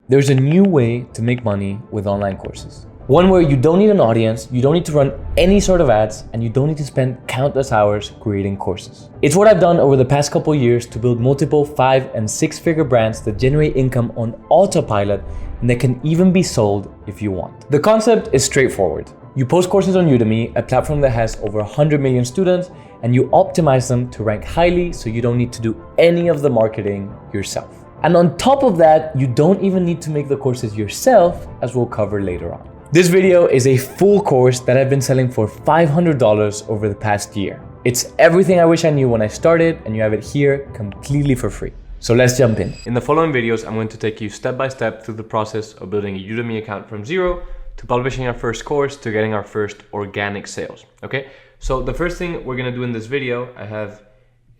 There's a new way to make money with online courses. One where you don't need an audience, you don't need to run any sort of ads, and you don't need to spend countless hours creating courses. It's what I've done over the past couple of years to build multiple 5- and 6-figure brands that generate income on autopilot and that can even be sold if you want. The concept is straightforward. You post courses on Udemy, a platform that has over 100 million students, and you optimize them to rank highly so you don't need to do any of the marketing yourself. And on top of that, you don't even need to make the courses yourself, as we'll cover later on. This video is a full course that I've been selling for $500 over the past year. It's everything I wish I knew when I started, and you have it here completely for free. So let's jump in. In the following videos, I'm going to take you step by step through the process of building a Udemy account from zero to publishing our first course to getting our first organic sales, okay? So the first thing we're gonna do in this video, I have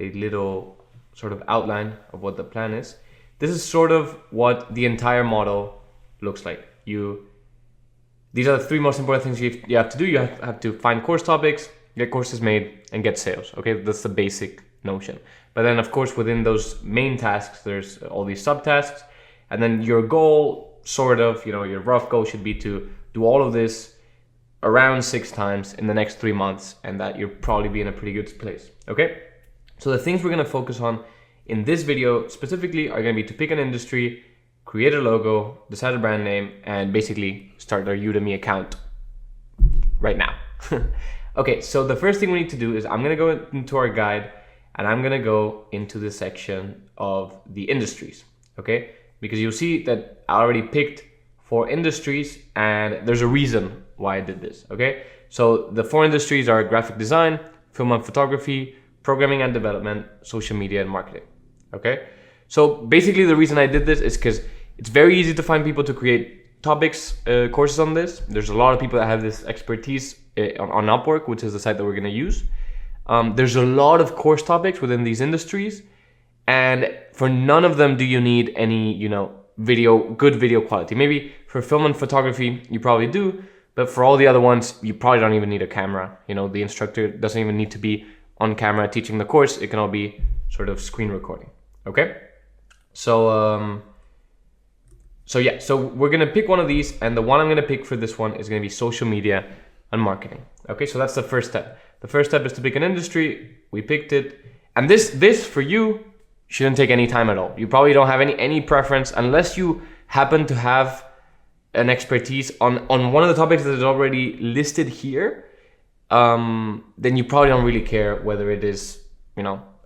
a little sort of outline of what the plan is. This is sort of what the entire model looks like. These are the three most important things you have to do. You have to find course topics, get courses made, and get sales, okay? That's the basic notion. But then of course, within those main tasks, there's all these subtasks. And then your goal, sort of, your rough goal should be to do all of this around 6 times in the next 3 months, and that you'll probably be in a pretty good place, okay? So the things we're gonna focus on in this video specifically are gonna be to pick an industry, create a logo, decide a brand name, and basically start our Udemy account right now. Okay, so the first thing we need to do is I'm gonna go into our guide and I'm gonna go into the section of the industries, okay? Because you'll see that I already picked 4 industries, and there's a reason why I did this, okay? So the 4 industries are graphic design, film and photography, programming and development, social media, and marketing, okay? So basically the reason I did this is because it's very easy to find people to create topics, courses on this. There's a lot of people that have this expertise on Upwork, which is the site that we're gonna use. There's a lot of course topics within these industries, and for none of them do you need any, good video quality. Maybe for film and photography, you probably do, but for all the other ones, you probably don't even need a camera. The instructor doesn't even need to be on camera teaching the course. It can all be sort of screen recording, okay? So we're gonna pick one of these, and the one I'm gonna pick for this one is gonna be social media and marketing. Okay, so that's the first step. The first step is to pick an industry. We picked it, and this for you shouldn't take any time at all. You probably don't have any preference unless you happen to have an expertise on one of the topics that is already listed here. Then you probably don't really care whether it is,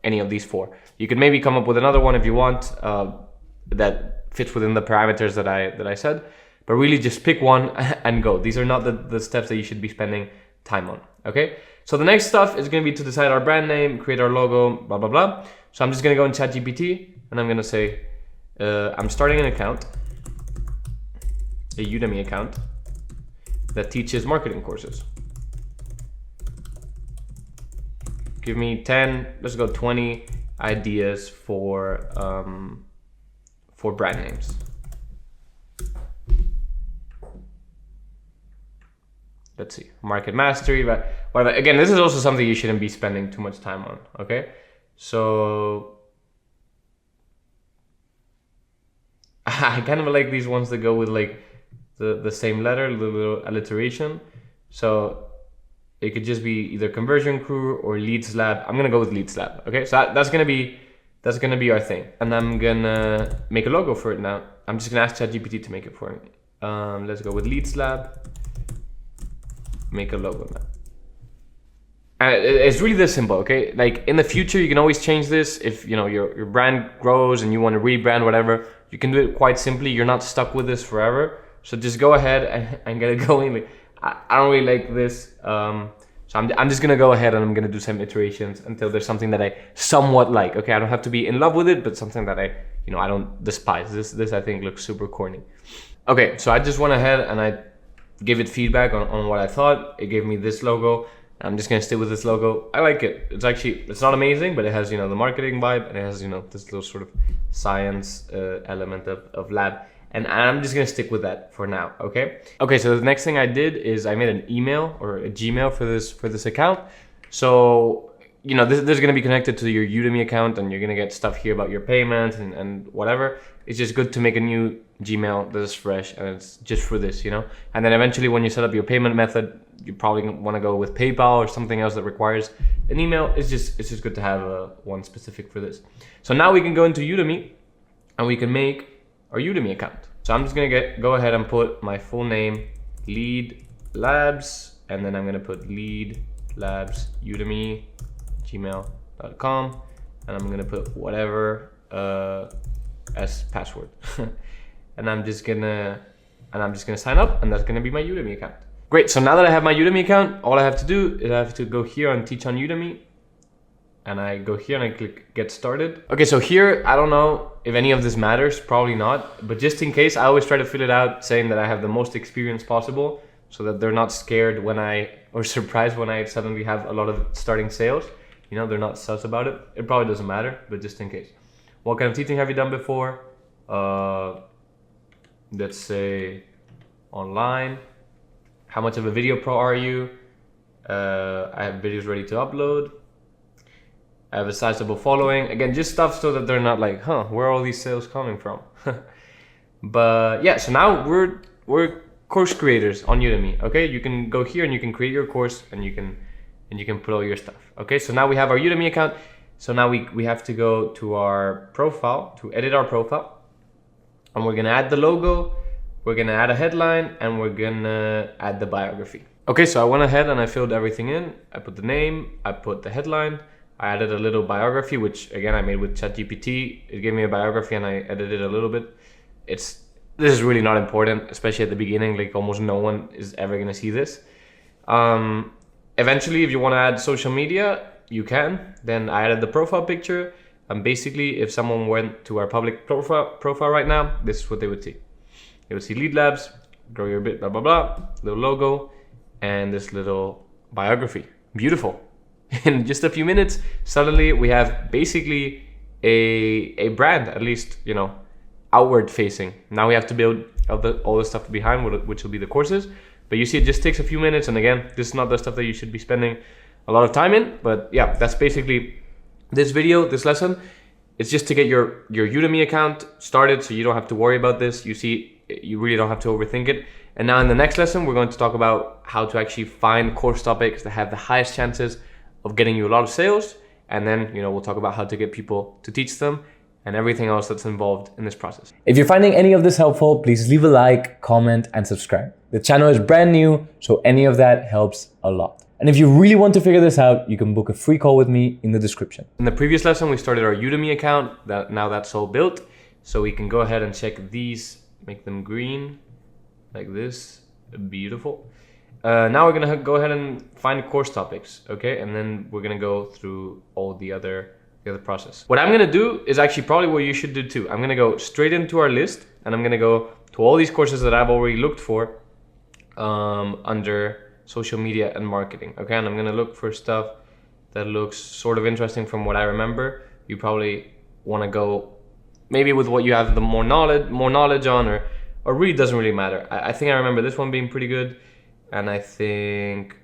any of these 4. You could maybe come up with another one if you want that fits within the parameters that I said, but really just pick one and go. These are not the steps that you should be spending time on, okay? So the next stuff is gonna be to decide our brand name, create our logo, blah, blah, blah. So I'm just gonna go in ChatGPT and I'm gonna say, I'm starting an account, a Udemy account that teaches marketing courses. Give me 10, let's go 20 ideas for brand names. Let's see, market mastery, but whatever. Again, this is also something you shouldn't be spending too much time on, okay? So I kind of like these ones that go with like the same letter, the little alliteration. So it could just be either conversion crew or leads lab. I'm gonna go with leads lab, okay? So that's gonna be our thing. And I'm gonna make a logo for it now. I'm just gonna ask ChatGPT to make it for me. Let's go with leads lab. Make a logo now. It's really this simple, okay? Like in the future, you can always change this. If your brand grows and you want to rebrand, whatever, you can do it quite simply. You're not stuck with this forever. So just go ahead and get it going. Like I don't really like this. So I'm just gonna go ahead and I'm gonna do some iterations until there's something that I somewhat like. Okay, I don't have to be in love with it, but something that I don't despise. This I think looks super corny. Okay, so I just went ahead and I gave it feedback on what I thought. It gave me this logo. I'm just gonna stay with this logo. I like it. It's not amazing, but it has, the marketing vibe, and it has, this little sort of science element of lab. And I'm just gonna stick with that for now, okay? Okay, so the next thing I did is I made an email or a Gmail for this account. So, this is gonna be connected to your Udemy account, and you're gonna get stuff here about your payments and whatever. It's just good to make a new Gmail that is fresh and it's just for this, you know? And then eventually when you set up your payment method, you probably want to go with PayPal or something else that requires an email. It's just good to have one specific for this. So now we can go into Udemy and we can make our Udemy account. So I'm just gonna go ahead and put my full name, Lead Labs, and then I'm gonna put Lead Labs Udemy, gmail.com, and I'm gonna put whatever as password. and I'm just gonna sign up, and that's gonna be my Udemy account. Great, so now that I have my Udemy account, all I have to do is I have to go here and teach on Udemy, and I go here and I click get started. Okay, so here, I don't know if any of this matters, probably not, but just in case, I always try to fill it out saying that I have the most experience possible so that they're not scared or surprised when I suddenly have a lot of starting sales. You know, they're not sus about it. It probably doesn't matter, but just in case. What kind of teaching have you done before? Let's say online. How much of a video pro are you? I have videos ready to upload. I have a sizable following. Again, just stuff so that they're not like, huh, where are all these sales coming from? But yeah, so now we're course creators on Udemy. Okay, you can go here and you can create your course and you can put all your stuff. Okay, so now we have our Udemy account. So now we have to go to our profile to edit our profile, and we're gonna add the logo, we're gonna add a headline, and we're gonna add the biography. Okay, so I went ahead and I filled everything in. I put the name, I put the headline, I added a little biography, which again I made with ChatGPT. It gave me a biography and I edited a little bit. This is really not important, especially at the beginning. Like almost no one is ever gonna see this. Eventually, if you want to add social media, you can. Then I added the profile picture, and basically, if someone went to our public profile right now, this is what they would see. They would see Lead Labs, grow your bit, blah blah blah, little logo, and this little biography. Beautiful. In just a few minutes, suddenly we have basically a brand, at least, you know, outward facing. Now we have to build all the stuff behind, which will be the courses. But you see, it just takes a few minutes. And again, this is not the stuff that you should be spending a lot of time in. But yeah, that's basically this video, this lesson. It's just to get your Udemy account started so you don't have to worry about this. You see, you really don't have to overthink it. And now in the next lesson, we're going to talk about how to actually find course topics that have the highest chances of getting you a lot of sales. And then, you know, we'll talk about how to get people to teach them and everything else that's involved in this process. If you're finding any of this helpful, please leave a like, comment, and subscribe. The channel is brand new, so any of that helps a lot. And if you really want to figure this out, you can book a free call with me in the description. In the previous lesson, we started our Udemy account. Now that's all built. So we can go ahead and check these, make them green, like this, beautiful. Now we're gonna go ahead and find course topics, okay? And then we're gonna go through all the other process. What I'm gonna do is actually probably what you should do too. I'm gonna go straight into our list and I'm gonna go to all these courses that I've already looked for under social media and marketing, okay? And I'm gonna look for stuff that looks sort of interesting from what I remember. You probably wanna go maybe with what you have the more knowledge on, or really doesn't really matter. I think I remember this one being pretty good. And I think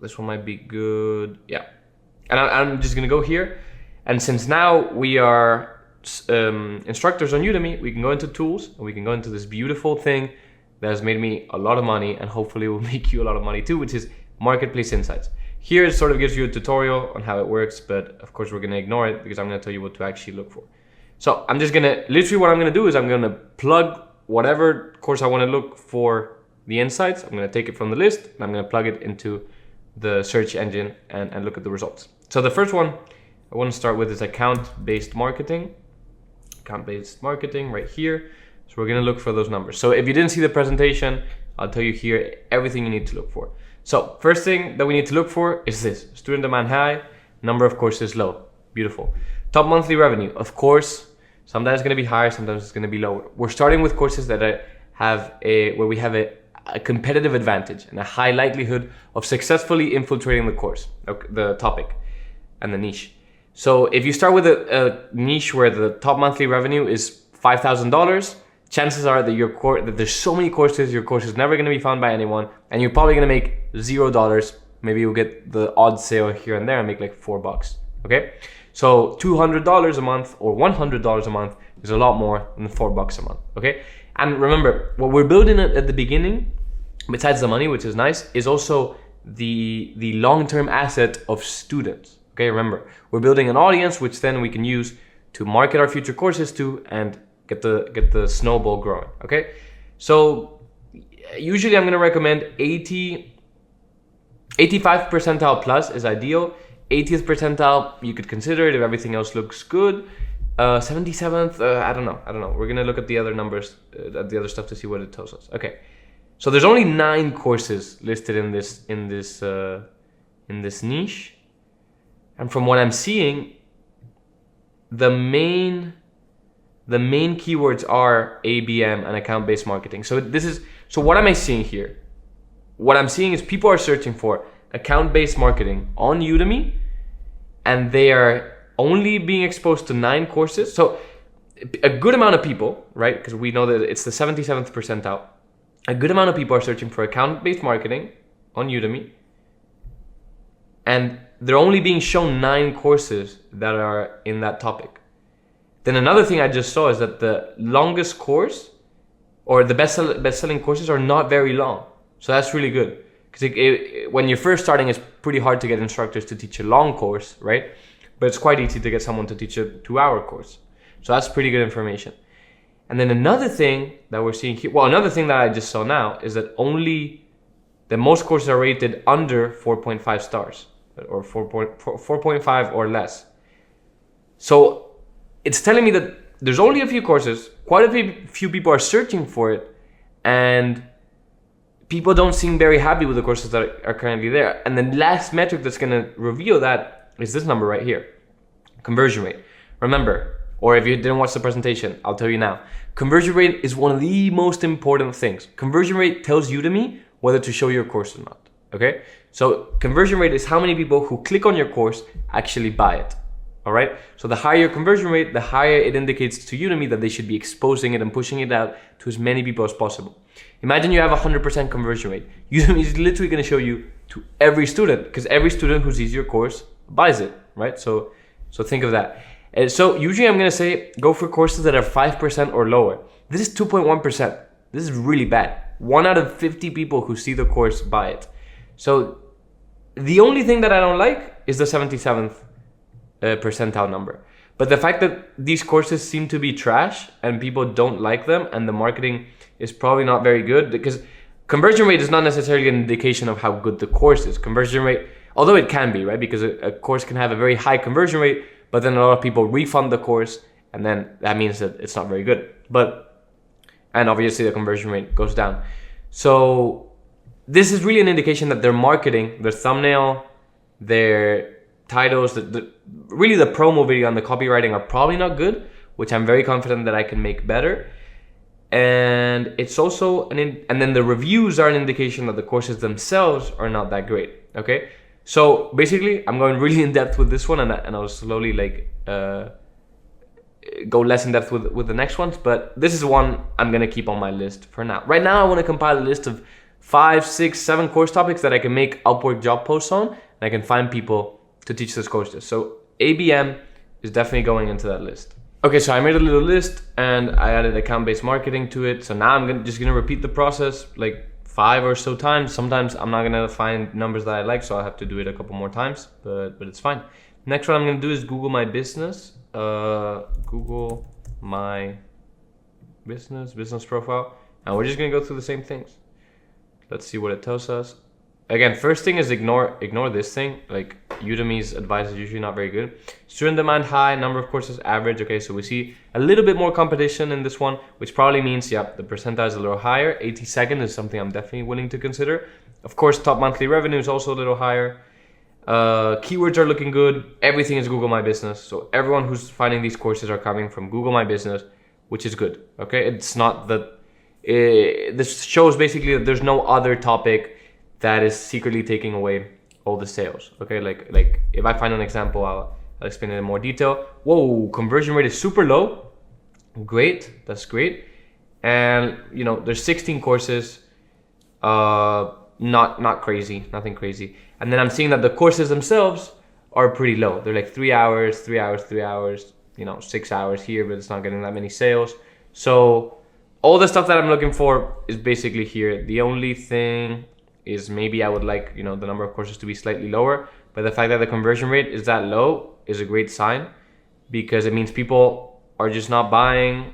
this one might be good. Yeah. And I'm just gonna go here. And since now we are instructors on Udemy, we can go into tools and we can go into this beautiful thing that has made me a lot of money and hopefully will make you a lot of money too, which is Marketplace Insights. Here it sort of gives you a tutorial on how it works, but of course we're gonna ignore it because I'm gonna tell you what to actually look for. So I'm just gonna, literally what I'm gonna do is I'm gonna plug whatever course I wanna look for the insights. I'm gonna take it from the list and I'm gonna plug it into the search engine and look at the results. So the first one I wanna start with is account-based marketing. Account-based marketing right here. So we're gonna look for those numbers. So if you didn't see the presentation, I'll tell you here everything you need to look for. So first thing that we need to look for is this: student demand high, number of courses low. Beautiful. Top monthly revenue, of course, sometimes it's gonna be higher, sometimes it's gonna be lower. We're starting with courses that where we have a competitive advantage and a high likelihood of successfully infiltrating the course, the topic and the niche. So if you start with a niche where the top monthly revenue is $5,000, chances are that that there's so many courses, your course is never going to be found by anyone, and you're probably going to make $0. Maybe you'll get the odd sale here and there and make like $4. Okay, so $200 a month or $100 a month is a lot more than $4 a month. Okay. And remember, what we're building at the beginning, besides the money, which is nice, is also the long-term asset of students. Okay, remember, we're building an audience, which then we can use to market our future courses to and get the snowball growing. Okay, so usually I'm going to recommend 85th percentile plus is ideal. 80th percentile, you could consider it if everything else looks good. 77th, I don't know. We're gonna look at the other numbers, at the other stuff to see what it tells us. Okay, so there's only 9 courses listed in this niche, and from what I'm seeing, the main keywords are ABM and account-based marketing. So what am I seeing here? What I'm seeing is people are searching for account-based marketing on Udemy, and they are only being exposed to 9 courses. So a good amount of people, right? Because we know that it's the 77th percentile. A good amount of people are searching for account-based marketing on Udemy, and they're only being shown 9 courses that are in that topic. Then another thing I just saw is that the longest course or the best-selling courses are not very long. So that's really good. Because when you're first starting, it's pretty hard to get instructors to teach a long course, right? But it's quite easy to get someone to teach a 2-hour course. So that's pretty good information. And then another thing that we're seeing here, another thing that I just saw now is that most courses are rated under 4.5 stars or 4.5 or less. So it's telling me that there's only a few courses, quite a few people are searching for it, and people don't seem very happy with the courses that are currently there. And the last metric that's going to reveal that is this number right here, conversion rate. Remember, or if you didn't watch the presentation, I'll tell you now. Conversion rate is one of the most important things. Conversion rate tells Udemy whether to show your course or not, okay? So conversion rate is how many people who click on your course actually buy it, all right? So the higher your conversion rate, the higher it indicates to Udemy that they should be exposing it and pushing it out to as many people as possible. Imagine you have 100% conversion rate. Udemy is literally going to show you to every student, because every student who sees your course buys it, right? So think of that. So usually I'm going to say go for courses that are 5% or lower. This is 2.1%. This is really bad. 1 out of 50 people who see the course buy it. So the only thing that I don't like is the 77th percentile number. But the fact that these courses seem to be trash and people don't like them, and the marketing is probably not very good, because conversion rate is not necessarily an indication of how good the course is. Conversion rate, although it can be, right? Because a course can have a very high conversion rate, but then a lot of people refund the course, and then that means that it's not very good. And obviously the conversion rate goes down. So this is really an indication that their marketing, their thumbnail, their titles, really the promo video and the copywriting are probably not good, which I'm very confident that I can make better. And it's also and then the reviews are an indication that the courses themselves are not that great. Okay, so basically I'm going really in depth with this one, and I'll slowly go less in depth with the next ones, but this is one I'm gonna keep on my list for now. Right now I want to compile a list of 5, 6, 7 course topics that I can make Upwork job posts on, and I can find people to teach those courses. So ABM is definitely going into that list. Okay, so I made a little list and I added account-based marketing to it. So now I'm just gonna repeat the process like 5 or so times. Sometimes I'm not gonna find numbers that I like, so I'll have to do it a couple more times, but it's fine. Next one I'm gonna do is Google My Business. Google My Business profile. And we're just gonna go through the same things. Let's see what it tells us. Again, first thing is ignore this thing. Like Udemy's advice is usually not very good. Student demand high, number of courses average. Okay, so we see a little bit more competition in this one, which probably means, yeah, the percentile is a little higher. 82nd is something I'm definitely willing to consider. Of course, top monthly revenue is also a little higher. Keywords are looking good. Everything is Google My Business. So everyone who's finding these courses are coming from Google My Business, which is good. Okay, it's not that this shows basically that there's no other topic that is secretly taking away all the sales. Okay, like if I find an example, I'll explain it in more detail. Whoa, conversion rate is super low. Great, that's great. And you know, there's 16 courses. Not crazy, nothing crazy. And then I'm seeing that the courses themselves are pretty low. They're like 3 hours, 3 hours, 3 hours. You know, 6 hours here, but it's not getting that many sales. So all the stuff that I'm looking for is basically here. The only thing is maybe I would like, the number of courses to be slightly lower, but the fact that the conversion rate is that low is a great sign, because it means people are just not buying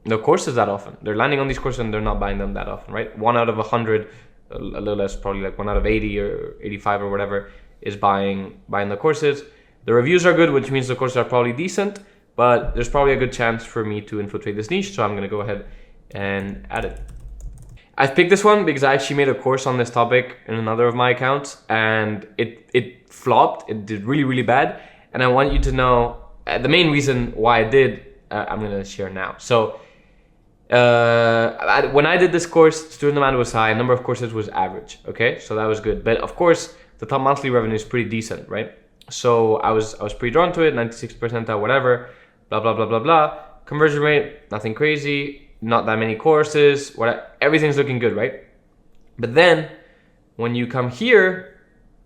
the courses that often. They're landing on these courses and they're not buying them that often, right? 1 out of 100, a little less, probably like 1 out of 80 or 85 or whatever is buying the courses. The reviews are good, which means the courses are probably decent, but there's probably a good chance for me to infiltrate this niche, so I'm gonna go ahead and add it. I've picked this one because I actually made a course on this topic in another of my accounts, and it flopped. It did really, really bad, and I want you to know the main reason why I did. I'm gonna share now. So when I did this course, student demand was high, number of courses was average. Okay, so that was good, but of course the top monthly revenue is pretty decent, right? So I was pretty drawn to it. 96 percentile, whatever, blah blah blah blah blah. Conversion rate, nothing crazy. Not that many courses, everything's looking good, right? But then when you come here,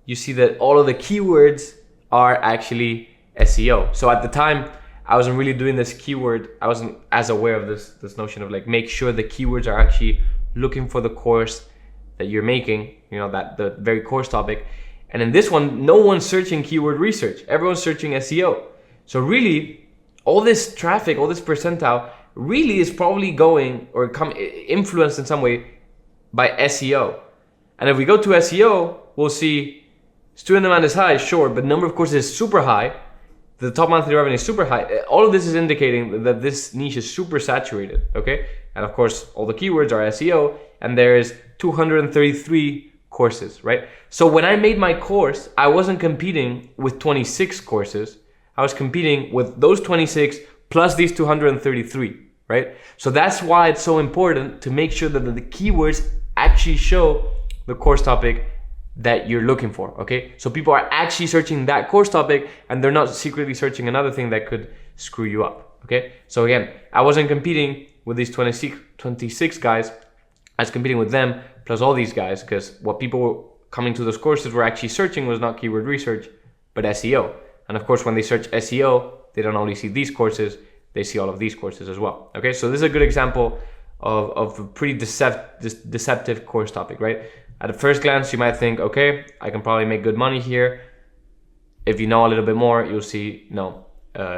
you see that all of the keywords are actually SEO. So at the time, I wasn't really doing this keyword. I wasn't as aware of this notion of like, make sure the keywords are actually looking for the course that you're making, that the very course topic. And in this one, no one's searching keyword research. Everyone's searching SEO. So really, all this traffic, all this percentile, really is probably going or influenced in some way by SEO. And if we go to SEO, we'll see student demand is high, sure, but number of courses is super high. The top monthly revenue is super high. All of this is indicating that this niche is super saturated, okay? And of course, all the keywords are SEO, and there is 233 courses, right? So when I made my course, I wasn't competing with 26 courses. I was competing with those 26 plus these 233. Right? So that's why it's so important to make sure that the keywords actually show the course topic that you're looking for, okay? So people are actually searching that course topic and they're not secretly searching another thing that could screw you up, okay? So again, I wasn't competing with these 26 guys. I was competing with them plus all these guys, because what people were coming to those courses were actually searching was not keyword research, but SEO. And of course, when they search SEO, they don't only see these courses, they see all of these courses as well. Okay, so this is a good example of a pretty deceptive course topic, right? At a first glance, you might think, okay, I can probably make good money here. If you know a little bit more, you'll see, no,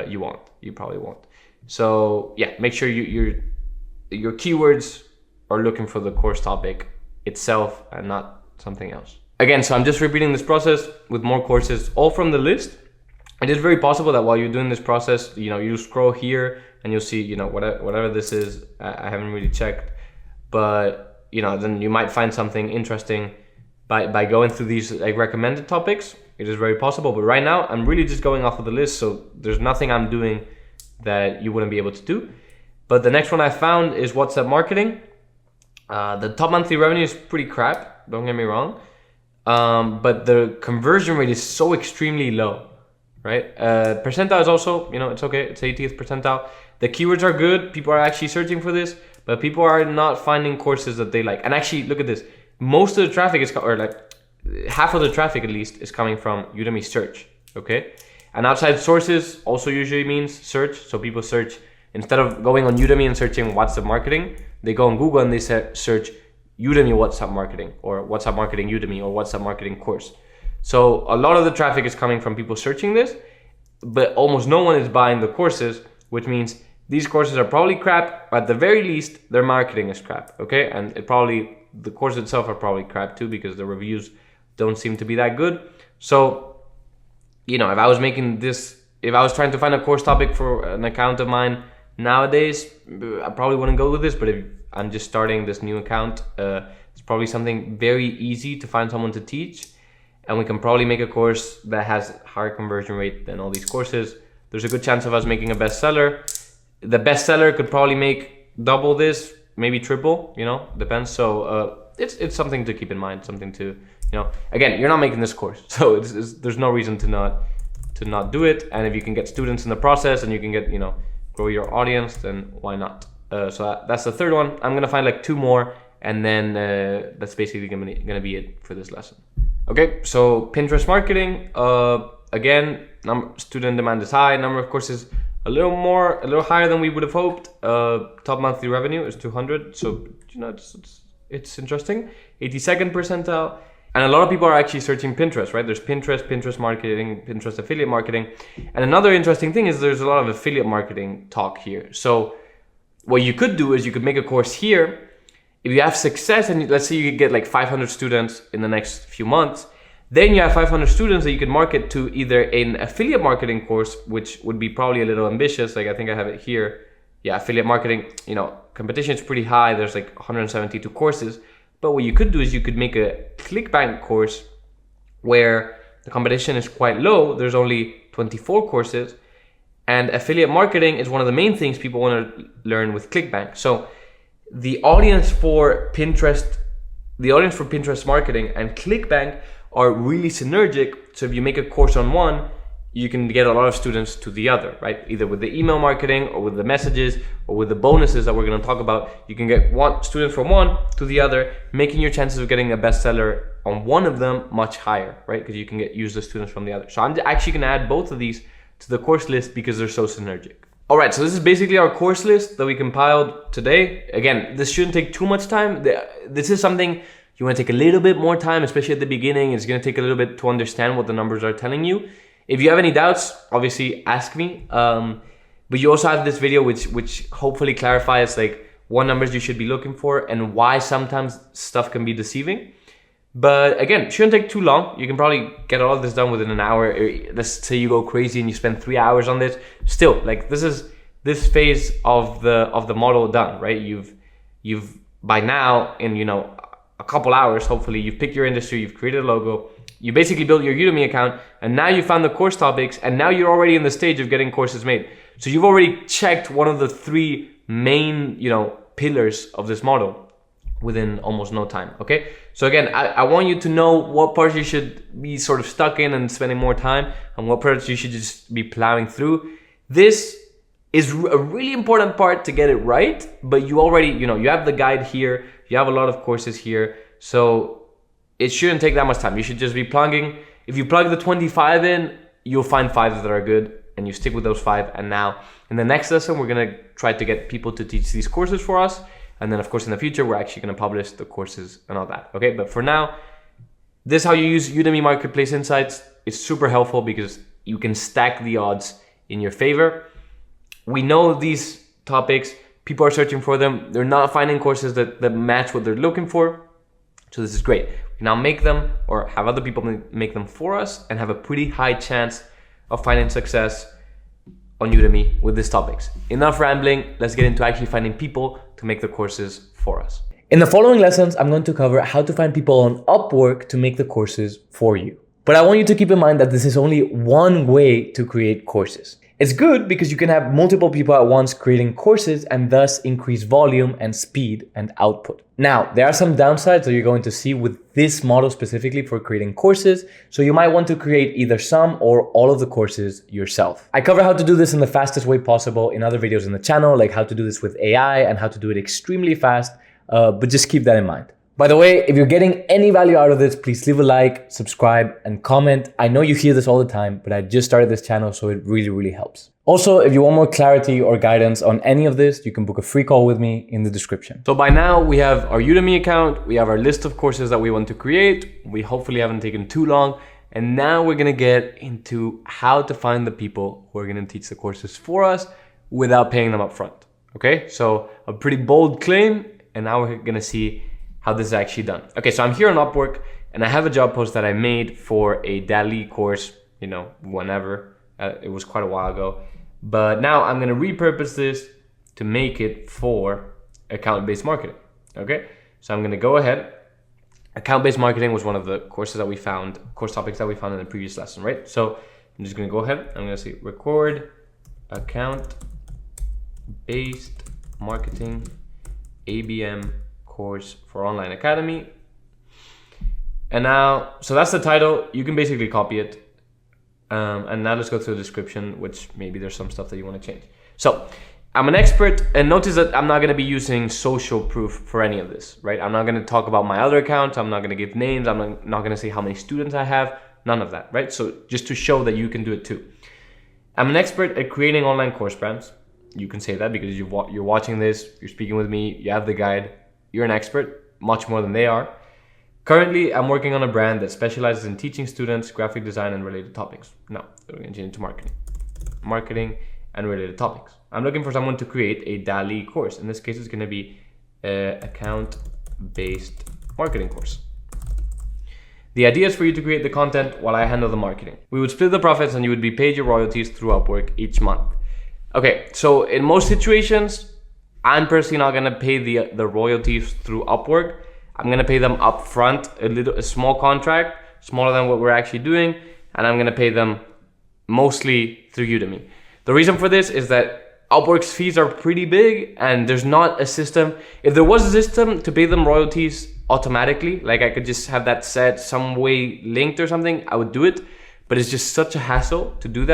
you won't. You probably won't. So yeah, make sure your keywords are looking for the course topic itself and not something else. Again, so I'm just repeating this process with more courses, all from the list. It is very possible that while you're doing this process, you scroll here and you'll see, whatever this is. I haven't really checked, but then you might find something interesting by going through these like recommended topics. It is very possible, but right now I'm really just going off of the list, so there's nothing I'm doing that you wouldn't be able to do. But the next one I found is WhatsApp marketing. The top monthly revenue is pretty crap, don't get me wrong, but the conversion rate is so extremely low. Right? Percentile is also, it's okay. It's 80th percentile. The keywords are good. People are actually searching for this, but people are not finding courses that they like. And actually, look at this. Most of the traffic is, or like half of the traffic at least, is coming from Udemy search. Okay? And outside sources also usually means search. So people search, instead of going on Udemy and searching WhatsApp marketing, they go on Google and they search Udemy WhatsApp marketing, or WhatsApp marketing Udemy, or WhatsApp marketing course. So a lot of the traffic is coming from people searching this, but almost no one is buying the courses, which means these courses are probably crap. At the very least, their marketing is crap, okay? And the course itself are probably crap too, because the reviews don't seem to be that good. So, if I was trying to find a course topic for an account of mine nowadays, I probably wouldn't go with this, but if I'm just starting this new account, it's probably something very easy to find someone to teach. And we can probably make a course that has higher conversion rate than all these courses. There's a good chance of us making a bestseller. The bestseller could probably make double this, maybe triple, depends. So it's something to keep in mind, something to, again, you're not making this course. So there's no reason to not do it. And if you can get students in the process and you can get, grow your audience, then why not? So that's the third one. I'm gonna find like 2 more, and then that's basically gonna be it for this lesson. Okay, so Pinterest marketing, again, student demand is high, number of courses a little higher than we would have hoped. Top monthly revenue is 200. So, you know, it's interesting. 82nd percentile. And a lot of people are actually searching Pinterest, right? There's Pinterest marketing, Pinterest affiliate marketing. And another interesting thing is there's a lot of affiliate marketing talk here. So what you could do is you could make a course here. If you have success, and let's say you get like 500 students in the next few months, then you have 500 students that you can market to either an affiliate marketing course, which would be probably a little ambitious. Like I think I have it here. Yeah, affiliate marketing, you know, competition is pretty high. There's like 172 courses. But what you could do is you could make a ClickBank course where the competition is quite low. There's only 24 courses. And affiliate marketing is one of the main things people want to learn with ClickBank. So the audience for Pinterest marketing and ClickBank are really synergic. So if you make a course on one, you can get a lot of students to the other, right? Either with the email marketing or with the messages or with the bonuses that we're going to talk about. You can get one student from one to the other, making your chances of getting a bestseller on one of them much higher, right? Because you can use the students from the other. So I'm actually going to add both of these to the course list because they're so synergic. All right, so this is basically our course list that we compiled today. Again, this shouldn't take too much time. This is something you want to take a little bit more time, especially at the beginning. It's going to take a little bit to understand what the numbers are telling you. If you have any doubts, obviously ask me. But you also have this video which hopefully clarifies like what numbers you should be looking for and why sometimes stuff can be deceiving. But again, it shouldn't take too long. You can probably get all of this done within an hour. Let's say you go crazy and you spend 3 hours on this. Still, like this is this phase of the model done, right? You've by now in a couple hours, hopefully you've picked your industry, you've created a logo, you basically built your Udemy account, and now you found the course topics, and now you're already in the stage of getting courses made. So you've already checked one of the 3 main, pillars of this model within almost no time, okay? So again, I want you to know what parts you should be sort of stuck in and spending more time, and what parts you should just be plowing through. This is a really important part to get it right, but you already, you have the guide here, you have a lot of courses here, so it shouldn't take that much time. You should just be plugging. If you plug the 25 in, you'll find 5 that are good, and you stick with those 5. And now in the next lesson, we're gonna try to get people to teach these courses for us. And then of course in the future, we're actually gonna publish the courses and all that, okay? But for now, this is how you use Udemy Marketplace Insights. It's super helpful because you can stack the odds in your favor. We know these topics, people are searching for them. They're not finding courses that match what they're looking for. So this is great. We now make them or have other people make them for us and have a pretty high chance of finding success on Udemy with these topics. Enough rambling, let's get into actually finding people to make the courses for us. In the following lessons, I'm going to cover how to find people on Upwork to make the courses for you. But I want you to keep in mind that this is only one way to create courses. It's good because you can have multiple people at once creating courses and thus increase volume and speed and output. Now, there are some downsides that you're going to see with this model specifically for creating courses. So you might want to create either some or all of the courses yourself. I cover how to do this in the fastest way possible in other videos in the channel, like how to do this with AI and how to do it extremely fast, but just keep that in mind. By the way, if you're getting any value out of this, please leave a like, subscribe, and comment. I know you hear this all the time, but I just started this channel, so it really, really helps. Also, if you want more clarity or guidance on any of this, you can book a free call with me in the description. So by now, we have our Udemy account, we have our list of courses that we want to create. We hopefully haven't taken too long. And now we're gonna get into how to find the people who are gonna teach the courses for us without paying them up front, okay? So a pretty bold claim, and now we're gonna see how this is actually done. Okay, so I'm here on Upwork and I have a job post that I made for a DALI course, whenever, it was quite a while ago. But now I'm gonna repurpose this to make it for account-based marketing, okay? So I'm gonna go ahead. Account-based marketing was one of the course topics that we found in the previous lesson, right? So I'm just gonna go ahead, I'm gonna say record account-based marketing, ABM, course for online academy. And now, so that's the title. You can basically copy it. And now let's go through the description, which maybe there's some stuff that you want to change. So I'm an expert, and notice that I'm not going to be using social proof for any of this, right? I'm not going to talk about my other accounts. I'm not going to give names. I'm not going to say how many students I have, none of that, right? So just to show that you can do it too. I'm an expert at creating online course brands. You can say that because you're watching this, you're speaking with me, you have the guide, you're an expert, much more than they are. Currently, I'm working on a brand that specializes in teaching students graphic design and related topics. Now, we're going to get into marketing and related topics. I'm looking for someone to create a DALI course. In this case, it's going to be an account-based marketing course. The idea is for you to create the content while I handle the marketing. We would split the profits and you would be paid your royalties through Upwork each month. Okay, so in most situations, I'm personally not going to pay the royalties through Upwork. I'm going to pay them up front, a small contract, smaller than what we're actually doing, and I'm going to pay them mostly through Udemy. The reason for this is that Upwork's fees are pretty big and there's not a system. If there was a system to pay them royalties automatically, like I could just have that set some way linked or something, I would do it. But it's just such a hassle to do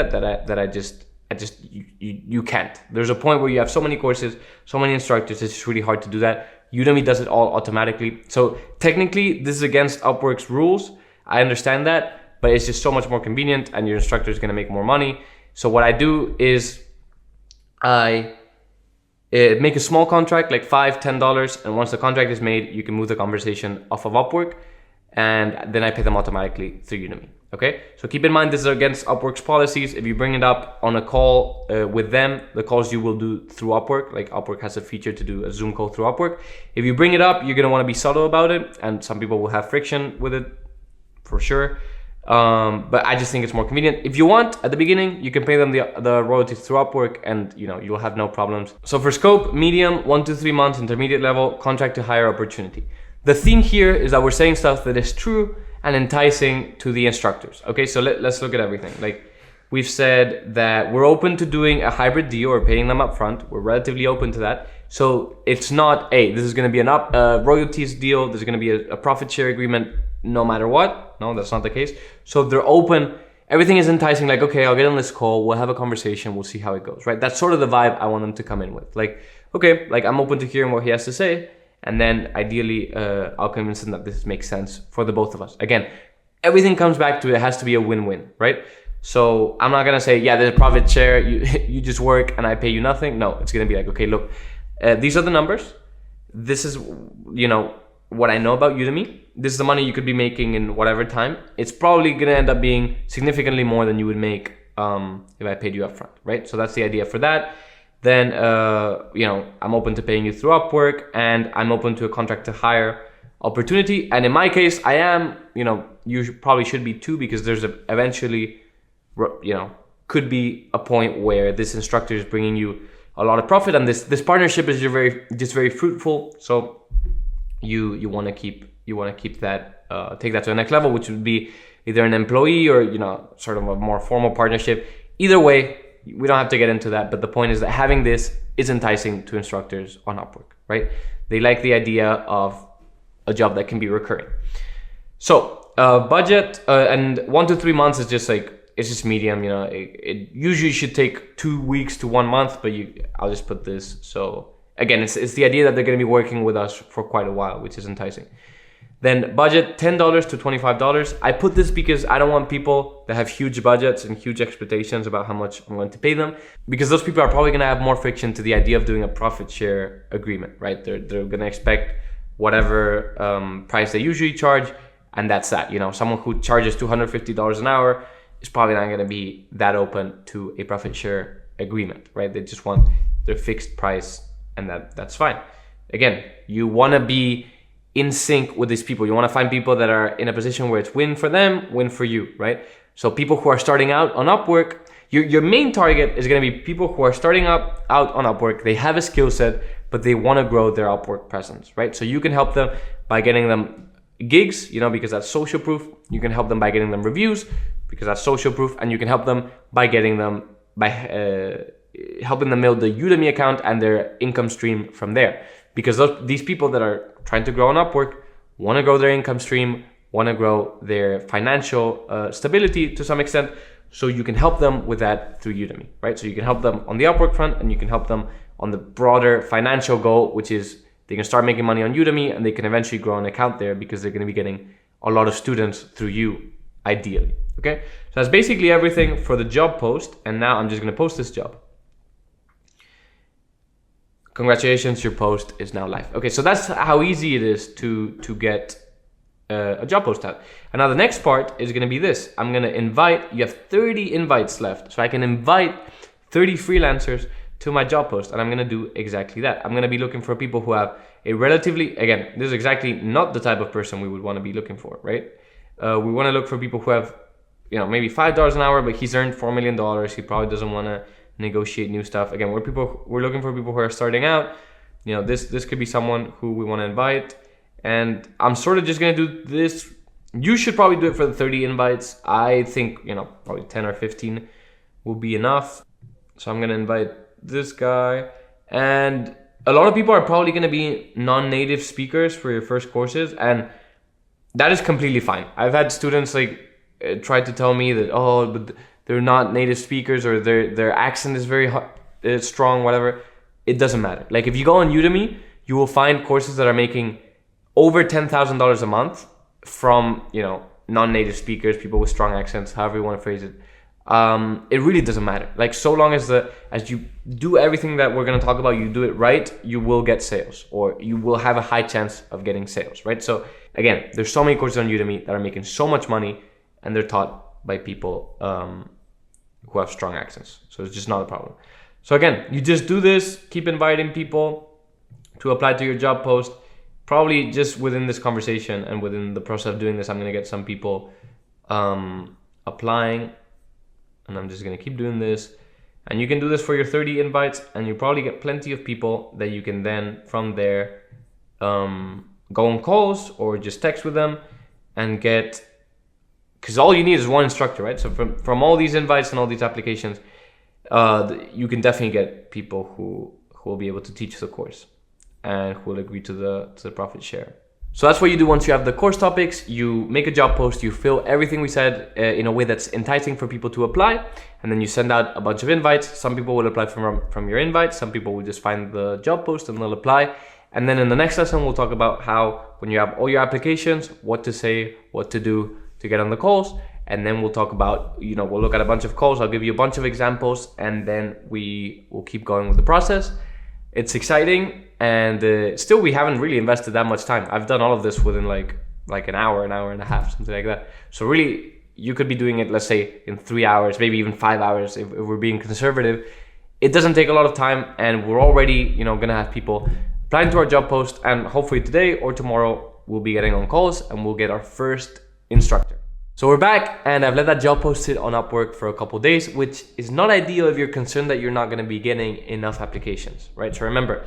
you can't. There's a point where you have so many courses, so many instructors, it's just really hard to do that. Udemy does it all automatically. So technically this is against Upwork's rules. I understand that, but it's just so much more convenient and your instructor is going to make more money. So what I do is I make a small contract, like $5, $10. And once the contract is made, you can move the conversation off of Upwork and then I pay them automatically through Udemy. Okay, so keep in mind this is against Upwork's policies. If you bring it up on a call with them, the calls you will do through Upwork, like Upwork has a feature to do a Zoom call through Upwork. If you bring it up, you're gonna wanna be subtle about it, and some people will have friction with it for sure. But I just think it's more convenient. If you want, at the beginning, you can pay them the royalties through Upwork and you'll have no problems. So for scope, medium, 1 to 3 months, intermediate level, contract to hire opportunity. The theme here is that we're saying stuff that is true and enticing to the instructors. Okay, so let's look at everything. Like we've said that we're open to doing a hybrid deal or paying them up front. We're relatively open to that. So it's not, hey, this is gonna be a royalties deal, there's gonna be a profit share agreement no matter what. No, that's not the case. So they're open, everything is enticing, like, okay, I'll get on this call, we'll have a conversation, we'll see how it goes, right? That's sort of the vibe I want them to come in with. Like, okay, like I'm open to hearing what he has to say. And then ideally, I'll convince them that this makes sense for the both of us. Again, everything comes back to it has to be a win-win, right? So I'm not gonna say, yeah, there's a profit share, you just work and I pay you nothing. No, it's gonna be like, okay, look, these are the numbers. This is, what I know about Udemy. This is the money you could be making in whatever time. It's probably gonna end up being significantly more than you would make if I paid you upfront, right? So that's the idea for that. Then, I'm open to paying you through Upwork and I'm open to a contract to hire opportunity. And in my case, I am, you probably should be too, because there's eventually, could be a point where this instructor is bringing you a lot of profit and this partnership is just very fruitful. So you want to keep that, take that to the next level, which would be either an employee or, sort of a more formal partnership. Either way, we don't have to get into that, but the point is that having this is enticing to instructors on Upwork, right? They like the idea of a job that can be recurring. So budget and 1 to 3 months is just like, it's just medium, it usually should take 2 weeks to 1 month, but I'll just put this. So again, it's the idea that they're going to be working with us for quite a while, which is enticing. Then budget $10 to $25. I put this because I don't want people that have huge budgets and huge expectations about how much I'm going to pay them, because those people are probably going to have more friction to the idea of doing a profit share agreement, right? They're going to expect whatever price they usually charge, and that's that. Someone who charges $250 an hour is probably not going to be that open to a profit share agreement, right? They just want their fixed price, and that's fine. Again, you want to be in sync with these people. You want to find people that are in a position where it's win for them, win for you, right? So people who are starting out on Upwork, your main target is going to be people who are starting out on Upwork. They have a skill set, but they want to grow their Upwork presence, right? So you can help them by getting them gigs, because that's social proof. You can help them by getting them reviews, because that's social proof. And you can help them by getting them, helping them build the Udemy account and their income stream from there. Because these people that are trying to grow on Upwork want to grow their income stream, want to grow their financial stability to some extent. So you can help them with that through Udemy, right? So you can help them on the Upwork front, and you can help them on the broader financial goal, which is they can start making money on Udemy and they can eventually grow an account there because they're going to be getting a lot of students through you, ideally. Okay, so that's basically everything for the job post. And now I'm just going to post this job. Congratulations, your post is now live. Okay, so that's how easy it is to get a job post out. And now the next part is going to be this. I'm going to invite, you have 30 invites left. So I can invite 30 freelancers to my job post, and I'm going to do exactly that. I'm going to be looking for people who have a relatively, again, this is exactly not the type of person we would want to be looking for, right? We want to look for people who have, maybe $5 an hour, but he's earned $4 million. He probably doesn't want to negotiate new stuff. Again, we're looking for people who are starting out. This could be someone who we want to invite. And I'm sort of just going to do this. You should probably do it for the 30 invites. I think, probably 10 or 15 will be enough. So I'm going to invite this guy. And a lot of people are probably going to be non-native speakers for your first courses. And that is completely fine. I've had students try to tell me that, but they're not native speakers, or their accent is very strong, whatever. It doesn't matter. Like, if you go on Udemy, you will find courses that are making over $10,000 a month from, non-native speakers, people with strong accents, however you want to phrase it. It really doesn't matter. Like, so long as you do everything that we're going to talk about, you do it right, you will get sales, or you will have a high chance of getting sales, right? So again, there's so many courses on Udemy that are making so much money, and they're taught by people who have strong accents. So it's just not a problem. So again, you just do this, keep inviting people to apply to your job post. Probably just within this conversation and within the process of doing this, I'm going to get some people applying, and I'm just going to keep doing this. And you can do this for your 30 invites, and you probably get plenty of people that you can then from there go on calls or just text with them and get, because all you need is one instructor, right? So from all these invites and all these applications, you can definitely get people who will be able to teach the course and who will agree to the profit share. So that's what you do once you have the course topics. You make a job post, you fill everything we said in a way that's enticing for people to apply, and then you send out a bunch of invites. Some people will apply from your invite, some people will just find the job post and they'll apply. And then in the next lesson, we'll talk about how, when you have all your applications, what to say, what to do to get on the calls. And then we'll talk about, we'll look at a bunch of calls. I'll give you a bunch of examples, and then we will keep going with the process. It's exciting, and still we haven't really invested that much time. I've done all of this within like an hour and a half, something like that. So really, you could be doing it, let's say, in 3 hours, maybe even 5 hours if we're being conservative. It doesn't take a lot of time, and we're already, gonna have people applying to our job post, and hopefully today or tomorrow we'll be getting on calls and we'll get our first instructor. So we're back, and I've let that job post sit on Upwork for a couple of days, which is not ideal if you're concerned that you're not going to be getting enough applications, right? So remember,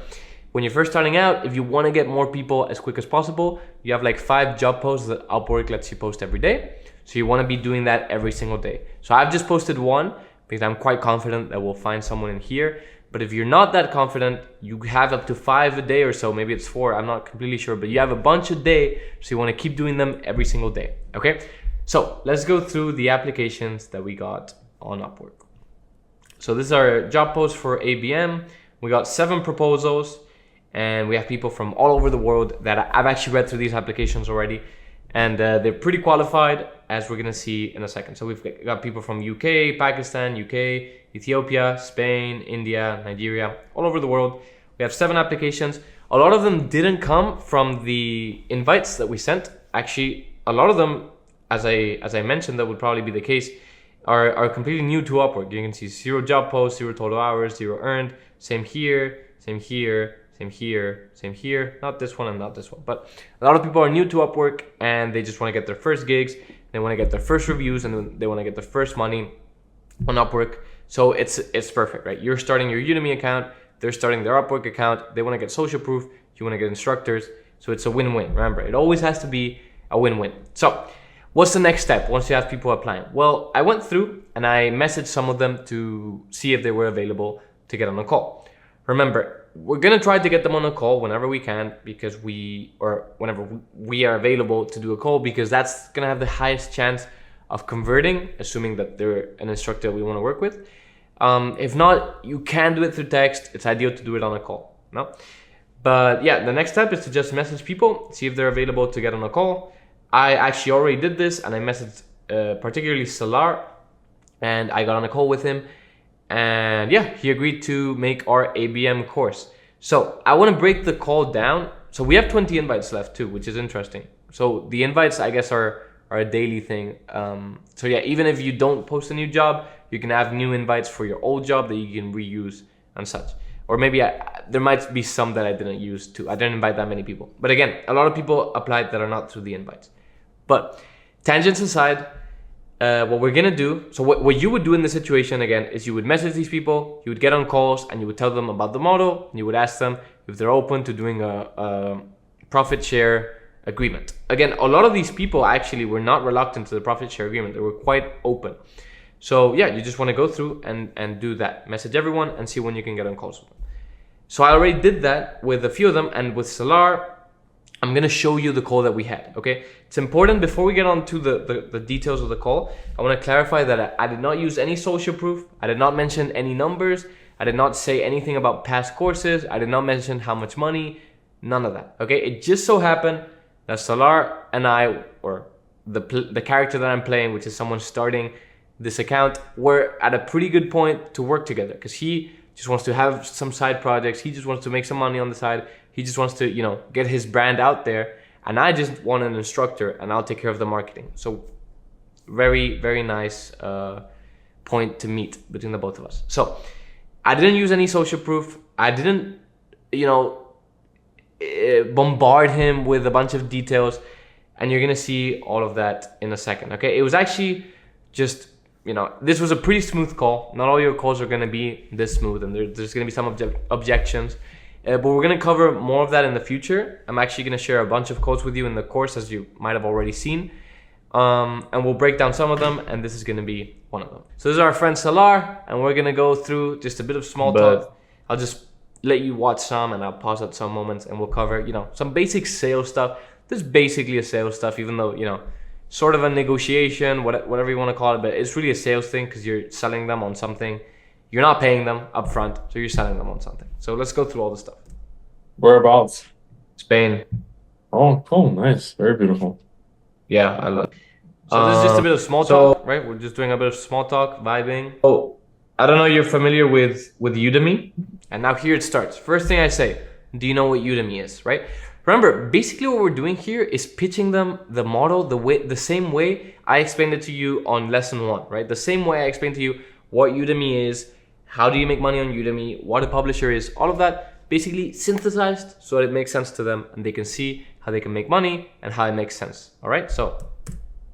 when you're first starting out, if you want to get more people as quick as possible, you have like 5 job posts that Upwork lets you post every day. So you want to be doing that every single day. So I've just posted 1 because I'm quite confident that we'll find someone in here. But if you're not that confident, you have up to 5 a day or so, maybe it's 4, I'm not completely sure, but you have a bunch a day, so you want to keep doing them every single day, okay? So let's go through the applications that we got on Upwork. So this is our job post for ABM. We got 7 proposals, and we have people from all over the world that I've actually read through these applications already, and they're pretty qualified, as we're gonna see in a second. So we've got people from UK, Pakistan, UK, Ethiopia, Spain, India, Nigeria, all over the world. We have 7 applications. A lot of them didn't come from the invites that we sent. Actually, a lot of them, as I mentioned, that would probably be the case, are completely new to Upwork. You can see 0 job posts, 0 total hours, 0 earned. Same here, same here, same here, same here. Not this one and not this one. But a lot of people are new to Upwork, and they just want to get their first gigs. They want to get their first reviews, and they want to get their first money on Upwork. So it's perfect, right? You're starting your Udemy account. They're starting their Upwork account. They want to get social proof. You want to get instructors. So it's a win-win. Remember, it always has to be a win-win. So what's the next step once you have people applying? Well, I went through and I messaged some of them to see if they were available to get on a call. Remember, we're going to try to get them on a call whenever we can, whenever we are available to do a call, because that's going to have the highest chance of converting, assuming that they're an instructor we want to work with. If not, you can do it through text. It's ideal to do it on a call, no? But yeah, the next step is to just message people, see if they're available to get on a call. I actually already did this, and I messaged particularly Salar, and I got on a call with him, and yeah, he agreed to make our ABM course. So I want to break the call down. So we have 20 invites left too, which is interesting. So the invites, I guess, are a daily thing. So yeah, even if you don't post a new job, you can have new invites for your old job that you can reuse and such. Or maybe there might be some that I didn't use too. I didn't invite that many people. But again, a lot of people applied that are not through the invites. But tangents aside, what we're gonna do, so what you would do in this situation again is you would message these people, you would get on calls, and you would tell them about the model, and you would ask them if they're open to doing a profit share agreement. Again, a lot of these people actually were not reluctant to the profit share agreement. They were quite open. So yeah, you just want to go through and do that. Message everyone and see when you can get on calls with them. So I already did that with a few of them, and with Salar, I'm gonna show you the call that we had, okay? It's important, before we get on to the details of the call, I wanna clarify that I did not use any social proof. I did not mention any numbers. I did not say anything about past courses. I did not mention how much money, none of that, okay? It just so happened that Salar and I, or the character that I'm playing, which is someone starting this account, were at a pretty good point to work together, because he just wants to have some side projects. He just wants to make some money on the side. He just wants to, get his brand out there. And I just want an instructor, and I'll take care of the marketing. So very, very nice point to meet between the both of us. So I didn't use any social proof. I didn't, bombard him with a bunch of details. And you're going to see all of that in a second. Okay. It was actually just, this was a pretty smooth call. Not all your calls are going to be this smooth, and there's going to be some objections. But we're going to cover more of that in the future. I'm actually going to share a bunch of codes with you in the course, as you might have already seen. And we'll break down some of them, and this is going to be one of them. So this is our friend Salar, and we're going to go through just a bit of small talk. I'll just let you watch some, and I'll pause at some moments, and we'll cover, some basic sales stuff. This is basically a sales stuff, even though, sort of a negotiation, whatever you want to call it, but it's really a sales thing, because you're selling them on something. You're not paying them up front, so you're selling them on something. So let's go through all the stuff. Whereabouts? Spain. Oh, cool. Nice. Very beautiful. Yeah, I love it. So this is just a bit of small talk, right? We're just doing a bit of small talk, vibing. Oh, I don't know if you're familiar with Udemy. And now here it starts. First thing I say, do you know what Udemy is, right? Remember, basically what we're doing here is pitching them the model the same way I explained it to you on lesson 1, right? The same way I explained to you what Udemy is, how do you make money on Udemy, what a publisher is, all of that basically synthesized so that it makes sense to them, and they can see how they can make money and how it makes sense. All right, so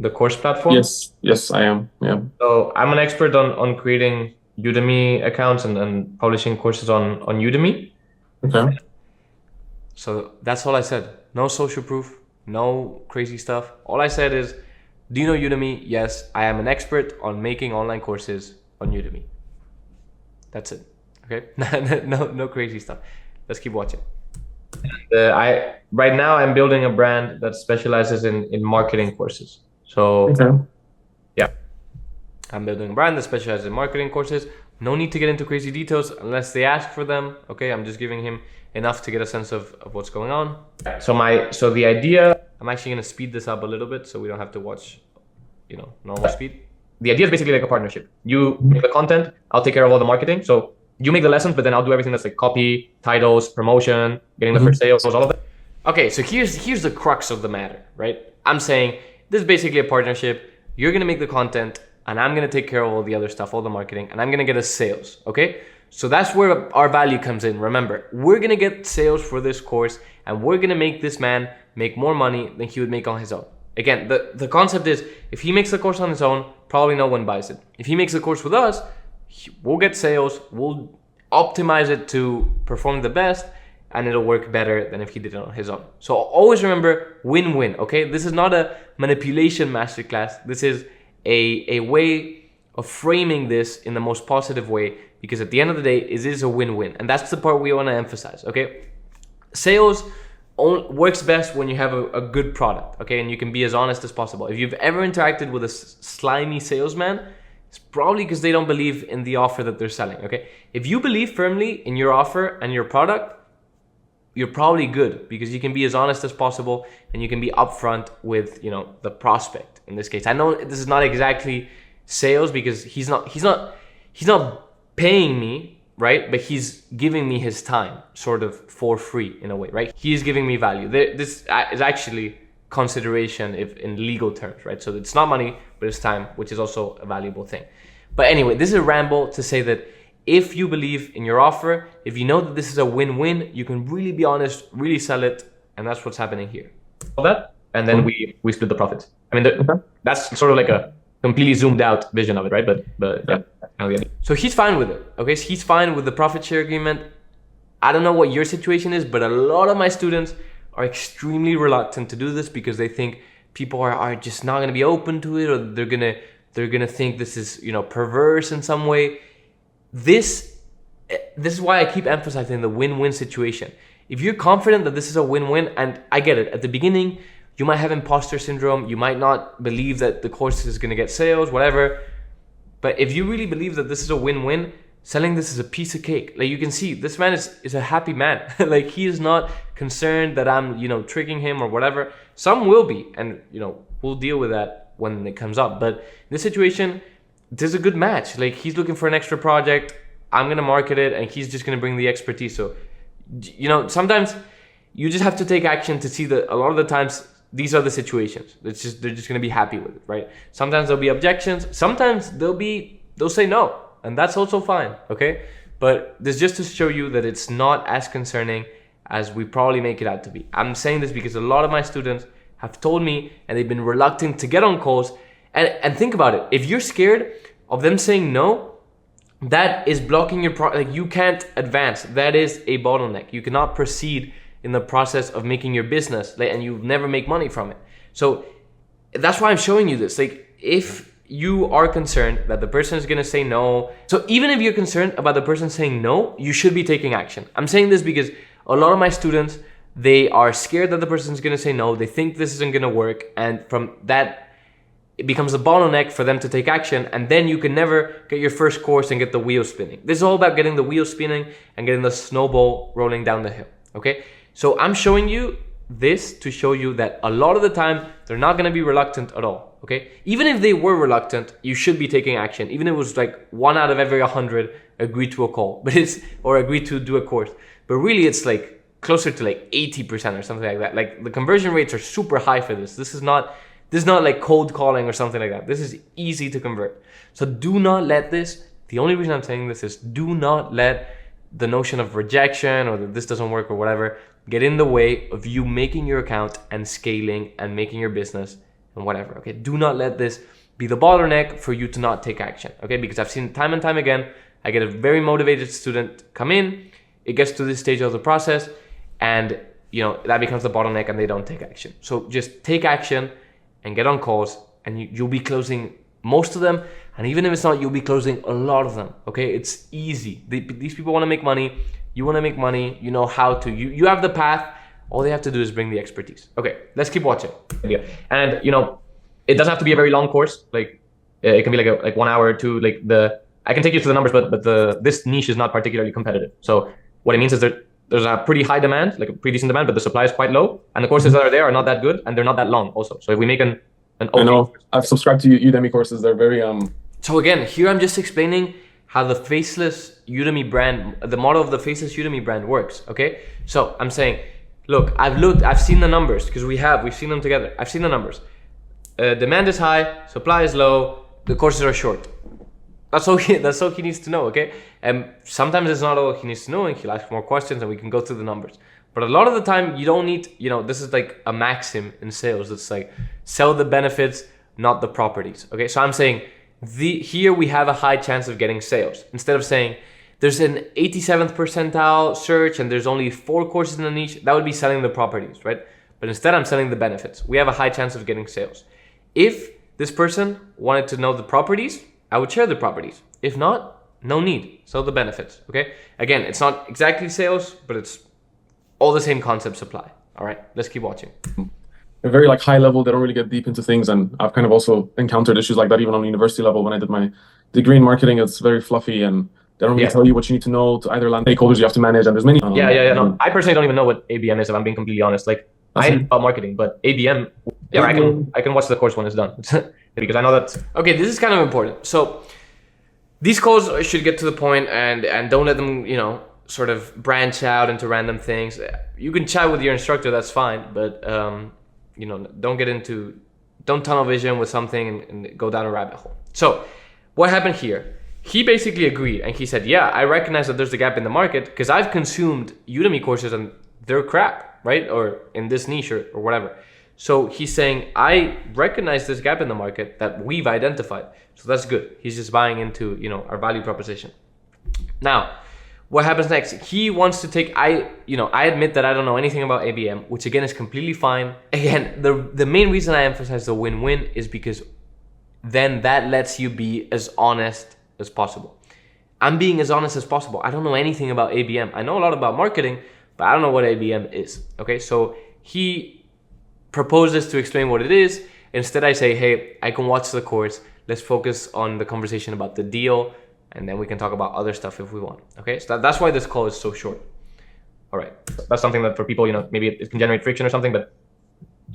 the course platform. Yes, I am. Yeah. So I'm an expert on creating Udemy accounts and publishing courses on Udemy. Okay. So that's all I said. No social proof, no crazy stuff. All I said is, do you know Udemy? Yes, I am an expert on making online courses on Udemy. That's it. Okay. No crazy stuff. Let's keep watching. Right now I'm building a brand that specializes in marketing courses. So yeah, I'm building a brand that specializes in marketing courses. No need to get into crazy details unless they ask for them. Okay, I'm just giving him enough to get a sense of what's going on. So the idea, I'm actually gonna speed this up a little bit so we don't have to watch, normal speed. The idea is basically like a partnership. You make the content, I'll take care of all the marketing. So you make the lessons, but then I'll do everything that's like copy, titles, promotion, getting the first sales, all of that. Okay, so here's the crux of the matter, right? I'm saying this is basically a partnership. You're gonna make the content, and I'm gonna take care of all the other stuff, all the marketing, and I'm gonna get us sales, okay? So that's where our value comes in. Remember, we're gonna get sales for this course, and we're gonna make this man make more money than he would make on his own. Again, the concept is, if he makes the course on his own, probably no one buys it. If he makes the course with us, we'll get sales, we'll optimize it to perform the best, and it'll work better than if he did it on his own. So always remember, win-win, okay? This is not a manipulation masterclass. This is a way of framing this in the most positive way, because at the end of the day, it is a win-win. And that's the part we want to emphasize, okay? Sales works best when you have a good product, okay? And you can be as honest as possible. If you've ever interacted with a slimy salesman, it's probably because they don't believe in the offer that they're selling, okay? If you believe firmly in your offer and your product, you're probably good because you can be as honest as possible and you can be upfront with, you know, the prospect in this case. I know this is not exactly sales because he's not paying me, right? But he's giving me his time sort of for free in a way, right? He is giving me value. This is actually consideration if in legal terms, right? So it's not money, but it's time, which is also a valuable thing. But anyway, this is a ramble to say that if you believe in your offer, if you know that this is a win-win, you can really be honest, really sell it, and that's what's happening here. All that, and then we split the profits. I mean, that's sort of like a completely zoomed out vision of it, right? But yeah. So he's fine with it, okay? So he's fine with the profit share agreement. I don't know what your situation is, but a lot of my students are extremely reluctant to do this because they think people are just not going to be open to it, or they're gonna think this is, you know, perverse in some way. This is why I keep emphasizing the win-win situation. If you're confident that this is a win-win, and I get it, at the beginning, you might have imposter syndrome, you might not believe that the course is gonna get sales, whatever. But if you really believe that this is a win-win, selling this is a piece of cake. Like you can see, this man is a happy man. Like he is not concerned that I'm, you know, tricking him or whatever. Some will be, and you know, we'll deal with that when it comes up. But in this situation, this is a good match. Like he's looking for an extra project, I'm gonna market it, and he's just gonna bring the expertise. So, you know, sometimes you just have to take action to see that a lot of the times these are the situations. They're just gonna be happy with it, right? Sometimes there'll be objections, sometimes they'll say no, and that's also fine, okay? But this just to show you that it's not as concerning as we probably make it out to be. I'm saying this because a lot of my students have told me, and they've been reluctant to get on calls. And think about it. If you're scared of them saying no, that is blocking your like you can't advance. That is a bottleneck. You cannot proceed in the process of making your business, and you never make money from it. So that's why I'm showing you this. Like if you are concerned that the person is gonna say no, so even if you're concerned about the person saying no, you should be taking action. I'm saying this because a lot of my students, they are scared that the person is gonna say no. They think this isn't gonna work, and from that, it becomes a bottleneck for them to take action, and then you can never get your first course and get the wheel spinning. This is all about getting the wheel spinning and getting the snowball rolling down the hill, okay? So I'm showing you this to show you that a lot of the time, they're not gonna be reluctant at all, okay? Even if they were reluctant, you should be taking action. Even if it was like 1 out of every 100 agreed to a call, or agreed to do a course. But really it's like closer to like 80% or something like that. Like the conversion rates are super high for this. This is not like cold calling or something like that. This is easy to convert. So do not let this, the only reason I'm saying this is do not let the notion of rejection or that this doesn't work or whatever get in the way of you making your account and scaling and making your business and whatever, okay? Do not let this be the bottleneck for you to not take action, okay? Because I've seen time and time again, I get a very motivated student come in, it gets to this stage of the process, and you know that becomes the bottleneck and they don't take action. So just take action and get on calls, and you'll be closing most of them. And even if it's not, you'll be closing a lot of them, okay? It's easy. These people wanna make money, you wanna make money, you know how to, you have the path, all they have to do is bring the expertise. Okay, let's keep watching. Yeah. And you know, it doesn't have to be a very long course. Like it can be like 1 hour or two, like I can take you to the numbers, but this niche is not particularly competitive. So what it means is there's a pretty high demand, like a pretty decent demand, but the supply is quite low. And the courses that are there are not that good, and they're not that long also. So if we make an I know, I've subscribed to Udemy courses. They're very So again, here I'm just explaining how the faceless Udemy brand, the model of the faceless Udemy brand works, okay? So I'm saying, look, I've seen the numbers, because we've seen them together. I've seen the numbers. Demand is high, supply is low, the courses are short. That's all he needs to know, okay? And sometimes it's not all he needs to know, and he'll ask more questions and we can go through the numbers. But a lot of the time you don't need, you know, this is like a maxim in sales. It's like sell the benefits, not the properties, okay? So I'm saying here we have a high chance of getting sales. Instead of saying there's an 87th percentile search and there's only 4 courses in the niche, that would be selling the properties, right? But instead I'm selling the benefits. We have a high chance of getting sales. If this person wanted to know the properties, I would share the properties. If not, no need. Sell the benefits, okay? Again, it's not exactly sales, but it's all the same concepts apply. All right, let's keep watching. They're very like high level. They don't really get deep into things. And I've kind of also encountered issues like that even on university level when I did my degree in marketing. It's very fluffy and They don't really tell you what you need to know to either land stakeholders you have to manage, and there's many. No, I personally don't even know what ABM is, if I'm being completely honest. Like, I know about marketing, but ABM, I can watch the course when it's done because I know that. Okay, this is kind of important. So these calls should get to the point and don't let them, sort of branch out into random things. You can chat with your instructor, that's fine, but don't tunnel vision with something and go down a rabbit hole. So what happened here? He basically agreed and he said, yeah, I recognize that there's a gap in the market because I've consumed Udemy courses and they're crap, right? Or in this niche or whatever. So he's saying, I recognize this gap in the market that we've identified. So that's good. He's just buying into, our value proposition. Now, what happens next? He wants to take, I admit that I don't know anything about ABM, which again is completely fine. Again, the main reason I emphasize the win-win is because then that lets you be as honest as possible. I'm being as honest as possible. I don't know anything about ABM. I know a lot about marketing, but I don't know what ABM is. Okay, so he proposes to explain what it is. Instead, I say, hey, I can watch the course. Let's focus on the conversation about the deal, and then we can talk about other stuff if we want. Okay, so that's why this call is so short. All right, that's something that for people, maybe it can generate friction or something, but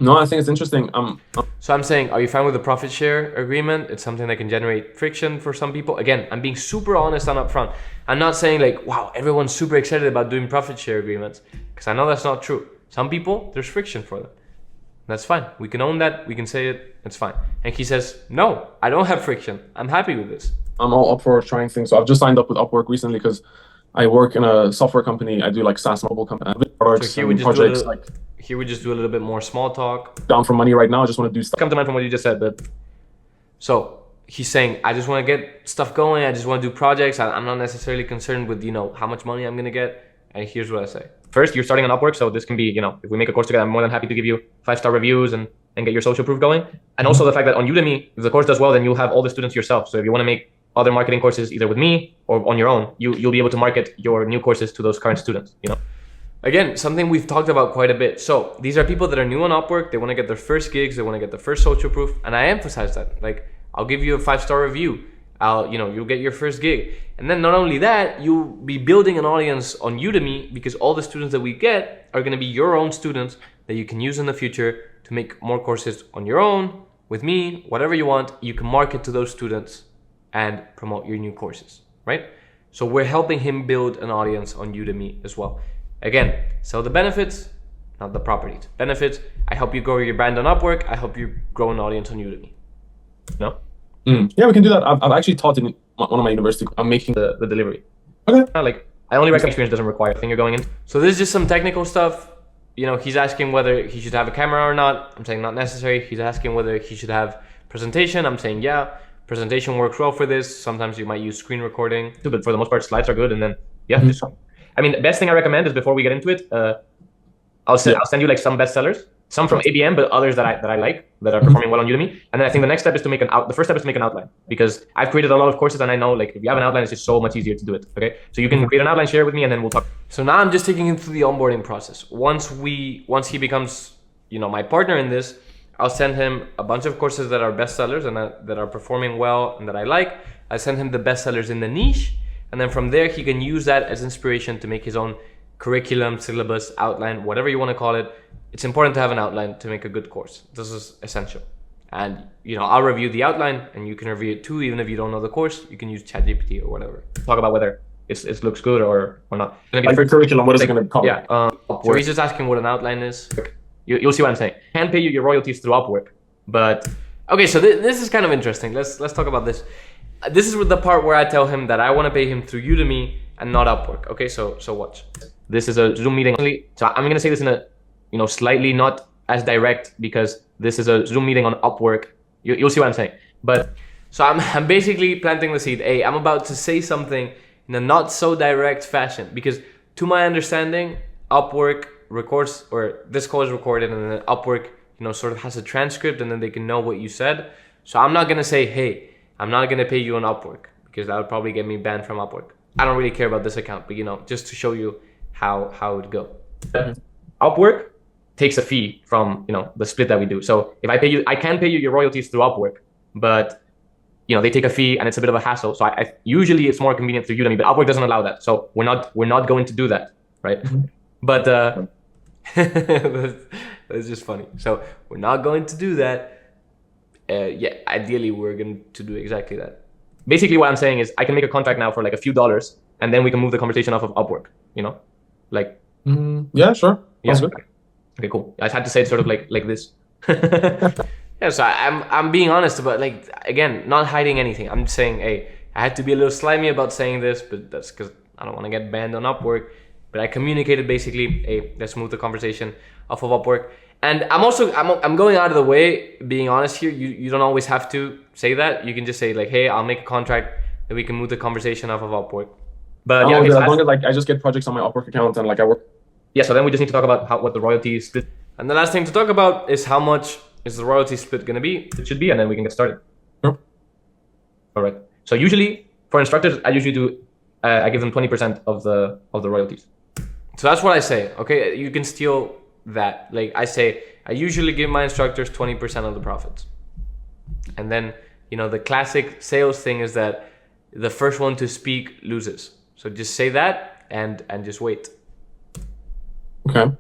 no, I think it's interesting. So I'm saying, are you fine with the profit share agreement? It's something that can generate friction for some people. Again, I'm being super honest and upfront. I'm not saying like, wow, everyone's super excited about doing profit share agreements, because I know that's not true. Some people, there's friction for them. That's fine. We can own that. We can say it. It's fine. And he says, no, I don't have friction. I'm happy with this. I'm all up for trying things. So I've just signed up with Upwork recently because I work in a software company. I do like SaaS mobile company products so and projects. Here we just do a little bit more small talk. Down for money right now. I just want to do stuff. Come to mind from what you just said, but so he's saying, I just want to get stuff going. I just want to do projects. I'm not necessarily concerned with, how much money I'm going to get. And here's what I say. First, you're starting on Upwork. So this can be, if we make a course together, I'm more than happy to give you 5-star reviews and get your social proof going. And also the fact that on Udemy, if the course does well, then you'll have all the students yourself. So if you want to make other marketing courses either with me or on your own, you'll be able to market your new courses to those current students, Again, something we've talked about quite a bit. So these are people that are new on Upwork. They want to get their first gigs. They want to get their first social proof. And I emphasize that. Like, I'll give you a 5-star review. You'll get your first gig. And then not only that, you'll be building an audience on Udemy because all the students that we get are going to be your own students that you can use in the future to make more courses on your own, with me, whatever you want. You can market to those students and promote your new courses, right? So we're helping him build an audience on Udemy as well. Again, sell the benefits, not the properties. Benefits, I help you grow your brand on Upwork. I help you grow an audience on Udemy. No? Yeah, we can do that. I've actually taught in one of my university. I'm making the delivery. Okay. I only recommend experience doesn't require the thing you're going in. So this is just some technical stuff. He's asking whether he should have a camera or not. I'm saying not necessary. He's asking whether he should have presentation. I'm saying, yeah, presentation works well for this. Sometimes you might use screen recording, but for the most part, slides are good. And then, yeah, the best thing I recommend is before we get into it, I'll send you like some bestsellers, some from ABM, but others that I like, that are performing well on Udemy. And then I think the next step is to make the first step is to make an outline, because I've created a lot of courses and I know like if you have an outline, it's just so much easier to do it. Okay. So you can create an outline, share it with me, and then we'll talk. So now I'm just taking him through the onboarding process. Once he becomes, my partner in this, I'll send him a bunch of courses that are bestsellers and that are performing well and that I like. I send him the bestsellers in the niche. And then from there, he can use that as inspiration to make his own curriculum, syllabus, outline, whatever you want to call it. It's important to have an outline to make a good course. This is essential. And, I'll review the outline and you can review it too. Even if you don't know the course, you can use ChatGPT or whatever. Talk about whether it looks good or not. Like the curriculum, what is it going to cover? Yeah. So he's just asking what an outline is. You'll see what I'm saying. Can't pay you your royalties through Upwork. But, okay, so this is kind of interesting. Let's talk about this. This is the part where I tell him that I want to pay him through Udemy and not Upwork. Okay, so watch. This is a Zoom meeting. So I'm going to say this in a, slightly not as direct, because this is a Zoom meeting on Upwork. You'll see what I'm saying. But so I'm basically planting the seed. Hey, I'm about to say something in a not so direct fashion, because to my understanding, Upwork records, or this call is recorded, and then Upwork, sort of has a transcript, and then they can know what you said. So I'm not going to say, hey, I'm not going to pay you on Upwork, because that would probably get me banned from Upwork. I don't really care about this account, but just to show you how it would go. Upwork takes a fee from, the split that we do. So if I pay you, I can pay you your royalties through Upwork, but they take a fee and it's a bit of a hassle. So I usually it's more convenient through Udemy, but Upwork doesn't allow that. So we're not going to do that, right? But that's just funny. So we're not going to do that. Ideally we're going to do exactly that. Basically what I'm saying is I can make a contract now for like a few dollars, and then we can move the conversation off of Upwork, like. Yeah, sure. Yeah. Sounds good. Okay, cool. I just had to say it sort of like this. Yeah, so I'm being honest about, like, again, not hiding anything. I'm just saying, hey, I had to be a little slimy about saying this, but that's because I don't want to get banned on Upwork. But I communicated basically, hey, let's move the conversation off of Upwork. And I'm going out of the way, being honest here. You don't always have to say that. You can just say like, hey, I'll make a contract that we can move the conversation off of Upwork. But as long as like I just get projects on my Upwork account and like I work. Yeah, so then we just need to talk about what the royalty split. And the last thing to talk about is how much is the royalty split going to be? It should be, and then we can get started. Sure. All right. So usually for instructors, I usually do, I give them 20% of the royalties. So that's what I say. Okay, you can steal that. Like I say, I usually give my instructors 20% of the profits. And then, the classic sales thing is that the first one to speak loses. So just say that and just wait. Okay.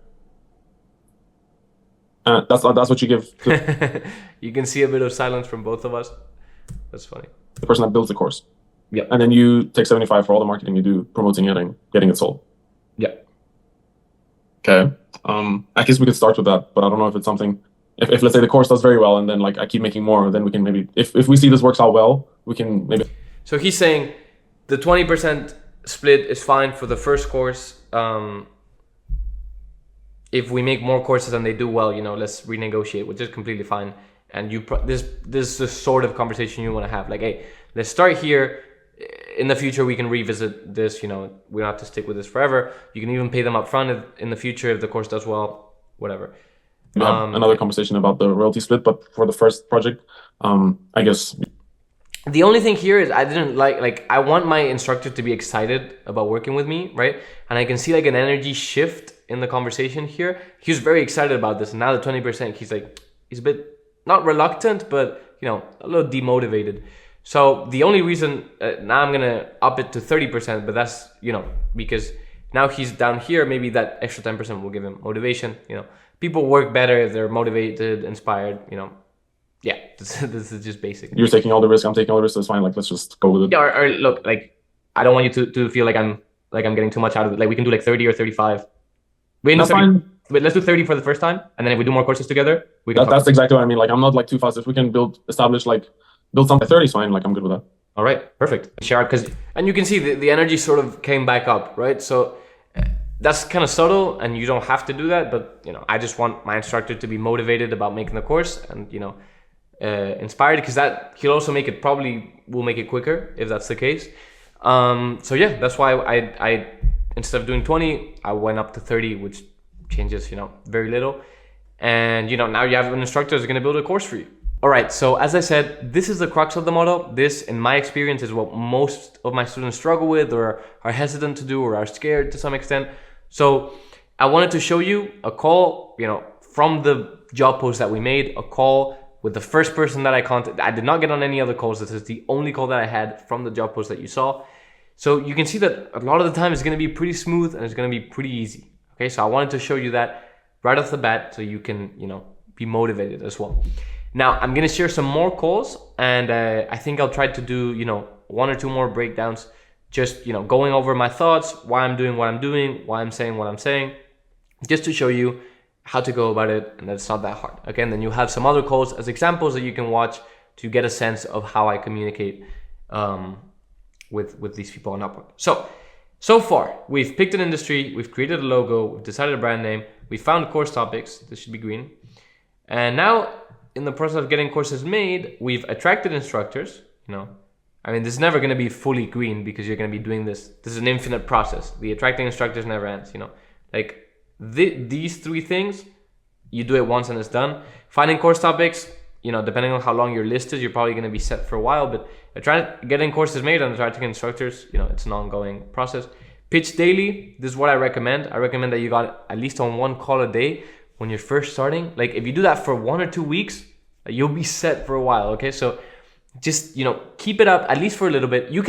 That's what you give to You can see a bit of silence from both of us. That's funny. the person that builds the course. Yeah. And then you take 75 for all the marketing you do, promoting it and getting it sold. Yeah. Okay. I guess we could start with that, but I don't know if it's something. If let's say the course does very well, and then like I keep making more, then we can maybe if we see this works out well, we can maybe. So he's saying the 20% split is fine for the first course. If we make more courses and they do well, let's renegotiate, which is completely fine. And this is the sort of conversation you want to have. Like, hey, let's start here. In the future, we can revisit this. We don't have to stick with this forever. You can even pay them up front in the future if the course does well, whatever. We have another conversation about the royalty split, but for the first project, I guess. The only thing here is I didn't like I want my instructor to be excited about working with me, right? And I can see like an energy shift in the conversation here. He was very excited about this, and now the 20%, he's a bit not reluctant, but a little demotivated. So the only reason now I'm gonna up it to 30%, but that's because now he's down here. Maybe that extra 10% will give him motivation. People work better if they're motivated, inspired. Yeah, this is just basic. You're taking all the risk. I'm taking all the risk. So it's fine. Like, let's just go with it. Yeah, or look, like I don't want you to feel like I'm getting too much out of it. Like we can do like 30 or 35. That's fine. Wait, let's do 30 for the first time, and then if we do more courses together, we can. That's exactly what I mean. Like I'm not like too fast. If we can build something 30 is fine. Like I'm good with that. All right, perfect. Share and you can see the energy sort of came back up, right? So that's kind of subtle, and you don't have to do that. But I just want my instructor to be motivated about making the course, and inspired, because that he'll also will make it quicker if that's the case. So yeah, that's why I instead of doing 20, I went up to 30, which changes very little. And now you have an instructor who's going to build a course for you. All right, so as I said, this is the crux of the model. This, in my experience, is what most of my students struggle with, or are hesitant to do, or are scared to some extent. So I wanted to show you a call, from the job post that we made, a call with the first person that I contacted. I did not get on any other calls. This is the only call that I had from the job post that you saw. So you can see that a lot of the time it's going to be pretty smooth and it's going to be pretty easy. Okay, so I wanted to show you that right off the bat so you can, be motivated as well. Now, I'm going to share some more calls, and I think I'll try to do, one or two more breakdowns, just, going over my thoughts, why I'm doing what I'm doing, why I'm saying what I'm saying, just to show you how to go about it, and that it's not that hard. Okay, and then you have some other calls as examples that you can watch to get a sense of how I communicate with these people on Upwork. So far, we've picked an industry, we've created a logo, we've decided a brand name, we found course topics, this should be green. And now, in the process of getting courses made, we've attracted instructors, this is never gonna be fully green because you're gonna be doing this. This is an infinite process. The attracting instructors never ends, these three things, you do it once and it's done. Finding course topics, depending on how long your list is, you're probably going to be set for a while, but getting courses made and attracting instructors, it's an ongoing process. Pitch daily, this is what I recommend. I recommend that you got at least on one call a day when you're first starting. Like if you do that for 1 or 2 weeks, you'll be set for a while. Okay, so just, keep it up at least for a little bit. You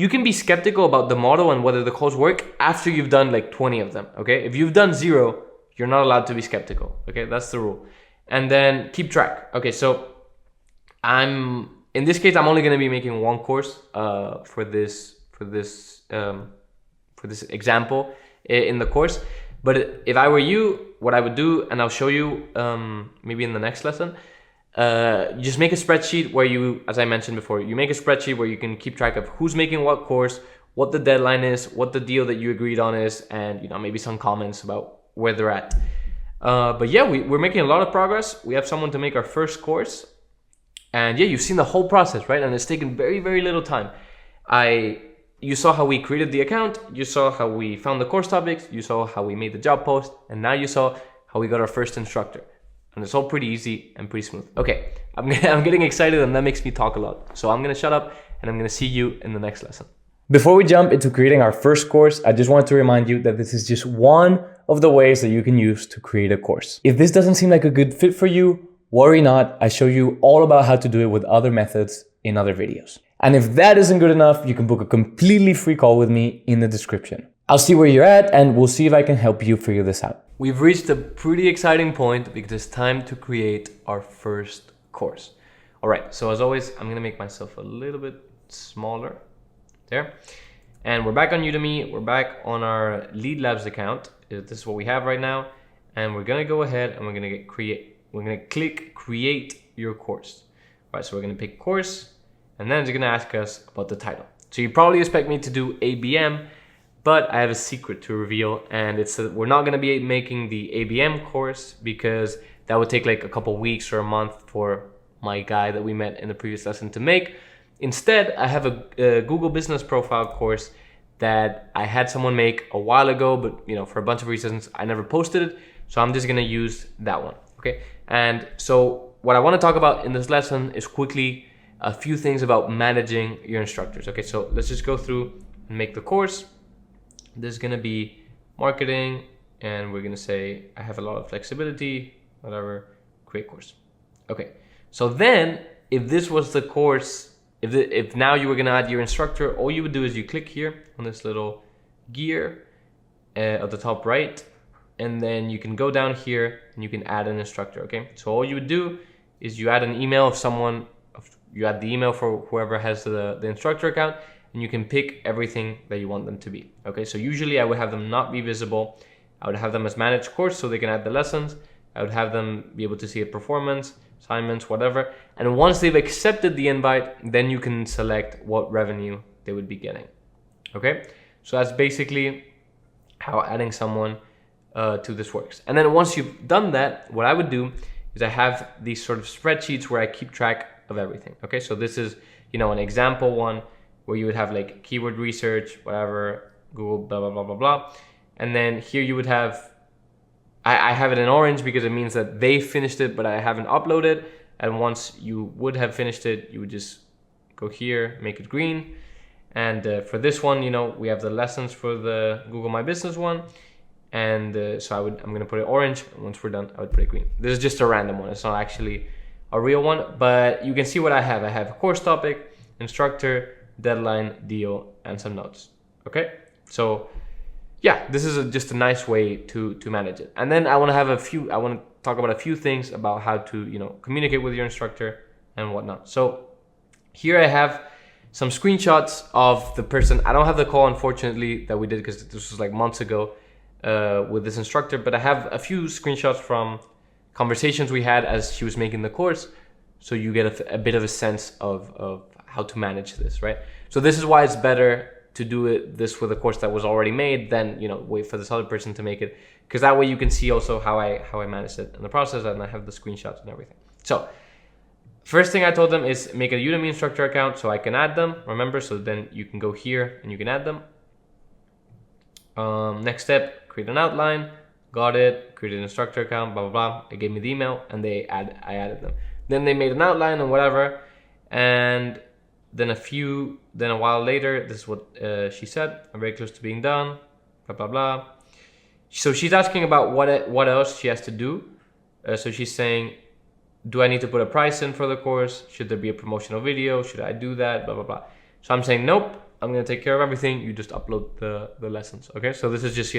can be skeptical about the model and whether the calls work after you've done like 20 of them, okay? If you've done 0, you're not allowed to be skeptical, okay? That's the rule. And then keep track. Okay, so in this case, I'm only going to be making one course for this example in the course. But if I were you, what I would do, and I'll show you maybe in the next lesson, you just make a spreadsheet where you, as I mentioned before, you make a spreadsheet where you can keep track of who's making what course, what the deadline is, what the deal that you agreed on is, and maybe some comments about where they're at. But yeah, we're making a lot of progress. We have someone to make our first course. And yeah, you've seen the whole process, right? And it's taken very, very little time. You saw how we created the account, you saw how we found the course topics, you saw how we made the job post, and now you saw how we got our first instructor. And it's all pretty easy and pretty smooth. Okay, I'm getting excited and that makes me talk a lot. So I'm gonna shut up and I'm gonna see you in the next lesson. Before we jump into creating our first course, I just want to remind you that this is just one of the ways that you can use to create a course. If this doesn't seem like a good fit for you, worry not, I show you all about how to do it with other methods in other videos. And if that isn't good enough, you can book a completely free call with me in the description. I'll see where you're at and we'll see if I can help you figure this out. We've reached a pretty exciting point because it's time to create our first course. All right, so as always, I'm gonna make myself a little bit smaller there. And we're back on Udemy, we're back on our Lead Labs account. This is what we have right now. And we're gonna go ahead and we're gonna click create your course. All right, so we're gonna pick course, and then it's gonna ask us about the title. So you probably expect me to do ABM, but I have a secret to reveal, and it's that we're not gonna be making the ABM course because that would take like a couple weeks or a month for my guy that we met in the previous lesson to make. Instead, I have a Google Business Profile course that I had someone make a while ago, but for a bunch of reasons, I never posted it. So I'm just gonna use that one, okay? And so what I wanna talk about in this lesson is quickly a few things about managing your instructors. Okay, so let's just go through and make the course. This is gonna be marketing, and we're gonna say, I have a lot of flexibility, whatever, create course. Okay, so then if this was the course, if now you were gonna add your instructor, all you would do is you click here on this little gear at the top right, and then you can go down here and you can add an instructor, okay? So all you would do is you add an email of someone, you add the email for whoever has the instructor account, and you can pick everything that you want them to be, okay? So usually I would have them not be visible. I would have them as managed course so they can add the lessons. I would have them be able to see a performance, assignments, whatever. And once they've accepted the invite, then you can select what revenue they would be getting, okay? So that's basically how adding someone to this works. And then once you've done that, what I would do is I have these sort of spreadsheets where I keep track of everything, okay? So this is, an example one where you would have like keyword research, whatever, Google, blah, blah, blah, blah, blah. And then here you would have, I have it in orange because it means that they finished it, but I haven't uploaded. And once you would have finished it, you would just go here, make it green. And for this one, we have the lessons for the Google My Business one. And so I'm gonna put it orange. Once we're done, I would put it green. This is just a random one. It's not actually a real one, but you can see what I have. I have a course topic, instructor, deadline, deal, and some notes, okay? So yeah, this is just a nice way to manage it. And then I wanna talk about a few things about how to, communicate with your instructor and whatnot. So here I have some screenshots of the person. I don't have the call, unfortunately, that we did because this was like months ago with this instructor, but I have a few screenshots from conversations we had as she was making the course, so you get a bit of a sense of how to manage this, right? So this is why it's better to do this with a course that was already made than wait for this other person to make it, because that way you can see also how I managed it in the process, and I have the screenshots and everything. So first thing I told them is make a Udemy instructor account so I can add them, remember, so then you can go here and you can add them. Next step, create an outline. Got it, created an instructor account, blah, blah, blah. They gave me the email and I added them. Then they made an outline and whatever. And then a while later, this is what she said. I'm very close to being done, blah, blah, blah. So she's asking about what else she has to do. So she's saying, do I need to put a price in for the course? Should there be a promotional video? Should I do that? Blah, blah, blah. So I'm saying, nope, I'm gonna take care of everything. You just upload the lessons, okay? So this is just,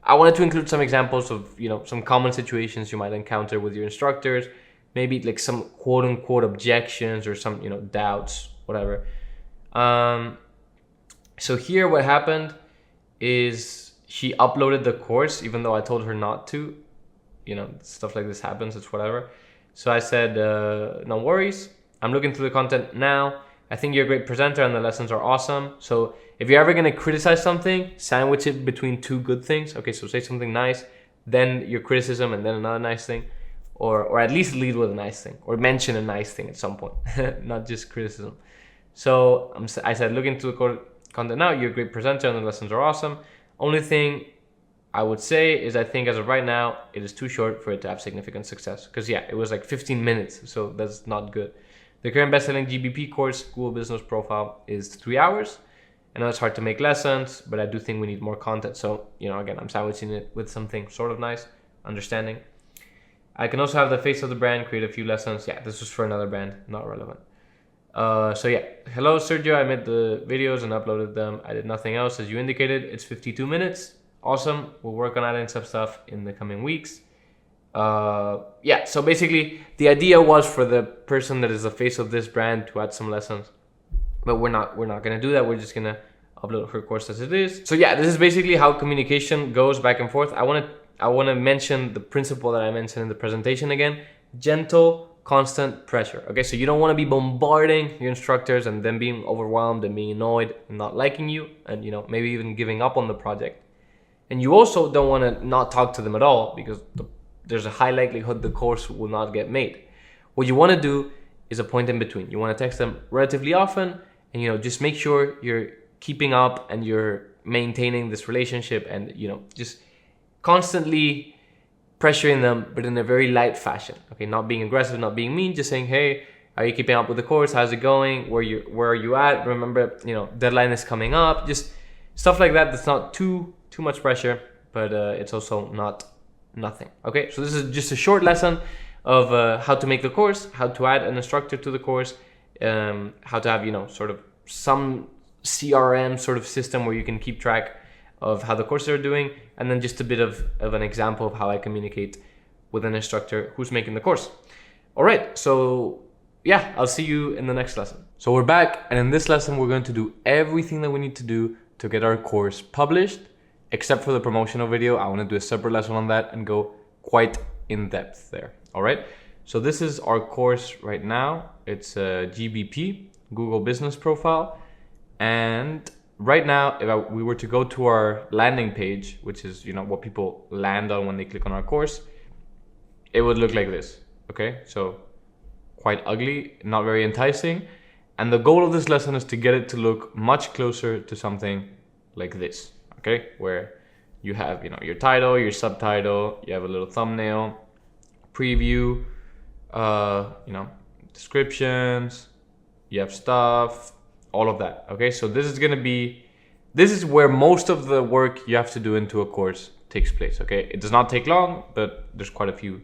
I wanted to include some examples of, some common situations you might encounter with your instructors, maybe like some quote unquote objections or some, doubts, whatever. So here what happened is she uploaded the course, even though I told her not to. Stuff like this happens, it's whatever. So I said, no worries. I'm looking through the content now. I think you're a great presenter and the lessons are awesome. So if you're ever gonna criticize something, sandwich it between two good things. Okay, so say something nice, then your criticism, and then another nice thing. Or at least lead with a nice thing, or mention a nice thing at some point, not just criticism. So I said, looking through the content now, you're a great presenter and the lessons are awesome. Only thing I would say is I think as of right now, it is too short for it to have significant success. Because it was like 15 minutes, so that's not good. The current best-selling GBP course, Google Business Profile, is 3 hours. I know it's hard to make lessons, but I do think we need more content. So, again, I'm sandwiching it with something sort of nice, understanding. I can also have the face of the brand, create a few lessons. Yeah, this was for another brand, not relevant. Hello, Sergio. I made the videos and uploaded them. I did nothing else as you indicated. It's 52 minutes. Awesome. We'll work on adding some stuff in the coming weeks. So basically the idea was for the person that is the face of this brand to add some lessons, but we're not going to do that. We're just going to upload her course as it is. So this is basically how communication goes back and forth. I want to mention the principle that I mentioned in the presentation again: gentle, constant pressure. Okay, so you don't want to be bombarding your instructors and then being overwhelmed and being annoyed and not liking you, and maybe even giving up on the project. And you also don't want to not talk to them at all, because there's a high likelihood the course will not get made. What you want to do is a point in between. You want to text them relatively often, and just make sure you're keeping up and you're maintaining this relationship, and just constantly pressuring them, but in a very light fashion. Okay, not being aggressive, not being mean, just saying, hey, are you keeping up with the course? How's it going? Where are you at? Remember, deadline is coming up. Just stuff like that. That's not too much pressure, but it's also not nothing. Okay, so this is just a short lesson of how to make the course, how to add an instructor to the course, how to have sort of some CRM sort of system where you can keep track of how the courses are doing, and then just a bit of an example of how I communicate with an instructor who's making the course. All right, so I'll see you in the next lesson. So we're back, and in this lesson we're going to do everything that we need to do to get our course published, except for the promotional video. I want to do a separate lesson on that and go quite in depth there. All right, so this is our course right now. It's a GBP, Google Business Profile, and right now, if we were to go to our landing page, which is what people land on when they click on our course, it would look like this. Okay, so quite ugly, not very enticing. And the goal of this lesson is to get it to look much closer to something like this. Okay, where you have your title, your subtitle, you have a little thumbnail, preview, descriptions, you have stuff, all of that. Okay, so this is where most of the work you have to do into a course takes place. Okay, it does not take long, but there's quite a few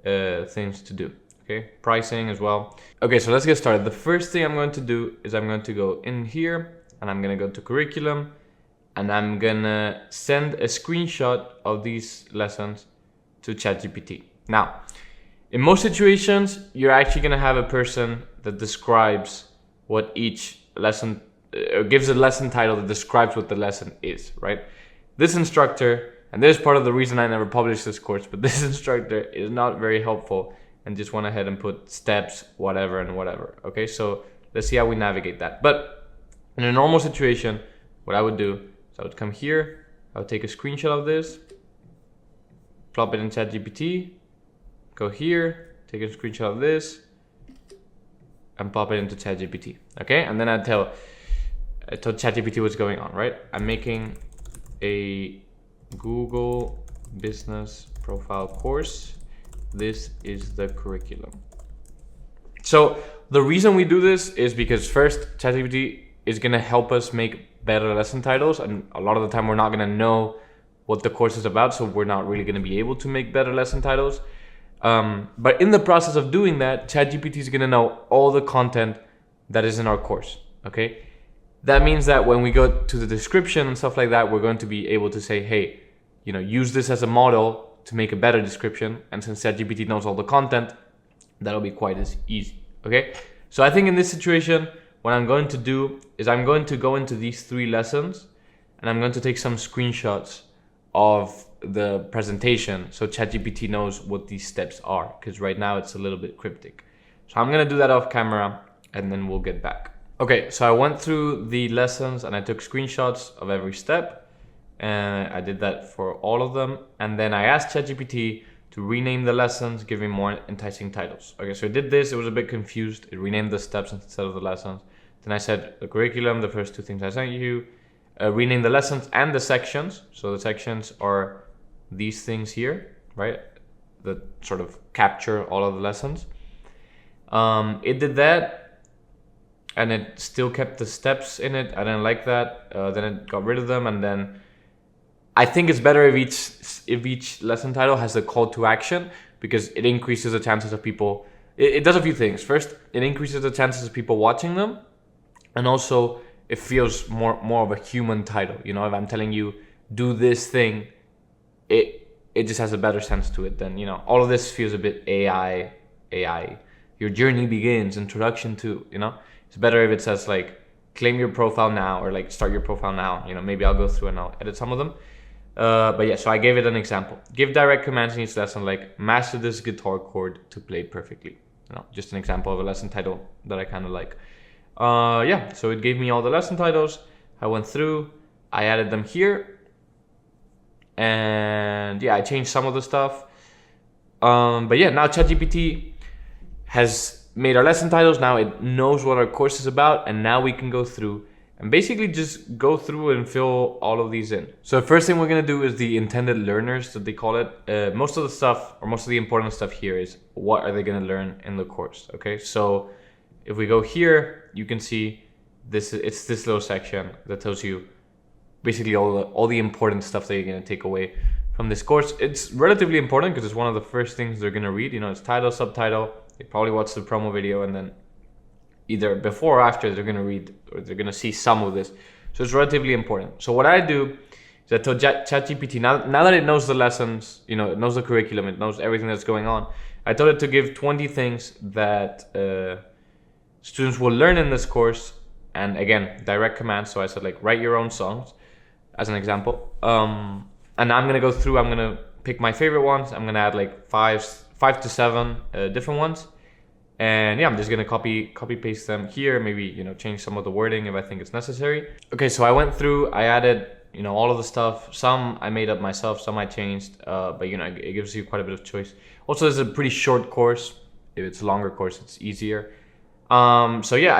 things to do. Okay, pricing as well. Okay, so let's get started. The first thing I'm going to do is I'm going to go in here and I'm going to go to curriculum, and I'm gonna send a screenshot of these lessons to ChatGPT. Now, in most situations, you're actually gonna have a person that describes what each lesson, gives a lesson title that describes what the lesson is, right? This instructor, and this is part of the reason I never published this course, but this instructor is not very helpful and just went ahead and put steps, whatever and whatever. Okay, so let's see how we navigate that. But in a normal situation, what I would do, so I would come here, I would take a screenshot of this, plop it in ChatGPT, go here, take a screenshot of this, and pop it into ChatGPT. Okay, and then I told ChatGPT what's going on, right? I'm making a Google Business Profile course. This is the curriculum. So the reason we do this is because first, ChatGPT is gonna help us make better lesson titles, and a lot of the time we're not going to know what the course is about, so we're not really going to be able to make better lesson titles. But in the process of doing that, ChatGPT is going to know all the content that is in our course, okay? That means that when we go to the description and stuff like that, we're going to be able to say, hey, use this as a model to make a better description. And since ChatGPT knows all the content, that'll be quite as easy, okay? So I think in this situation, what I'm going to do is I'm going to go into these 3 lessons and I'm going to take some screenshots of the presentation so ChatGPT knows what these steps are, because right now it's a little bit cryptic. So I'm going to do that off camera and then we'll get back. Okay, so I went through the lessons and I took screenshots of every step, and I did that for all of them. And then I asked ChatGPT to rename the lessons, give me more enticing titles. Okay, so it did this. It was a bit confused. It renamed the steps instead of the lessons. Then I said the curriculum, the first 2 things I sent you, rename the lessons and the sections. So the sections are these things here, right? That sort of capture all of the lessons. It did that. And it still kept the steps in it. I didn't like that. Then it got rid of them. And then I think it's better if each lesson title has a call to action, because it increases the chances of people. It does a few things. First, it increases the chances of people watching them, and also it feels more of a human title. If I'm telling you do this thing, it just has a better sense to it than all of this feels a bit AI. Your journey begins. Introduction to It's better if it says like claim your profile now, or like start your profile now. Maybe I'll go through and I'll edit some of them. But yeah, so I gave it an example. Give direct commands in each lesson, like master this guitar chord to play perfectly. Just an example of a lesson title that I kind of like. Yeah, so it gave me all the lesson titles. I went through, I added them here. And yeah, I changed some of the stuff. But yeah, now ChatGPT has made our lesson titles. Now it knows what our course is about, and now we can go through and basically just go through and fill all of these in. So the first thing we're going to do is the intended learners, that they call it. Most of the stuff, or most of the important stuff here, is what are they going to learn in the course. Okay, so if we go here, you can see this. It's this little section that tells you basically all the important stuff that you're going to take away from this course. It's relatively important because it's one of the first things they're going to read. It's title, subtitle. They probably watch the promo video, and then either before or after they're going to read, or they're going to see some of this. So it's relatively important. So what I do is I tell ChatGPT, now that it knows the lessons, it knows the curriculum, it knows everything that's going on, I told it to give 20 things that students will learn in this course. And again, direct commands. So I said like write your own songs as an example. And I'm going to go through, I'm going to pick my favorite ones. I'm going to add like 5 to 7 different ones, and yeah, I'm just gonna copy paste them here, maybe change some of the wording if I think it's necessary. Okay, so I went through, I added all of the stuff. Some I made up myself, some I changed, but it gives you quite a bit of choice. Also, this is a pretty short course. If it's a longer course, it's easier. So yeah,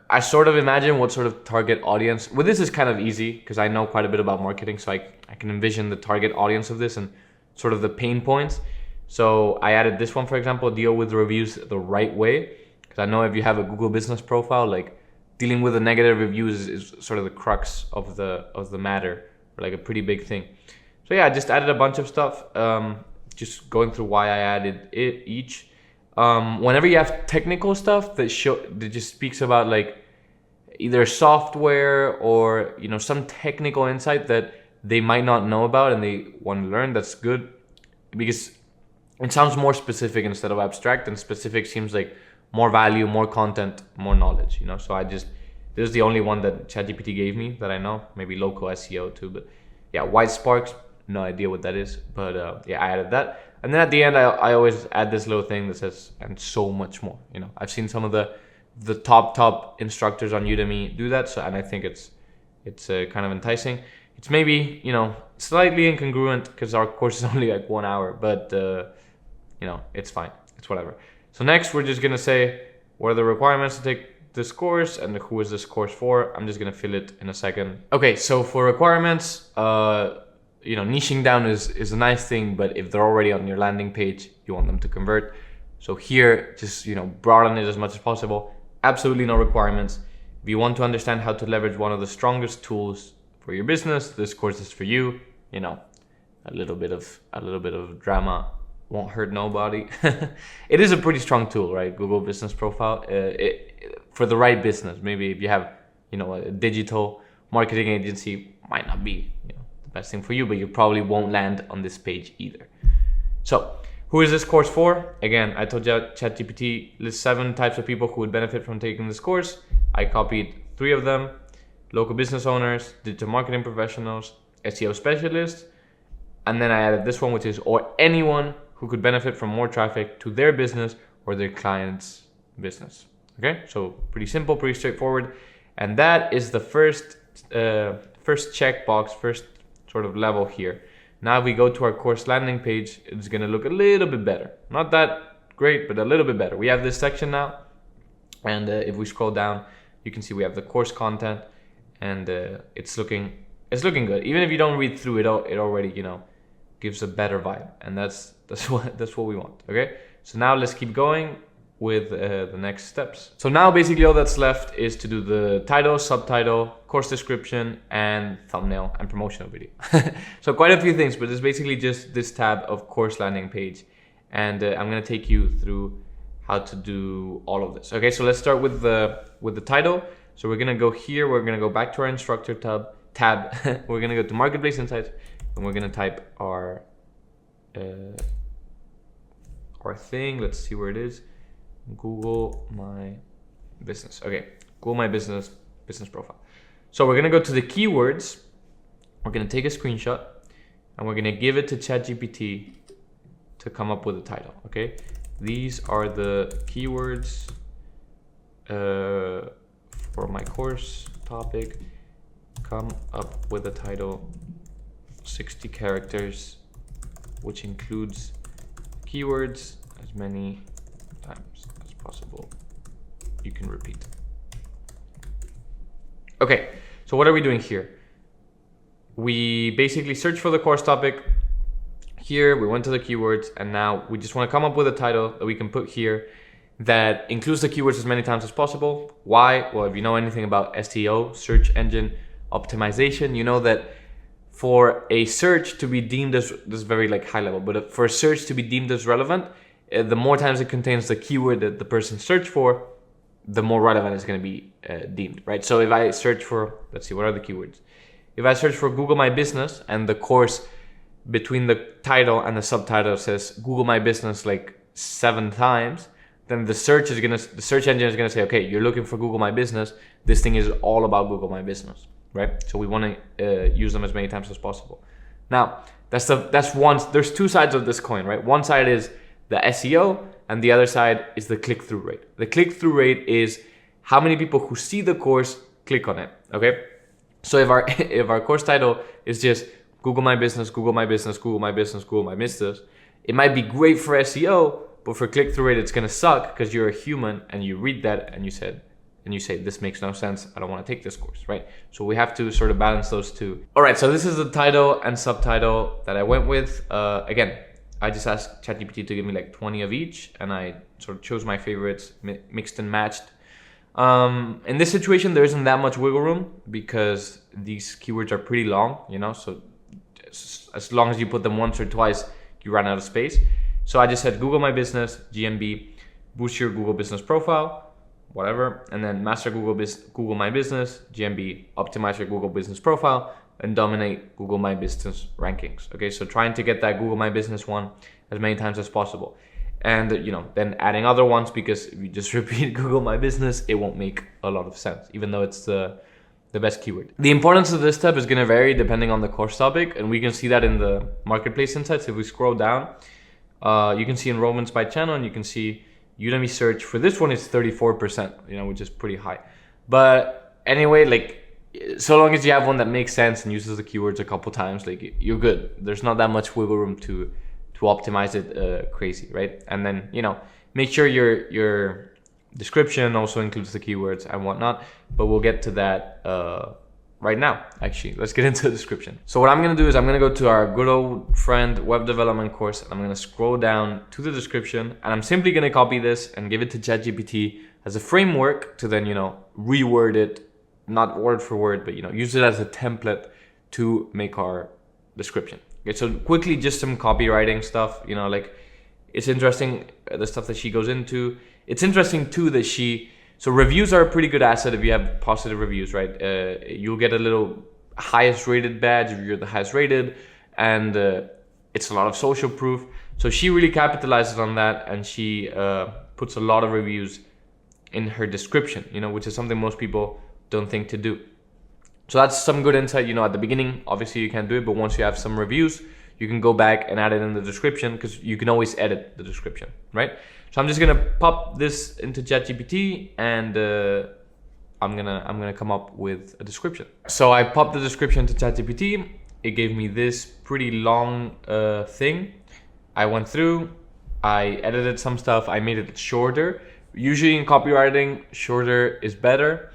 I sort of imagine what sort of target audience. Well, this is kind of easy because I know quite a bit about marketing, so I can envision the target audience of this and sort of the pain points. So I added this one, for example, deal with reviews the right way. Because I know if you have a Google business profile, like dealing with the negative reviews is sort of the crux of the matter, or like a pretty big thing. So yeah, I just added a bunch of stuff, just going through why I added it each. Whenever you have technical stuff that just speaks about like either software or some technical insight that they might not know about and they want to learn, that's good, because it sounds more specific instead of abstract, and specific seems like more value, more content, more knowledge, So this is the only one that ChatGPT gave me that I know, maybe local SEO too. But yeah, white sparks, no idea what that is. But yeah, I added that. And then at the end, I always add this little thing that says, and so much more. I've seen some of the top instructors on Udemy do that. So, and I think it's kind of enticing. It's maybe, slightly incongruent because our course is only like 1 hour, but it's fine. It's whatever. So next, we're just going to say, what are the requirements to take this course and who is this course for? I'm just going to fill it in a second. Okay, so for requirements, niching down is a nice thing, but if they're already on your landing page, you want them to convert. So here, just, broaden it as much as possible. Absolutely no requirements. If you want to understand how to leverage one of the strongest tools for your business, this course is for you. A little bit of drama won't hurt nobody. It is a pretty strong tool, right? Google Business Profile. For the right business, maybe if you have, a digital marketing agency, might not be, the best thing for you, but you probably won't land on this page either. So, who is this course for? Again, I told you ChatGPT lists 7 types of people who would benefit from taking this course. I copied 3 of them: local business owners, digital marketing professionals, SEO specialists, and then I added this one, which is or anyone who could benefit from more traffic to their business or their client's business. Okay, so pretty simple, pretty straightforward. And that is the first checkbox, first sort of level here. Now if we go to our course landing page, it's gonna look a little bit better. Not that great, but a little bit better. We have this section now, and if we scroll down, you can see we have the course content, and it's looking good. Even if you don't read through it, it already gives a better vibe, and that's what we want. Okay, so now let's keep going with the next steps. So now basically all that's left is to do the title, subtitle, course description, and thumbnail and promotional video. So quite a few things, but it's basically just this tab of course landing page, and I'm gonna take you through how to do all of this. Okay, so let's start with the title. So we're gonna go here. We're gonna go back to our instructor tab. We're gonna go to Marketplace Insights, and we're gonna type our thing. Let's see where it is. Google My Business. Okay, Google My Business profile. So we're gonna go to the keywords. We're gonna take a screenshot, and we're gonna give it to ChatGPT to come up with a title. Okay, these are the keywords for my course topic. Come up with a title, 60 characters, which includes keywords as many times as possible. You can repeat. Okay, so what are we doing here? We basically search for the course topic. Here we went to the keywords, and now we just want to come up with a title that we can put here that includes the keywords as many times as possible. Why? Well, if you know anything about SEO, search engine optimization, you know that for a search to be deemed as, this is very high level, but for a search to be deemed as relevant, the more times it contains the keyword that the person searched for, the more relevant it's going to be deemed, right? So if I search for, let's see, what are the keywords? If I search for Google My Business, and the course between the title and the subtitle says Google My Business 7 times, then the search engine is gonna say, okay, you're looking for Google My Business. This thing is all about Google My Business, right? So we want to use them as many times as possible. Now, that's one. There's 2 sides of this coin, right? One side is the SEO, and the other side is the click-through rate. The click-through rate is how many people who see the course click on it. Okay, so if our course title is just Google My Business, Google My Business, Google My Business, Google My Business, it might be great for SEO, but for click-through rate, it's gonna suck because you're a human and you read that and you say, this makes no sense. I don't want to take this course, right? So we have to sort of balance those 2. All right, so this is the title and subtitle that I went with. Again, I just asked ChatGPT to give me 20 of each, and I sort of chose my favorites, mixed and matched. In this situation, there isn't that much wiggle room because these keywords are pretty long, so as long as you put them once or twice, you run out of space. So I just said Google My Business, GMB, boost your Google Business Profile, whatever, and then master Google My Business, GMB, optimize your Google Business Profile, and dominate Google My Business rankings. Okay, so trying to get that Google My Business one as many times as possible. And then adding other ones, because if you just repeat Google My Business, it won't make a lot of sense, even though it's the best keyword. The importance of this step is gonna vary depending on the course topic, and we can see that in the Marketplace Insights. If we scroll down, you can see enrollments by channel, and you can see Udemy search. For this one, it's 34%, which is pretty high. But anyway, so long as you have one that makes sense and uses the keywords a couple times, you're good. There's not that much wiggle room to optimize it crazy, right? And then, make sure your description also includes the keywords and whatnot, but we'll get to that right now. Actually, let's get into the description. So what I'm gonna do is I'm gonna go to our good old friend web development course, and I'm gonna scroll down to the description, and I'm simply gonna copy this and give it to ChatGPT as a framework to then, reword it, not word for word, but use it as a template to make our description. Okay, so quickly, just some copywriting stuff, It's interesting, the stuff that she goes into. It's interesting too that so reviews are a pretty good asset if you have positive reviews, right? You'll get a little highest rated badge if you're the highest rated, and it's a lot of social proof. So she really capitalizes on that, and she puts a lot of reviews in her description, which is something most people don't think to do. So that's some good insight. At the beginning, obviously you can't do it, but once you have some reviews, you can go back and add it in the description, because you can always edit the description, right? So I'm just gonna pop this into ChatGPT, and I'm gonna come up with a description. So I popped the description to ChatGPT. It gave me this pretty long thing. I went through, I edited some stuff, I made it shorter. Usually in copywriting, shorter is better.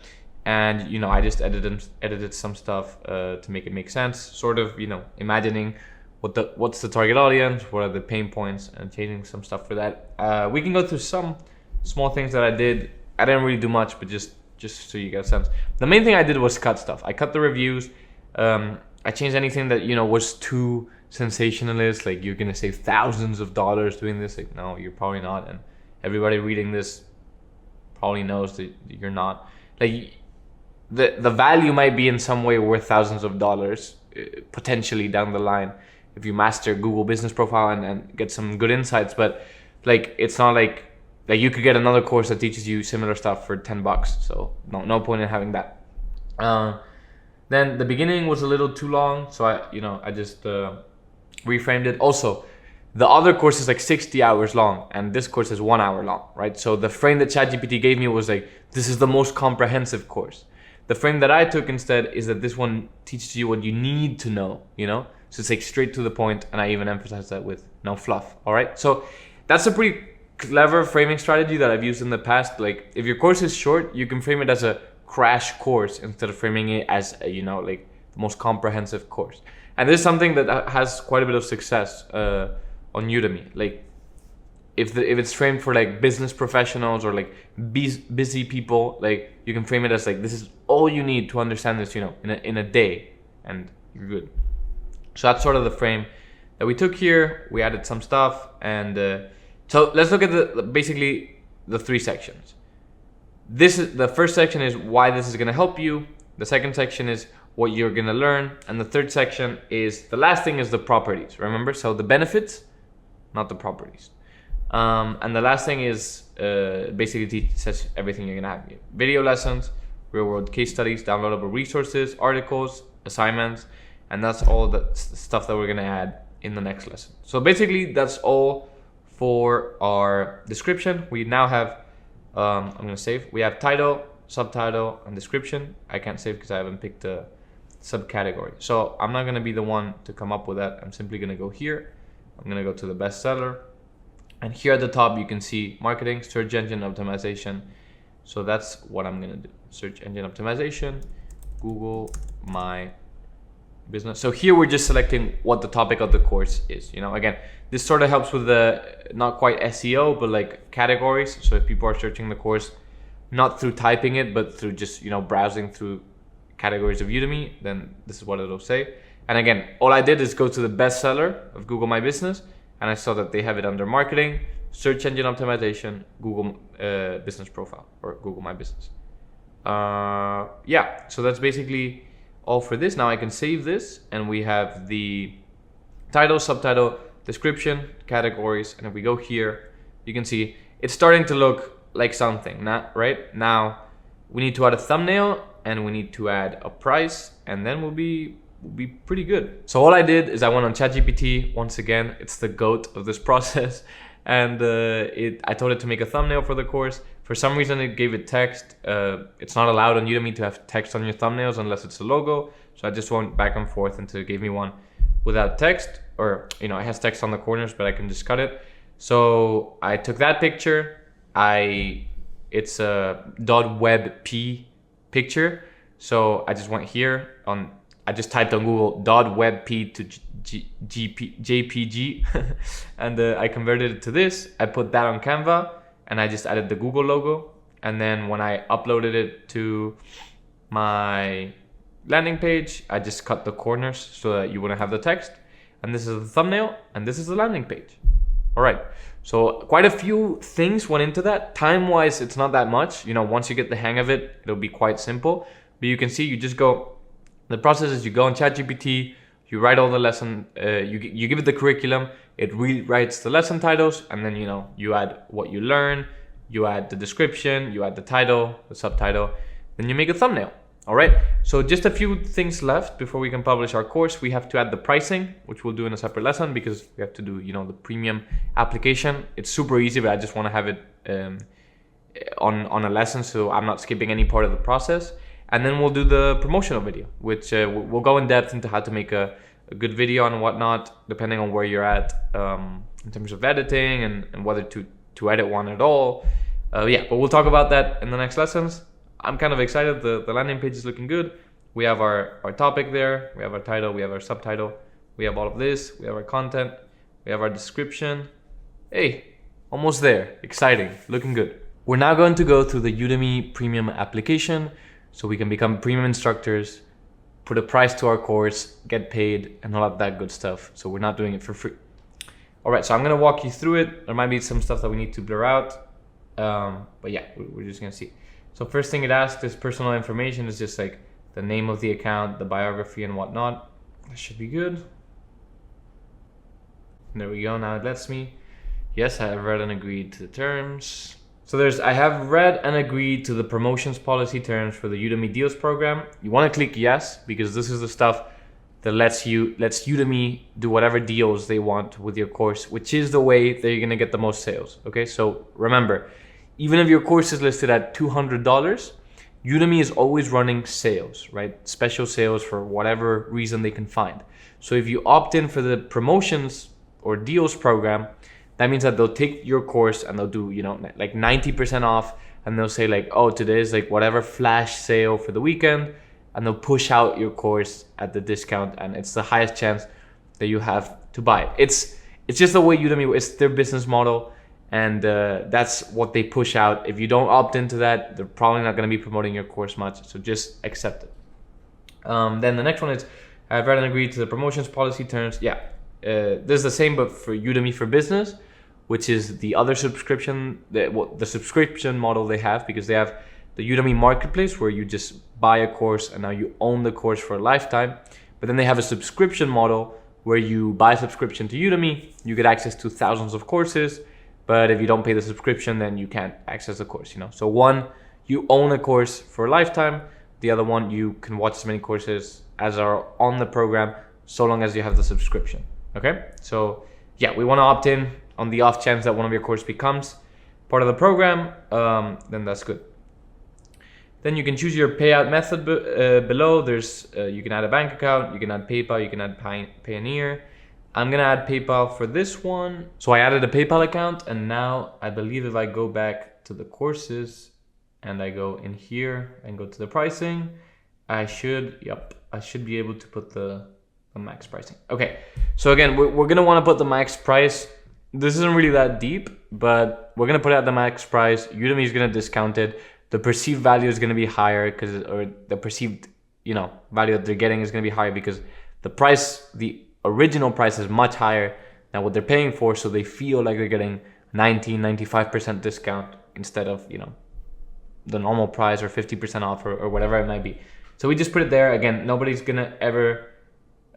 And I just edited some stuff to make it make sense, sort of, imagining what's the target audience, what are the pain points, and changing some stuff for that. We can go through some small things that I did. I didn't really do much, but just so you get a sense. The main thing I did was cut stuff. I cut the reviews. I changed anything that was too sensationalist, like you're gonna save thousands of dollars doing this. Like, no, you're probably not, and everybody reading this probably knows that you're not. Like, the value might be in some way worth thousands of dollars potentially down the line if you master Google Business Profile and get some good insights, but like it's not like you could get another course that teaches you similar stuff for $10, so no point in having that. Then the beginning was a little too long, so I just reframed it. Also, the other course is like 60 hours long, and this course is 1 hour long, right? So the frame that ChatGPT gave me was like, this is the most comprehensive course. The frame that I took instead is that this one teaches you what you need to know, So it's like straight to the point, and I even emphasize that with no fluff, all right? So that's a pretty clever framing strategy that I've used in the past. Like, if your course is short, you can frame it as a crash course instead of framing it as like the most comprehensive course. And this is something that has quite a bit of success on Udemy. Like, if it's framed for like business professionals or like busy people, like you can frame it as like, this is all you need to understand this, in a day, and you're good. So that's sort of the frame that we took here. We added some stuff, and so let's look at basically the three sections. The first section is why this is going to help you. The second section is what you're going to learn, and the third section is the last thing is the properties. Remember, so the benefits, not the properties. And the last thing is basically says everything you're gonna have. Video lessons, real world case studies, downloadable resources, articles, assignments, and that's all the stuff that we're gonna add in the next lesson. So basically that's all for our description. We now have, I'm gonna save. We have title, subtitle, and description. I can't save because I haven't picked a subcategory. So I'm not gonna be the one to come up with that. I'm simply gonna go here. I'm gonna go to the bestseller. And here at the top, you can see marketing, search engine optimization. So that's what I'm gonna do. Search engine optimization, Google My Business. So here we're just selecting what the topic of the course is. Again, this sort of helps with the, not quite SEO, but like categories. So if people are searching the course, not through typing it, but through just, browsing through categories of Udemy, then this is what it'll say. And again, all I did is go to the bestseller of Google My Business, and I saw that they have it under marketing, search engine optimization, Google Business Profile, or Google My Business. Yeah, so that's basically all for this. Now I can save this, and we have the title, subtitle, description, categories, and if we go here, you can see it's starting to look like something, right? Now we need to add a thumbnail, and we need to add a price, and then we'll be pretty good. So all I did is I went on ChatGPT. Once again, it's the GOAT of this process, and I told it to make a thumbnail for the course. For some reason, it gave it text. It's not allowed on Udemy to have text on your thumbnails unless it's a logo. So I just went back and forth until it gave me one without text, or it has text on the corners, but I can just cut it. So I took that picture. It's a .webp picture. So I just went here on. I just typed on Google .webp to JPG, and I converted it to this. I put that on Canva, and I just added the Google logo. And then when I uploaded it to my landing page, I just cut the corners so that you wouldn't have the text. And this is the thumbnail, and this is the landing page. All right. So quite a few things went into that. Time-wise, it's not that much. Once you get the hang of it, it'll be quite simple. But you can see, you just go, the process is you go on ChatGPT, you write all the lesson, you give it the curriculum, it rewrites the lesson titles, and then, you add what you learn, you add the description, you add the title, the subtitle, then you make a thumbnail. All right, so just a few things left before we can publish our course. We have to add the pricing, which we'll do in a separate lesson because we have to do, the premium application. It's super easy, but I just want to have it on a lesson, so I'm not skipping any part of the process. And then we'll do the promotional video, which we'll go in depth into how to make a good video and whatnot, depending on where you're at in terms of editing and whether to edit one at all. But we'll talk about that in the next lessons. I'm kind of excited. The landing page is looking good. We have our topic there. We have our title. We have our subtitle. We have all of this. We have our content. We have our description. Hey, almost there. Exciting. Looking good. We're now going to go through the Udemy premium application so we can become premium instructors, put a price to our course, get paid, and all of that good stuff. So we're not doing it for free. All right, so I'm going to walk you through it. There might be some stuff that we need to blur out. But yeah, we're just going to see. So first thing it asks is personal information. It's just like the name of the account, the biography and whatnot. That should be good. There we go. Now it lets me. Yes, I have read and agreed to the terms. So I have read and agreed to the promotions policy terms for the Udemy Deals program. You want to click yes, because this is the stuff that lets Udemy do whatever deals they want with your course, which is the way that you're going to get the most sales. Okay, so remember, even if your course is listed at $200, Udemy is always running sales, right? Special sales for whatever reason they can find. So if you opt in for the promotions or deals program, that means that they'll take your course and they'll do, like 90% off, and they'll say like, oh, today is like whatever flash sale for the weekend, and they'll push out your course at the discount, and it's the highest chance that you have to buy it. It's just the way Udemy, it's their business model. And that's what they push out. If you don't opt into that, they're probably not going to be promoting your course much. So just accept it. Then the next one is, I've read and agreed to the promotions policy terms. Yeah, this is the same, but for Udemy for Business, which is the other subscription, the subscription model they have, because they have the Udemy Marketplace where you just buy a course and now you own the course for a lifetime. But then they have a subscription model where you buy a subscription to Udemy, you get access to thousands of courses. But if you don't pay the subscription, then you can't access the course, So one, you own a course for a lifetime. The other one, you can watch as many courses as are on the program, so long as you have the subscription, okay? So yeah, we want to opt in on the off chance that one of your courses becomes part of the program, then that's good. Then you can choose your payout method below. There's you can add a bank account, you can add PayPal, you can add Payoneer. I'm gonna add PayPal for this one. So I added a PayPal account, and now I believe if I go back to the courses and I go in here and go to the pricing, I should be able to put the max pricing. Okay, so again, we're gonna wanna put the max price. This isn't really that deep, but we're gonna put it at the max price. Udemy is gonna discount it. The perceived value is gonna be higher or the perceived, value that they're getting is gonna be higher because the original price is much higher than what they're paying for, so they feel like they're getting 95% discount instead of, the normal price or 50% off or whatever it might be. So we just put it there. Again, nobody's gonna ever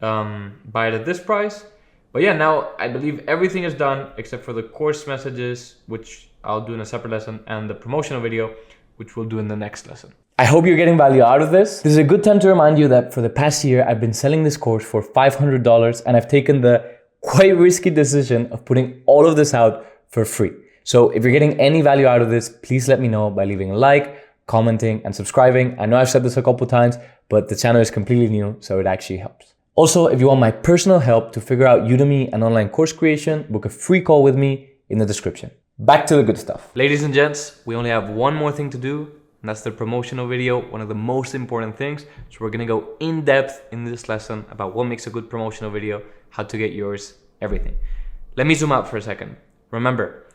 buy it at this price. But yeah, now I believe everything is done except for the course messages, which I'll do in a separate lesson, and the promotional video, which we'll do in the next lesson. I hope you're getting value out of this. This is a good time to remind you that for the past year, I've been selling this course for $500, and I've taken the quite risky decision of putting all of this out for free. So if you're getting any value out of this, please let me know by leaving a like, commenting, and subscribing. I know I've said this a couple times, but the channel is completely new, so it actually helps. Also, if you want my personal help to figure out Udemy and online course creation, book a free call with me in the description. Back to the good stuff. Ladies and gents, we only have one more thing to do, and that's the promotional video, one of the most important things. So we're gonna go in depth in this lesson about what makes a good promotional video, how to get yours, everything. Let me zoom out for a second. Remember,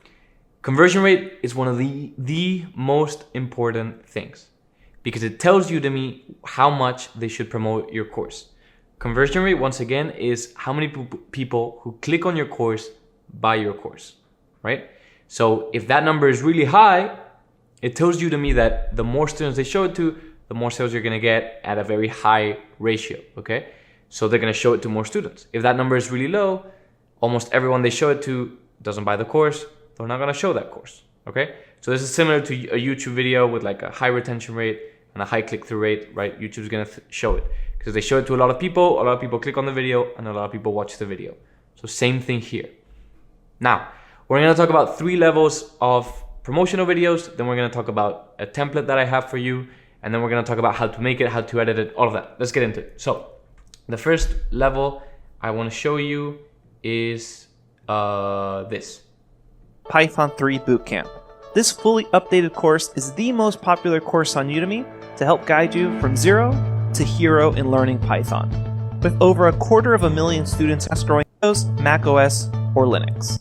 conversion rate is one of the most important things because it tells Udemy how much they should promote your course. Conversion rate, once again, is how many people who click on your course buy your course. right? So if that number is really high, it tells Udemy that the more students they show it to, the more sales you're gonna get at a very high ratio, okay? So they're gonna show it to more students. If that number is really low, almost everyone they show it to doesn't buy the course, they're not gonna show that course, okay? So this is similar to a YouTube video with like a high retention rate and a high click-through rate, right? YouTube's gonna show it because they show it to a lot of people click on the video, and a lot of people watch the video. So same thing here. Now, we're gonna talk about 3 levels of promotional videos, then we're gonna talk about a template that I have for you, and then we're gonna talk about how to make it, how to edit it, all of that. Let's get into it. So, the first level I wanna show you is this. Python 3 Bootcamp. This fully updated course is the most popular course on Udemy to help guide you from zero to hero in learning Python. With over 250,000 students growing Windows, Mac OS, or Linux.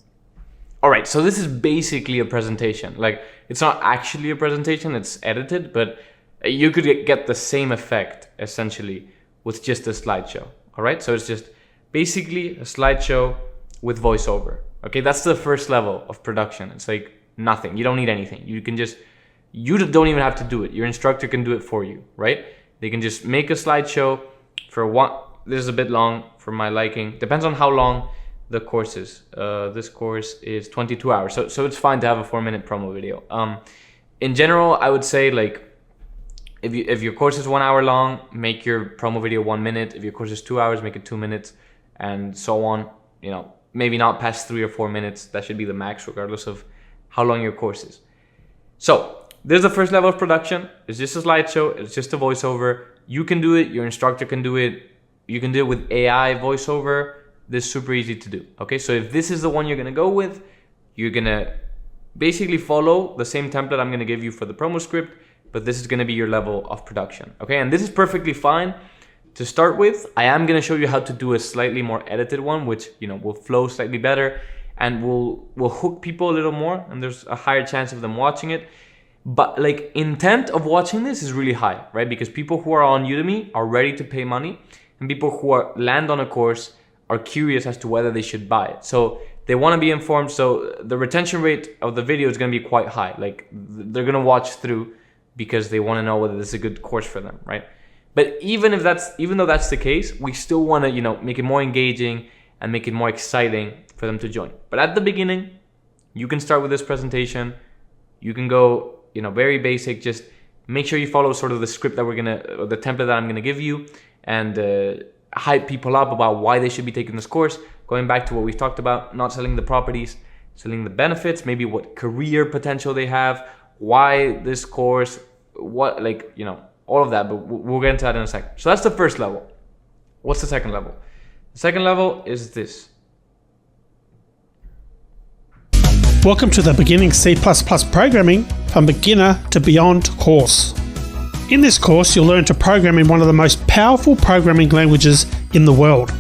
All right, so this is basically a presentation. Like, it's not actually a presentation, it's edited, but you could get the same effect, essentially, with just a slideshow. All right, so it's just basically a slideshow with voiceover. Okay, that's the first level of production. It's like nothing. You don't need anything. You don't even have to do it. Your instructor can do it for you, right? They can just make a slideshow for one. This is a bit long for my liking. Depends on how long the course is. This course is 22 hours, so it's fine to have a 4-minute promo video. In general, I would say like if your course is 1 hour long, make your promo video 1 minute. If your course is 2 hours, make it 2 minutes, and so on. You know, maybe not past 3 or 4 minutes. That should be the max, regardless of how long your course is. So there's the first level of production. It's just a slideshow. It's just a voiceover. You can do it. Your instructor can do it. You can do it with AI voiceover. This is super easy to do. Okay, so if this is the one you're gonna go with, you're gonna basically follow the same template I'm gonna give you for the promo script, but this is gonna be your level of production. Okay, and this is perfectly fine to start with. I am gonna show you how to do a slightly more edited one, which will flow slightly better and will hook people a little more, and there's a higher chance of them watching it. But like, intent of watching this is really high, right? Because people who are on Udemy are ready to pay money, and people who land on a course are curious as to whether they should buy it. So they want to be informed. So the retention rate of the video is going to be quite high. Like, they're going to watch through because they want to know whether this is a good course for them, right? But even though that's the case, we still want to, make it more engaging and make it more exciting for them to join. But at the beginning, you can start with this presentation. You can go, very basic. Just make sure you follow sort of the script that or the template that I'm going to give you, and hype people up about why they should be taking this course. Going back to what we've talked about, not selling the properties, selling the benefits, maybe what career potential they have, why this course, all of that, but we'll get into that in a second. So that's the first level. What's the second level? The second level is this. Welcome to the Beginning C++ Programming from Beginner to Beyond course. In this course, you'll learn to program in one of the most powerful programming languages in the world.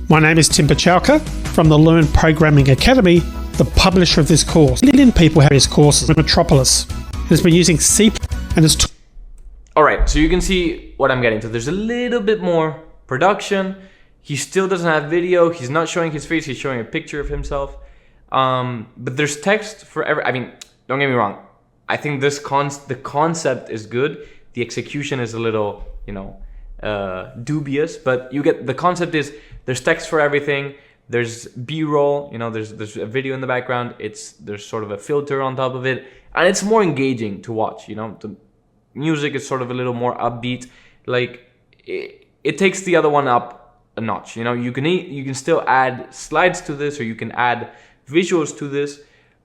My name is Tim Pachalka from the Learn Programming Academy, the publisher of this course. Million people have his courses in Metropolis. It has been using C and is... All right, so you can see what I'm getting to. There's a little bit more production. He still doesn't have video. He's not showing his face. He's showing a picture of himself. But there's text for every... don't get me wrong. I think the concept is good. The execution is a little, dubious, but you get the concept is there's text for everything. There's B-roll, there's a video in the background. There's sort of a filter on top of it, and it's more engaging to watch. The music is sort of a little more upbeat. Like it takes the other one up a notch. You can still add slides to this, or you can add visuals to this,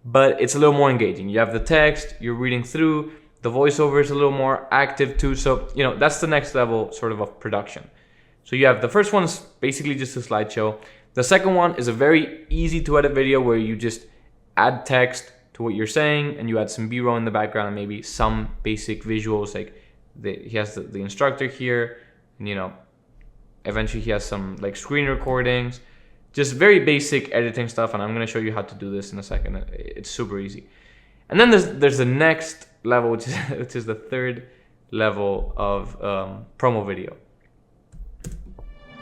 but it's a little more engaging. You have the text, you're reading through. The voiceover is a little more active too. So, that's the next level sort of production. So you have the first one is basically just a slideshow. The second one is a very easy to edit video where you just add text to what you're saying, and you add some B-roll in the background and maybe some basic visuals. Like he has the instructor here, and eventually he has some like screen recordings, just very basic editing stuff. And I'm going to show you how to do this in a second. It's super easy. And then there's the next level, which is the third level of promo video.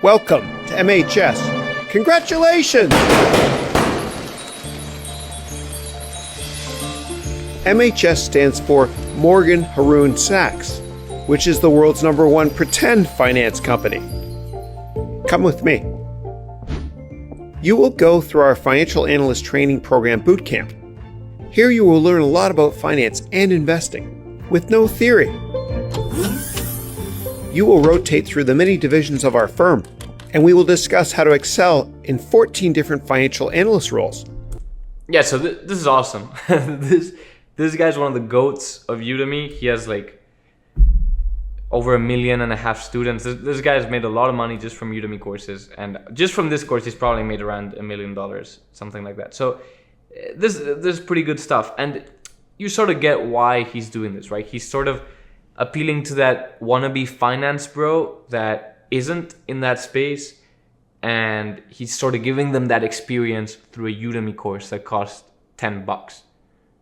Welcome to MHS. Congratulations! MHS stands for Morgan Haroun Sachs, which is the world's #1 pretend finance company. Come with me. You will go through our Financial Analyst Training Program Bootcamp. Here you will learn a lot about finance and investing, with no theory. You will rotate through the many divisions of our firm, and we will discuss how to excel in 14 different financial analyst roles. Yeah, so this is awesome. This guy's one of the goats of Udemy. He has like over 1.5 million students. This guy's made a lot of money just from Udemy courses, and just from this course, he's probably made around $1 million, something like that. So this is pretty good stuff, and you sort of get why he's doing this, right? He's sort of appealing to that wannabe finance bro that isn't in that space, and he's sort of giving them that experience through a Udemy course that costs $10.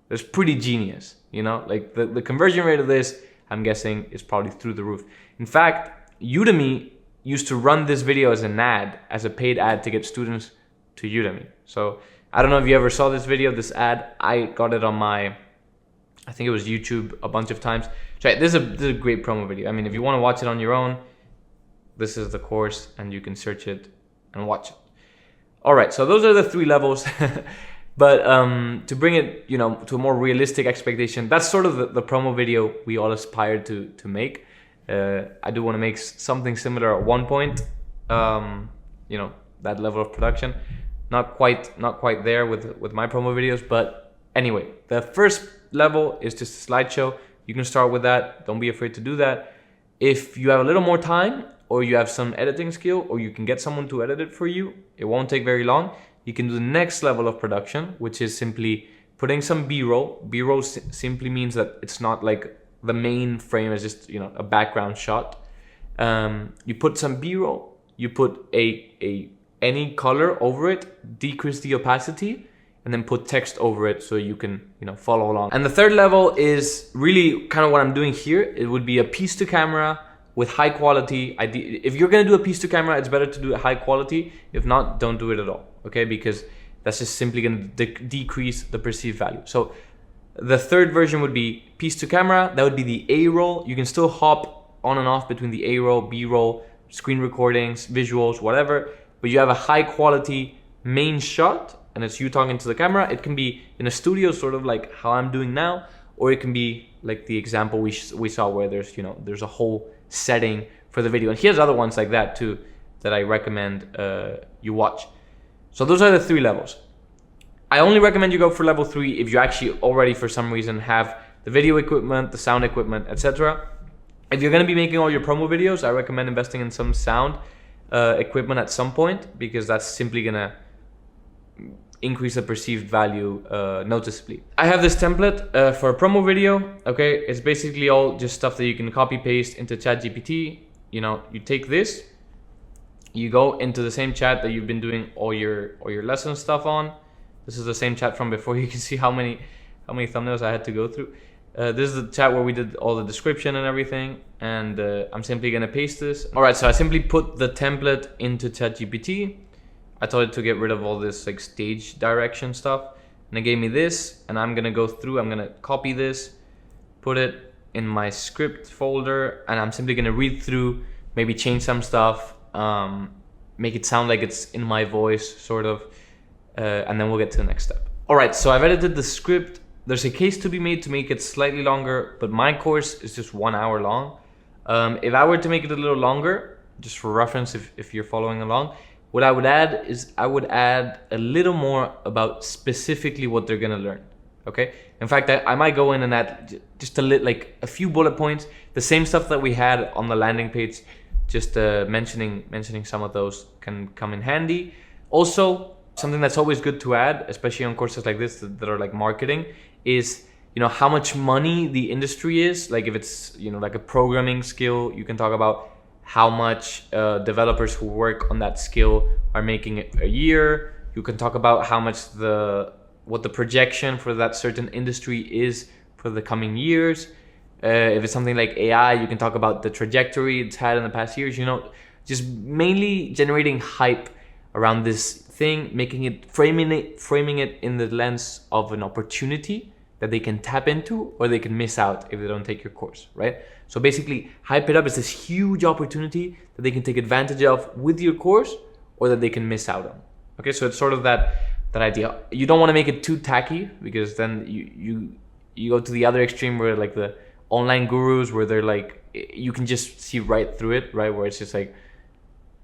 That's pretty genius, you know? Like the conversion rate of this, I'm guessing, is probably through the roof. In fact, Udemy used to run this video as an ad, as a paid ad to get students to Udemy. So I don't know if you ever saw this video, this ad. I got it on my, I think it was YouTube a bunch of times. So this is a great promo video. I mean, if you want to watch it on your own, this is the course and you can search it and watch it. All right, so those are the 3 levels. But to bring it, you know, to a more realistic expectation, that's sort of the promo video we all aspired to make. I do want to make something similar at one point, you know, that level of production. Not quite there with my promo videos, but anyway, the first level is just a slideshow. You can start with that. Don't be afraid to do that. If you have a little more time, or you have some editing skill, or you can get someone to edit it for you, it won't take very long. You can do the next level of production, which is simply putting some B-roll. B-roll simply means that it's not like the main frame is just, you know, a background shot. You put some B-roll, you put any color over it, decrease the opacity, and then put text over it so you can, you know, follow along. And the third level is really kind of what I'm doing here. It would be a piece to camera with high quality. If you're gonna do a piece to camera, it's better to do it high quality. If not, don't do it at all, okay? Because that's just simply gonna decrease the perceived value. So the third version would be piece to camera. That would be the A-roll. You can still hop on and off between the A-roll, B-roll, screen recordings, visuals, whatever, but you have a high quality main shot, and it's you talking to the camera. It can be in a studio, sort of like how I'm doing now, or it can be like the example we saw where there's, you know, there's a whole setting for the video. And he has other ones like that too that I recommend you watch. So those are the 3 levels. I only recommend you go for level 3 if you actually already for some reason have the video equipment, the sound equipment, etc. If you're going to be making all your promo videos, I recommend investing in some sound equipment at some point, because that's simply going to increase the perceived value noticeably. I have this template for a promo video. Okay, it's basically all just stuff that you can copy paste into ChatGPT. You know, you take this, you go into the same chat that you've been doing all your lesson stuff on. This is the same chat from before. You can see how many thumbnails I had to go through. This is the chat where we did all the description and everything, and I'm simply gonna paste this. All right, so I simply put the template into ChatGPT. I told it to get rid of all this like stage direction stuff, and it gave me this, and I'm gonna go through, I'm gonna copy this, put it in my script folder, and I'm simply gonna read through, maybe change some stuff, make it sound like it's in my voice, sort of, and then we'll get to the next step. All right, so I've edited the script. There's a case to be made to make it slightly longer, but my course is just 1 hour long. If I were to make it a little longer, just for reference, if you're following along, what I would add is I would add a little more about specifically what they're gonna learn, okay? In fact, I might go in and add just like a few bullet points, the same stuff that we had on the landing page, just mentioning some of those can come in handy. Also, something that's always good to add, especially on courses like this that are like marketing, is, you know, how much money the industry is. Like if it's, you know, like a programming skill, you can talk about how much developers who work on that skill are making it a year. You can talk about how much what the projection for that certain industry is for the coming years. If it's something like AI, you can talk about the trajectory it's had in the past years, you know, just mainly generating hype around this thing, framing it in the lens of an opportunity that they can tap into or they can miss out if they don't take your course, right? So basically, hype it up is this huge opportunity that they can take advantage of with your course or that they can miss out on. Okay, so it's sort of that idea. You don't want to make it too tacky, because then you go to the other extreme where like the online gurus, where they're like, you can just see right through it, right? Where it's just like,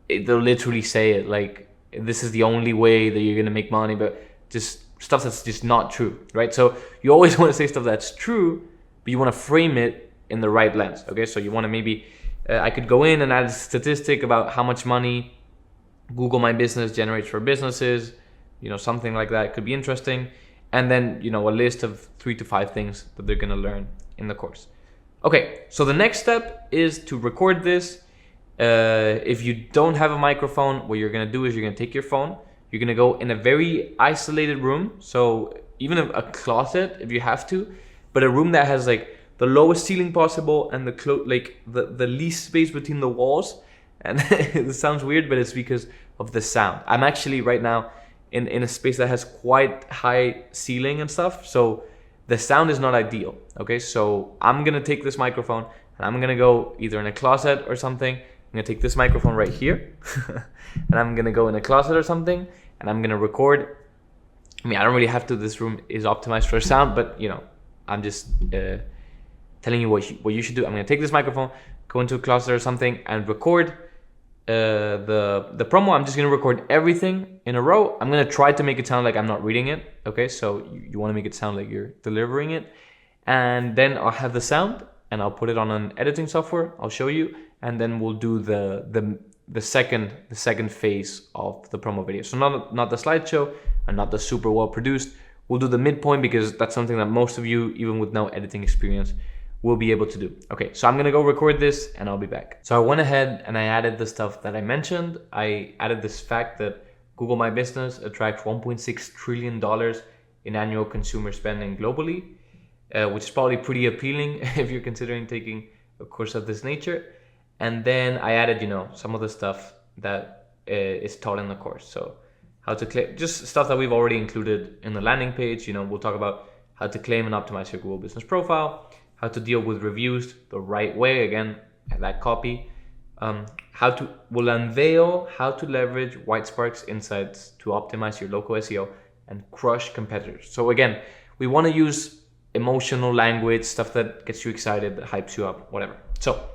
they'll literally say it like, this is the only way that you're going to make money, but just stuff that's just not true, right? So you always want to say stuff that's true, but you want to frame it in the right lens, okay? So you want to maybe, I could go in and add a statistic about how much money Google My Business generates for businesses, you know, something like that could be interesting. And then, you know, a list of 3 to 5 things that they're going to learn in the course. Okay, so the next step is to record this. If you don't have a microphone, what you're going to do is you're going to take your phone, you're going to go in a very isolated room. So even a closet if you have to, but a room that has like the lowest ceiling possible and the least space between the walls. And it sounds weird, but it's because of the sound. I'm actually right now in a space that has quite high ceiling and stuff. So the sound is not ideal. Okay, so I'm going to take this microphone and I'm going to go either in a closet or something. I'm going to take this microphone right here and I'm going to go in a closet or something and I'm going to record. I mean, I don't really have to. This room is optimized for sound, but you know, I'm just telling you what you should do. I'm going to take this microphone, go into a closet or something and record the promo. I'm just going to record everything in a row. I'm going to try to make it sound like I'm not reading it. Okay, so you want to make it sound like you're delivering it. And then I'll have the sound and I'll put it on an editing software. I'll show you. And then we'll do the second phase of the promo video. So not the slideshow and not the super well produced. We'll do the midpoint because that's something that most of you, even with no editing experience, will be able to do. Okay, so I'm gonna go record this and I'll be back. So I went ahead and I added the stuff that I mentioned. I added this fact that Google My Business attracts $1.6 trillion in annual consumer spending globally, which is probably pretty appealing if you're considering taking a course of this nature. And then I added, you know, some of the stuff that is taught in the course. So how to claim, just stuff that we've already included in the landing page. You know, we'll talk about how to claim and optimize your Google Business profile, how to deal with reviews the right way, again, that copy. We'll unveil how to leverage Whitespark's insights to optimize your local SEO and crush competitors. So again, we want to use emotional language, stuff that gets you excited, that hypes you up, whatever. So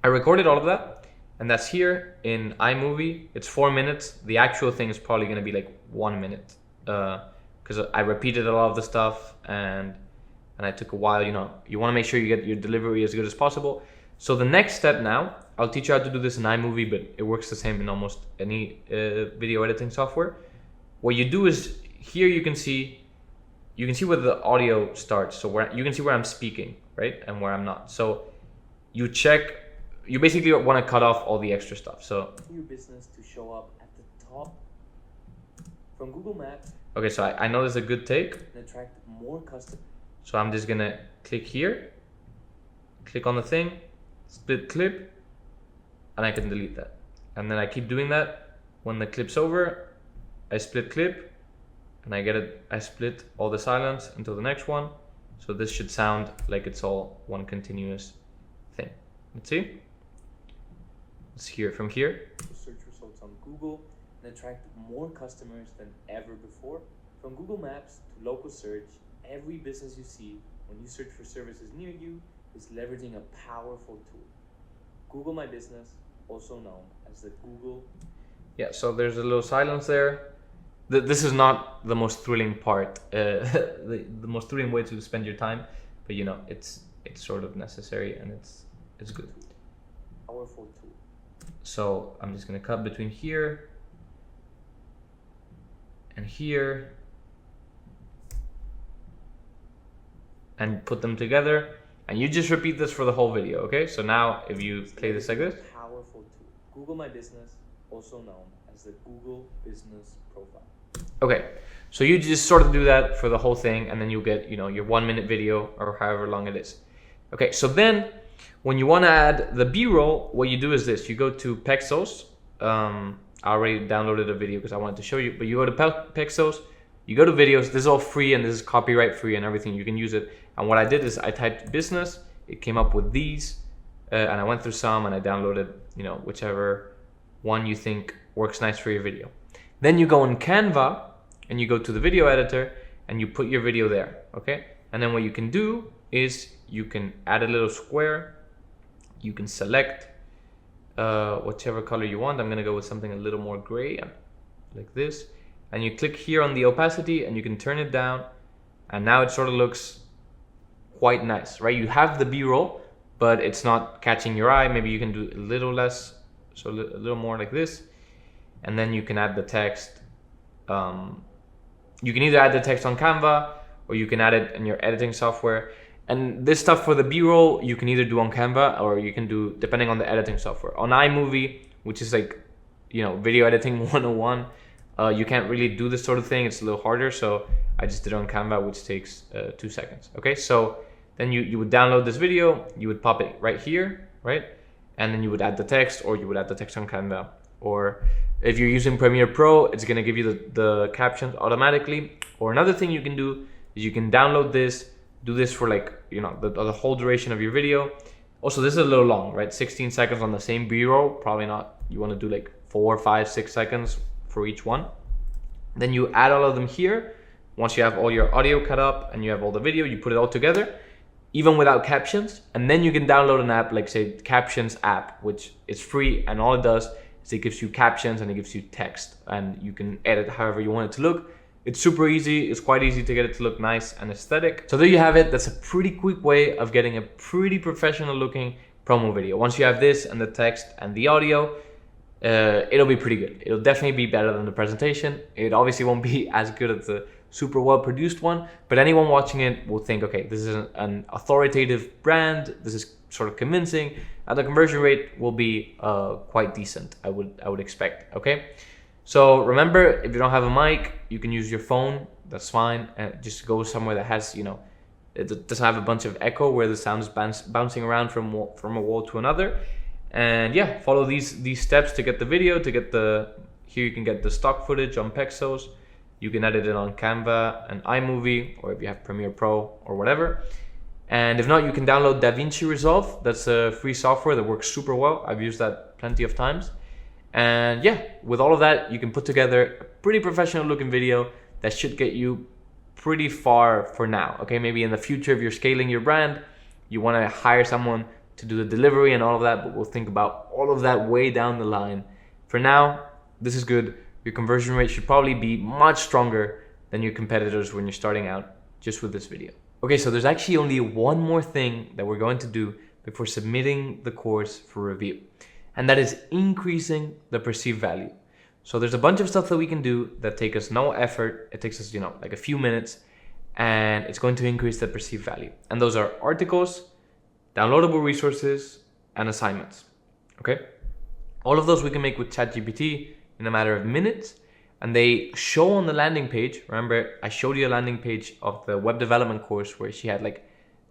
I recorded all of that, and that's here in iMovie. It's 4 minutes. The actual thing is probably going to be like 1 minute, because I repeated a lot of the stuff and I took a while. You know, you want to make sure you get your delivery as good as possible. So the next step now, I'll teach you how to do this in iMovie, but it works the same in almost any video editing software. What you do is here you can see where the audio starts. So where you can see where I'm speaking, right, and where I'm not. So you check. You basically want to cut off all the extra stuff. So your business to show up at the top from Google Maps. Okay, so I know there's a good take. And attract more customers. So I'm just gonna click here, click on the thing, split clip, and I can delete that. And then I keep doing that. When the clip's over, I split clip, and I split all the silence until the next one. So this should sound like it's all one continuous thing. Let's see. Let's hear it from here. Search results on Google and attract more customers than ever before. From Google Maps to local search, every business you see when you search for services near you is leveraging a powerful tool. Google My Business, also known as the Google. Yeah, so there's a little silence there. This is not the most thrilling part, the most thrilling way to spend your time, but you know, it's sort of necessary and it's good. Powerful tool. So I'm just gonna cut between here and here and put them together, and you just repeat this for the whole video. Okay, so now if you play this like this. Powerful tool. Google My Business, also known as the Google Business Profile. Okay, so you just sort of do that for the whole thing, and then you'll get, you know, your 1 minute video or however long it is. Okay, so then when you want to add the B-roll, what you do is this. You go to Pexels. I already downloaded a video because I wanted to show you, but you go to Pexels, You go to videos, this is all free and this is copyright free and everything, you can use it. And what I did is I typed business, it came up with these, and I went through some and I downloaded, you know, whichever one you think works nice for your video. Then you go on Canva and you go to the video editor and you put your video there, okay? And then what you can do is you can add a little square, you can select whichever color you want. I'm gonna go with something a little more gray, like this. And you click here on the opacity and you can turn it down. And now it sort of looks quite nice, right? You have the B-roll, but it's not catching your eye. Maybe you can do a little less, so a little more like this. And then you can add the text. You can either add the text on Canva or you can add it in your editing software. And this stuff for the B-roll, you can either do on Canva or you can do depending on the editing software. On iMovie, which is like, you know, video editing 101, you can't really do this sort of thing. It's a little harder. So I just did it on Canva, which takes 2 seconds. Okay, so then you would download this video, you would pop it right here, right? And then you would add the text, or you would add the text on Canva. Or if you're using Premiere Pro, it's gonna give you the captions automatically. Or another thing you can do is you can download this, do this for like, you know, the whole duration of your video. Also, this is a little long, right? 16 seconds on the same B-roll, probably not. You wanna do like 4, 5, 6 seconds for each one. Then you add all of them here. Once you have all your audio cut up and you have all the video, you put it all together, even without captions. And then you can download an app like, say, Captions app, which is free, and all it does is it gives you captions and it gives you text, and you can edit however you want it to look. It's super easy. It's quite easy to get it to look nice and aesthetic. So there you have it. That's a pretty quick way of getting a pretty professional looking promo video. Once you have this and the text and the audio, it'll be pretty good. It'll definitely be better than the presentation. It obviously won't be as good as the super well produced one, but anyone watching it will think, okay, this is an authoritative brand. This is sort of convincing, and the conversion rate will be quite decent, I would expect. Okay, so remember, if you don't have a mic, you can use your phone. That's fine, and just go somewhere that has, you know, it doesn't have a bunch of echo where the sound is bouncing around from a wall to another. And yeah, follow these steps to get the video, to get here you can get the stock footage on Pexels. You can edit it on Canva and iMovie, or if you have Premiere Pro or whatever. And if not, you can download DaVinci Resolve. That's a free software that works super well. I've used that plenty of times. And yeah, with all of that, you can put together a pretty professional looking video that should get you pretty far for now. Okay, maybe in the future, if you're scaling your brand, you want to hire someone to do the delivery and all of that, but we'll think about all of that way down the line. For now, this is good. Your conversion rate should probably be much stronger than your competitors when you're starting out just with this video. Okay, so there's actually only one more thing that we're going to do before submitting the course for review, and that is increasing the perceived value. So there's a bunch of stuff that we can do that take us no effort. It takes us, you know, like a few minutes, and it's going to increase the perceived value. And those are articles, downloadable resources, and assignments. Okay, all of those we can make with ChatGPT in a matter of minutes, and they show on the landing page. Remember, I showed you a landing page of the web development course where she had like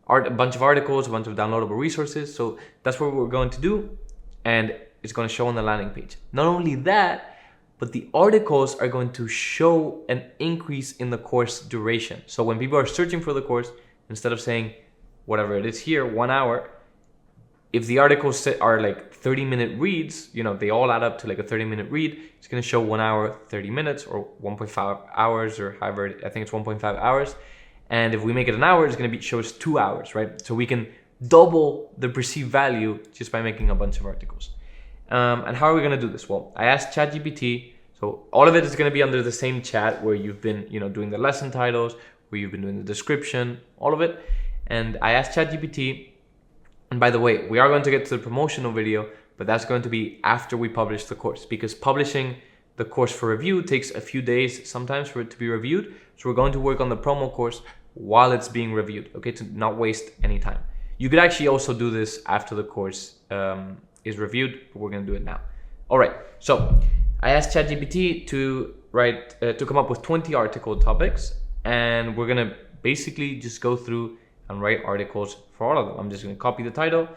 a bunch of articles, a bunch of downloadable resources. So that's what we're going to do, and it's going to show on the landing page. Not only that, but the articles are going to show an increase in the course duration. So when people are searching for the course, instead of saying whatever it is here, 1 hour, if the articles are like 30-minute reads, you know, they all add up to like a 30-minute read, it's going to show 1 hour, 30 minutes, or 1.5 hours, or however, I think it's 1.5 hours. And if we make it an hour, it's going to show us 2 hours, right? So we can double the perceived value just by making a bunch of articles. And how are we going to do this? Well, I asked ChatGPT. So all of it is going to be under the same chat where you've been, you know, doing the lesson titles, where you've been doing the description, all of it. And I asked ChatGPT, and by the way, we are going to get to the promotional video, but that's going to be after we publish the course, because publishing the course for review takes a few days sometimes for it to be reviewed. So we're going to work on the promo course while it's being reviewed, okay, to not waste any time. You could actually also do this after the course is reviewed, but we're going to do it now. All right, so I asked ChatGPT to come up with 20 article topics, and we're going to basically just go through and write articles for all of them. I'm just going to copy the title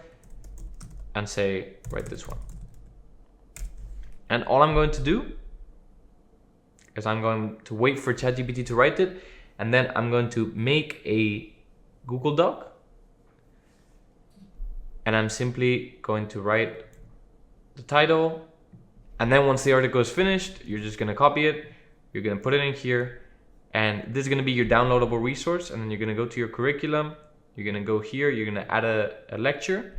and say, write this one. And all I'm going to do is I'm going to wait for ChatGPT to write it, and then I'm going to make a Google Doc, and I'm simply going to write the title, and then once the article is finished, you're just going to copy it, you're going to put it in here, and this is going to be your downloadable resource, and then you're going to go to your curriculum, you're going to go here, you're going to add a lecture,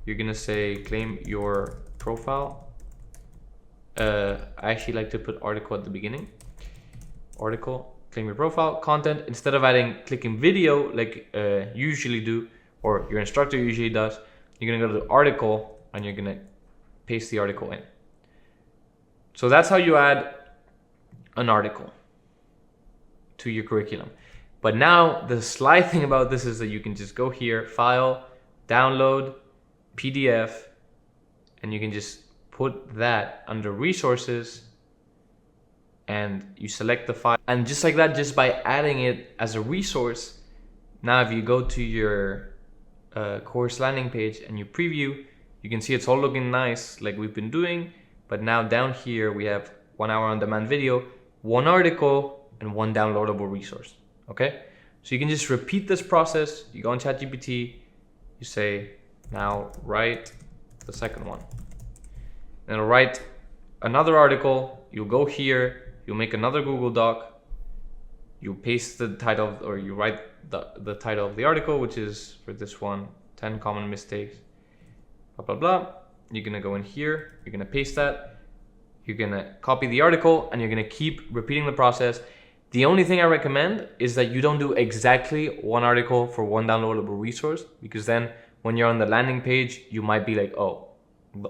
you're going to say claim your profile. I actually like to put article at the beginning. Article, claim your profile, content. Instead of clicking video like you usually do, or your instructor usually does, you're gonna go to the article and you're gonna paste the article in. So that's how you add an article to your curriculum. But now the sly thing about this is that you can just go here, file, download, PDF, and you can just put that under resources, and you select the file, and just like that, just by adding it as a resource, now if you go to your course landing page and you preview, you can see it's all looking nice like we've been doing. But now down here we have 1 hour on demand video, 1 article, and 1 downloadable resource. Okay, so you can just repeat this process. You go on ChatGPT, you say now write the second one, and it'll write another article. You'll go here, you'll make another Google Doc, you paste the title, or you write the title of the article, which is for this one, 10 common mistakes, blah, blah, blah. You're gonna go in here, you're gonna paste that, you're gonna copy the article, and you're gonna keep repeating the process. The only thing I recommend is that you don't do exactly 1 article for 1 downloadable resource, because then when you're on the landing page, you might be like, oh,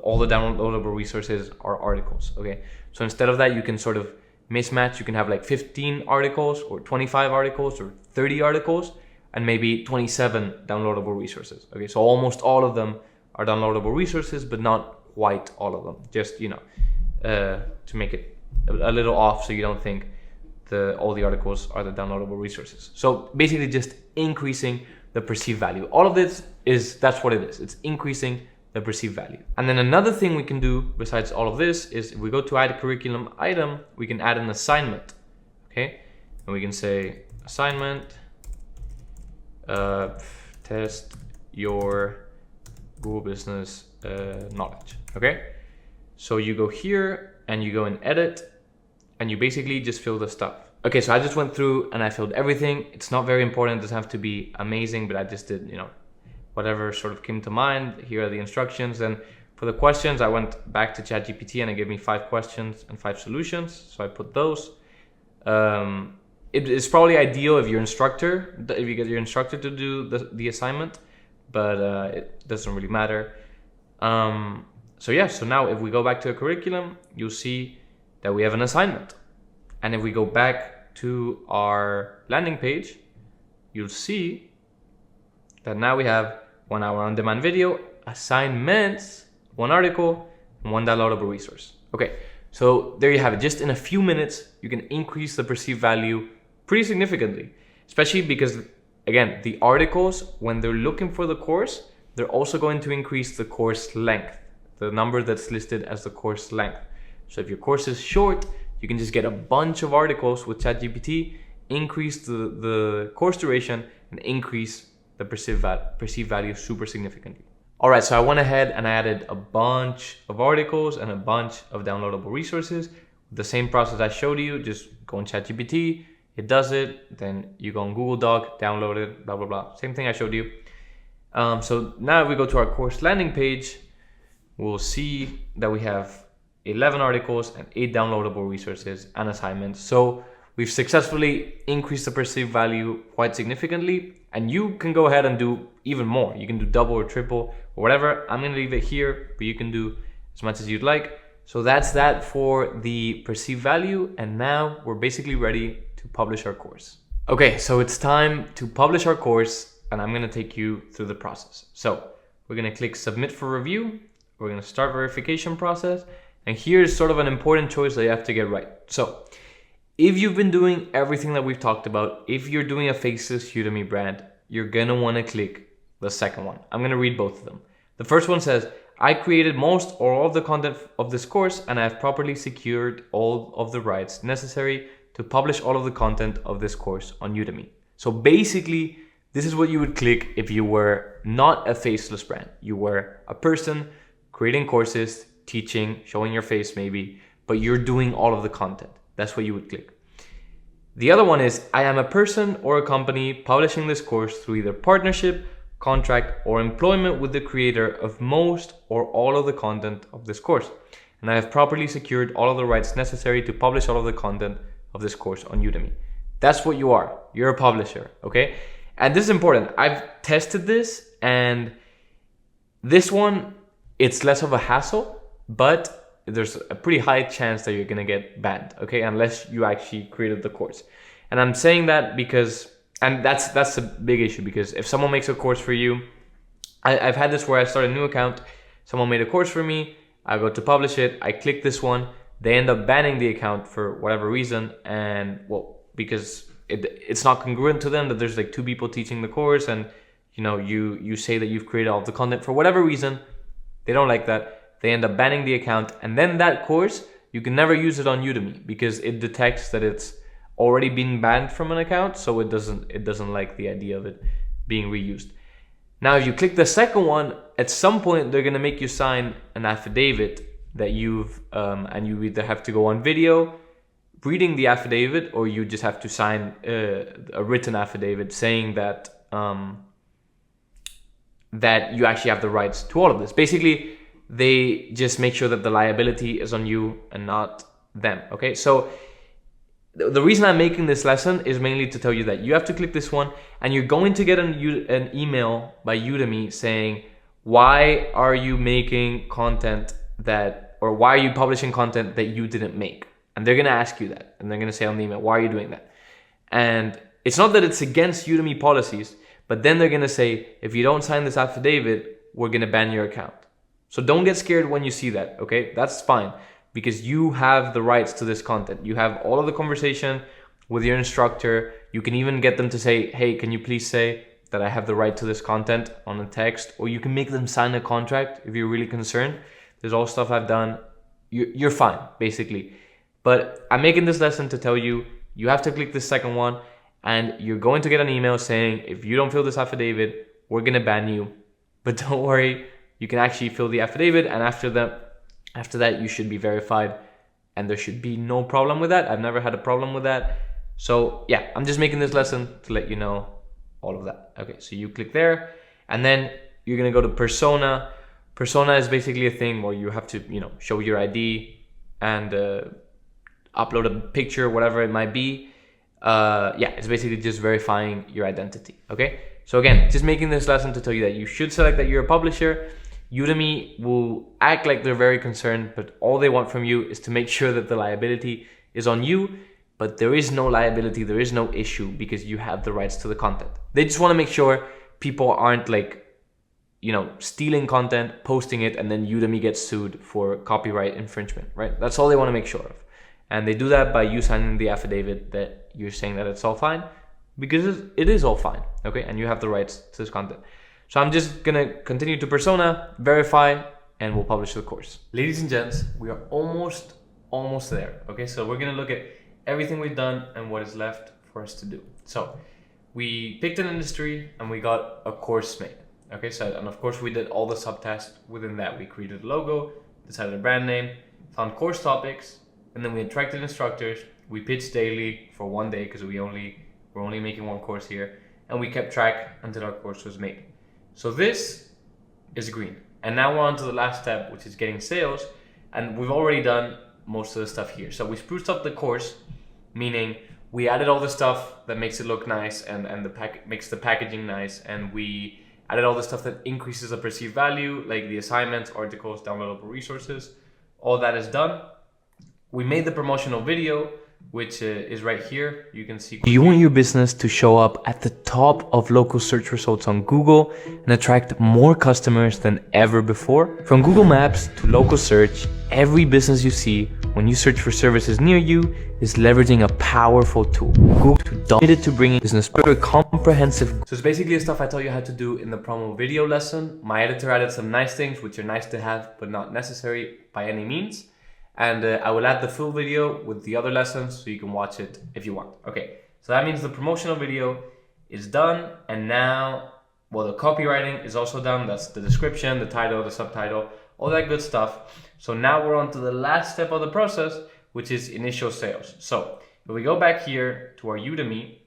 all the downloadable resources are articles. Okay, so instead of that, you can sort of mismatch. You can have like 15 articles or 25 articles or 30 articles and maybe 27 downloadable resources. Okay, so almost all of them are downloadable resources, but not quite all of them. Just, you know, to make it a little off, so you don't think all the articles are the downloadable resources. So basically just increasing the perceived value. All of this that's what it is. It's increasing the perceived value. And then another thing we can do besides all of this is if we go to add a curriculum item, we can add an assignment. Okay, and we can say assignment, test your Google business knowledge. Okay, so you go here and you go in edit, and you basically just fill the stuff. Okay, so I just went through and I filled everything. It's not very important, it doesn't have to be amazing, but I just did, you know, whatever sort of came to mind. Here are the instructions. And for the questions, I went back to ChatGPT and it gave me 5 questions and 5 solutions. So I put those. It is probably ideal if you get your instructor to do the assignment, but it doesn't really matter. So yeah, so now if we go back to a curriculum, you'll see that we have an assignment. And if we go back to our landing page, you'll see that now we have 1 hour on demand video, assignments, 1 article, and 1 downloadable resource. Okay, so there you have it. Just in a few minutes, you can increase the perceived value pretty significantly, especially because, again, the articles, when they're looking for the course, they're also going to increase the course length, the number that's listed as the course length. So if your course is short, you can just get a bunch of articles with ChatGPT, increase the course duration, and increase the perceived value super significantly. All right, so I went ahead and I added a bunch of articles and a bunch of downloadable resources. The same process I showed you, just go on ChatGPT, it does it, then you go on Google Doc, download it, blah, blah, blah. Same thing I showed you. So now if we go to our course landing page, we'll see that we have 11 articles and 8 downloadable resources and assignments. So we've successfully increased the perceived value quite significantly, and you can go ahead and do even more. You can do double or triple or whatever. I'm gonna leave it here, but you can do as much as you'd like. So that's that for the perceived value, and now we're basically ready to publish our course. Okay, so it's time to publish our course, and I'm gonna take you through the process. So we're gonna click submit for review. We're gonna start verification process, and here's sort of an important choice that you have to get right. So if you've been doing everything that we've talked about, if you're doing a faceless Udemy brand, you're gonna wanna click the second one. I'm gonna read both of them. The first one says, I created most or all of the content of this course, and I have properly secured all of the rights necessary to publish all of the content of this course on Udemy. So basically, this is what you would click if you were not a faceless brand. You were a person creating courses, teaching, showing your face maybe, but you're doing all of the content. That's what you would click. The other one is, I am a person or a company publishing this course through either partnership, contract, or employment with the creator of most or all of the content of this course. And I have properly secured all of the rights necessary to publish all of the content of this course on Udemy. That's what you are. You're a publisher, okay? And this is important. I've tested this, and this one, it's less of a hassle, but there's a pretty high chance that you're gonna get banned, okay? Unless you actually created the course. And I'm saying that because, and that's a big issue, because if someone makes a course for you, I've had this where I start a new account, someone made a course for me, I go to publish it, I click this one, they end up banning the account for whatever reason, and well, because it's not congruent to them that there's like 2 people teaching the course, and you know, you say that you've created all of the content for whatever reason, they don't like that, they end up banning the account, and then that course, you can never use it on Udemy because it detects that it's already been banned from an account, so it doesn't like the idea of it being reused. Now, if you click the second one, at some point they're gonna make you sign an affidavit that you've and you either have to go on video reading the affidavit, or you just have to sign a written affidavit saying that that you actually have the rights to all of this. Basically, they just make sure that the liability is on you and not them. Okay, so the reason I'm making this lesson is mainly to tell you that you have to click this one, and you're going to get an email by Udemy saying, why are you making content that, or why are you publishing content that you didn't make? And they're gonna ask you that, and they're gonna say on the email, why are you doing that? And it's not that it's against Udemy policies, but then they're gonna say, if you don't sign this affidavit, we're gonna ban your account. So don't get scared when you see that, okay? That's fine, because you have the rights to this content. You have all of the conversation with your instructor. You can even get them to say, hey, can you please say that I have the right to this content on a text, or you can make them sign a contract if you're really concerned. There's all stuff I've done. You're fine, basically. But I'm making this lesson to tell you, you have to click the second one, and you're going to get an email saying, if you don't fill this affidavit, we're gonna ban you. But don't worry, you can actually fill the affidavit, and after that you should be verified, and there should be no problem with that. I've never had a problem with that. So yeah, I'm just making this lesson to let you know all of that. Okay, so you click there, and then you're gonna go to persona. Persona is basically a thing where you have to, you know, show your ID and upload a picture, whatever it might be. Yeah, it's basically just verifying your identity. Okay, so again, just making this lesson to tell you that you should select that you're a publisher. Udemy will act like they're very concerned, but all they want from you is to make sure that the liability is on you. But there is no liability, there is no issue, because you have the rights to the content. They just want to make sure people aren't like, you know, stealing content, posting it, and then Udemy gets sued for copyright infringement, right? That's all they want to make sure of. And they do that by you signing the affidavit that you're saying that it's all fine, because it is all fine, okay? And you have the rights to this content. So I'm just gonna continue to persona, verify, and we'll publish the course. Ladies and gents, we are almost there, okay? So we're gonna look at everything we've done and what is left for us to do. So we picked an industry and we got a course made. Okay, so, and of course we did all the subtasks within that. We created a logo, decided a brand name, found course topics, and then we attracted instructors. We pitched daily for 1 day because we're only making one course here, and we kept track until our course was made. So this is green. And now we're on to the last step, which is getting sales, and we've already done most of the stuff here. So we spruced up the course, meaning we added all the stuff that makes it look nice and makes the packaging nice, and we added all the stuff that increases the perceived value, like the assignments, articles, downloadable resources. All that is done. We made the promotional video which is right here. You can see. Do you want your business to show up at the top of local search results on Google and attract more customers than ever before? From Google Maps to local search, every business you see when you search for services near you is leveraging a powerful tool. Google is committed to bringing business to a comprehensive. So it's basically the stuff I taught you how to do in the promo video lesson. My editor added some nice things, which are nice to have, but not necessary by any means. And I will add the full video with the other lessons so you can watch it if you want. Okay, so that means the promotional video is done. And now, well, the copywriting is also done. That's the description, the title, the subtitle, all that good stuff. So now we're on to the last step of the process, which is initial sales. So if we go back here to our Udemy,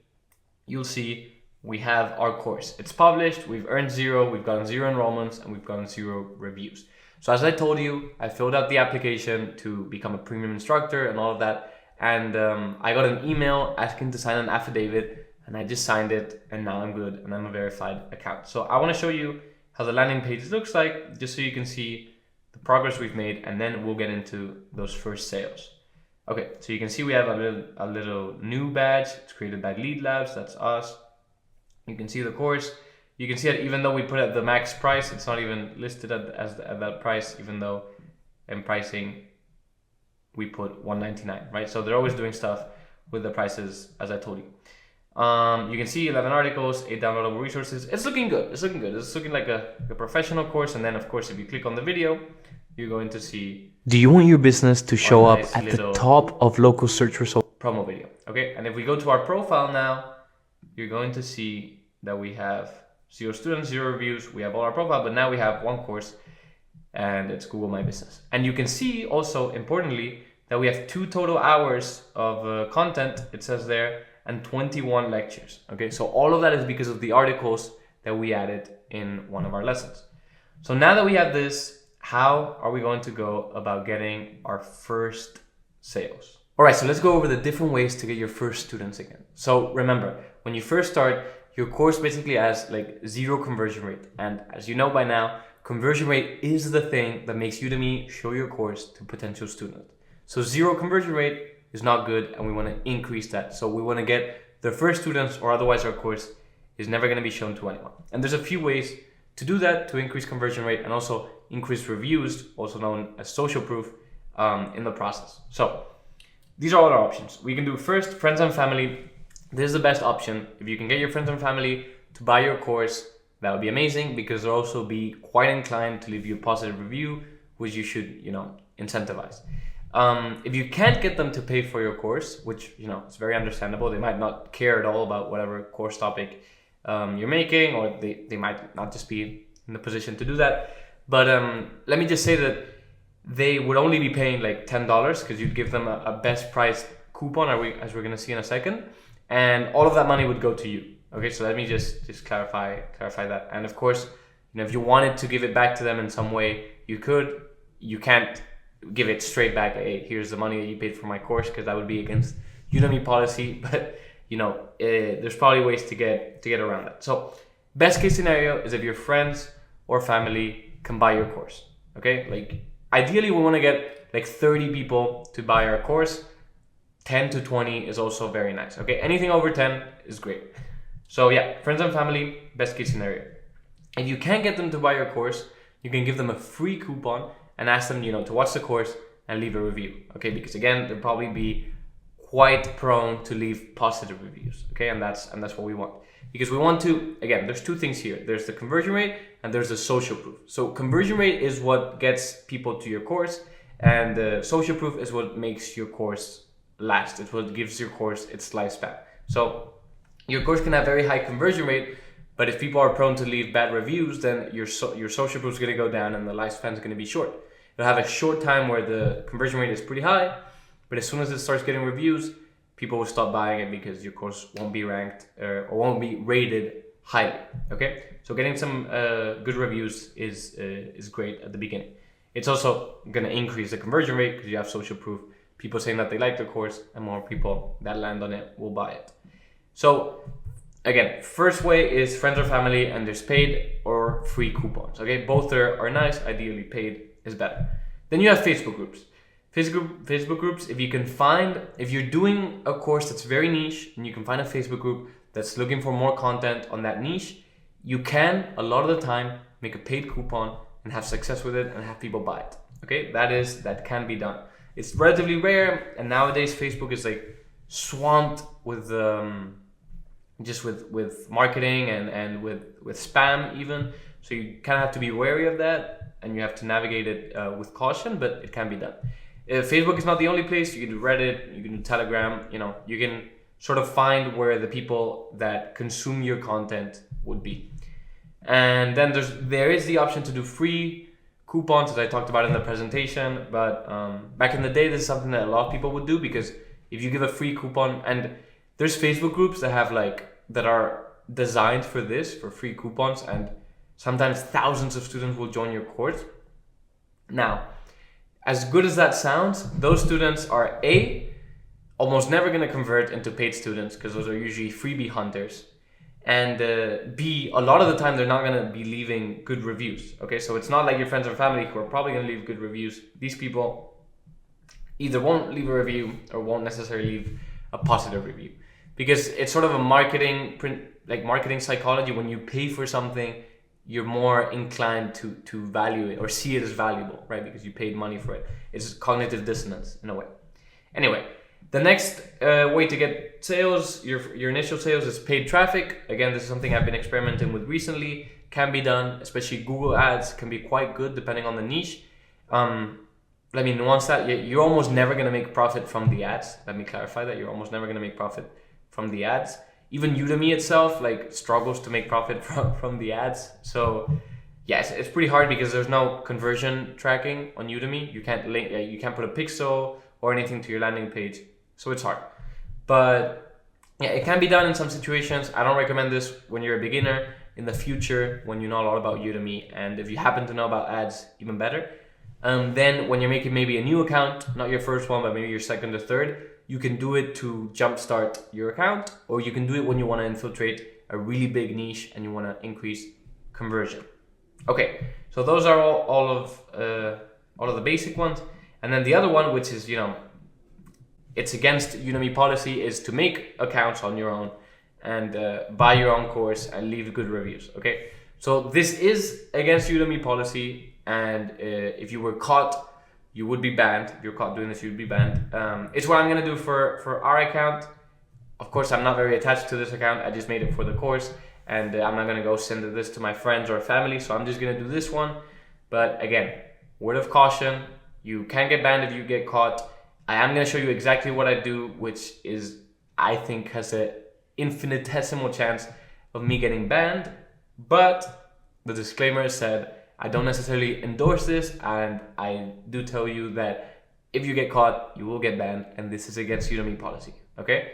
you'll see we have our course. It's published, we've earned 0, we've gotten 0 enrollments, and we've gotten 0 reviews. So as I told you, I filled out the application to become a premium instructor and all of that. And I got an email asking to sign an affidavit, and I just signed it, and now I'm good, and I'm a verified account. So I want to show you how the landing page looks like, just so you can see the progress we've made, and then we'll get into those first sales. Okay, so you can see we have a little new badge. It's created by Lead Labs, that's us. You can see the course. You can see that even though we put at the max price, it's not even listed at that price, even though in pricing we put $199, right? So they're always doing stuff with the prices, as I told you. You can see 11 articles, 8 downloadable resources. It's looking good. It's looking good. It's looking like a professional course. And then, of course, if you click on the video, you're going to see. Do you want your business to show up nice at the top of local search results? Promo video. Okay, and if we go to our profile now, you're going to see that we have 0 students, 0 reviews. We have all our profile, but now we have 1 course, and it's Google My Business. And you can see also, importantly, that we have 2 total hours of content, it says there, and 21 lectures. Okay, so all of that is because of the articles that we added in one of our lessons. So now that we have this, how are we going to go about getting our first sales? All right, so let's go over the different ways to get your first students again. So remember, when you first start, your course basically has like 0 conversion rate. And as you know by now, conversion rate is the thing that makes Udemy show your course to potential students. So 0 conversion rate is not good, and we want to increase that. So we want to get the first students, or otherwise our course is never going to be shown to anyone. And there's a few ways to do that, to increase conversion rate and also increase reviews, also known as social proof, in the process. So these are all our options. We can do first friends and family. This is the best option. If you can get your friends and family to buy your course, that would be amazing, because they'll also be quite inclined to leave you a positive review, which you should, incentivize. If you can't get them to pay for your course, which, it's very understandable. They might not care at all about whatever course topic you're making, or they might not just be in the position to do that. But let me just say that they would only be paying like $10, because you'd give them a best price coupon, as we're going to see in a second. And all of that money would go to you. Okay, so let me just clarify that. And of course, if you wanted to give it back to them in some way, you could. You can't give it straight back. Hey, here's the money that you paid for my course, because that would be against Udemy policy. But there's probably ways to get around that. So best case scenario is if your friends or family can buy your course. Okay, like ideally we want to get like 30 people to buy our course. 10 to 20 is also very nice. Okay, anything over 10 is great. So yeah, friends and family, best case scenario. If you can't get them to buy your course, you can give them a free coupon and ask them, to watch the course and leave a review. Okay, because again, they'll probably be quite prone to leave positive reviews. Okay, and that's what we want. Because we want to, again, there's 2 things here. There's the conversion rate and there's the social proof. So conversion rate is what gets people to your course, and the social proof is what makes your course last. It's what gives your course its lifespan. So your course can have very high conversion rate, but if people are prone to leave bad reviews, then your social proof is going to go down and the lifespan is going to be short. You'll have a short time where the conversion rate is pretty high, but as soon as it starts getting reviews, people will stop buying it because your course won't be ranked or won't be rated highly. Okay, so getting some good reviews is great at the beginning. It's also going to increase the conversion rate because you have social proof, people saying that they like the course, and more people that land on it will buy it. So again, first way is friends or family, and there's paid or free coupons. Okay, both are nice. Ideally paid is better. Then you have Facebook groups. Facebook groups, if you're doing a course that's very niche and you can find a Facebook group that's looking for more content on that niche, you can, a lot of the time, make a paid coupon and have success with it and have people buy it. Okay, that can be done. It's relatively rare, and nowadays Facebook is like swamped with just with marketing and with spam even. So you kind of have to be wary of that, and you have to navigate it with caution, but it can be done. Facebook is not the only place. You can do Reddit, you can do Telegram. You can sort of find where the people that consume your content would be. And then there is the option to do free coupons, as I talked about in the presentation. But back in the day, this is something that a lot of people would do, because if you give a free coupon, and there's Facebook groups that are designed for this, for free coupons, and sometimes thousands of students will join your course. Now, as good as that sounds, those students are almost never going to convert into paid students, because those are usually freebie hunters. And B, a lot of the time they're not going to be leaving good reviews. Okay, so it's not like your friends or family who are probably going to leave good reviews. These people either won't leave a review or won't necessarily leave a positive review, because it's sort of a marketing psychology. When you pay for something, you're more inclined to value it or see it as valuable, right? Because you paid money for it. It's cognitive dissonance in a way. Anyway, the next way to get sales, your initial sales, is paid traffic. Again, this is something I've been experimenting with recently. Can be done, especially Google ads can be quite good depending on the niche. Let me nuance that. You're almost never going to make profit from the ads. Let me clarify that. You're almost never going to make profit from the ads. Even Udemy itself struggles to make profit from the ads. So yes, it's pretty hard because there's no conversion tracking on Udemy. You can't put a pixel or anything to your landing page. So it's hard. But yeah, it can be done in some situations. I don't recommend this when you're a beginner. In the future, when you know a lot about Udemy, and if you happen to know about ads, even better. Then when you're making maybe a new account, not your first one, but maybe your second or third, you can do it to jumpstart your account, or you can do it when you want to infiltrate a really big niche and you want to increase conversion. Okay, so those are all of the basic ones. And then the other one, which is, it's against Udemy policy, is to make accounts on your own and buy your own course and leave good reviews. Okay, so this is against Udemy policy, and if you were caught, you would be banned. If you're caught doing this, you'd be banned. It's what I'm gonna do for our account. Of course, I'm not very attached to this account. I just made it for the course, and I'm not gonna go send this to my friends or family. So I'm just gonna do this one. But again, word of caution: you can get banned if you get caught. I am gonna show you exactly what I do, which is, I think, has a infinitesimal chance of me getting banned. But the disclaimer said, I don't necessarily endorse this, and I do tell you that if you get caught, you will get banned, and this is against Udemy policy, okay?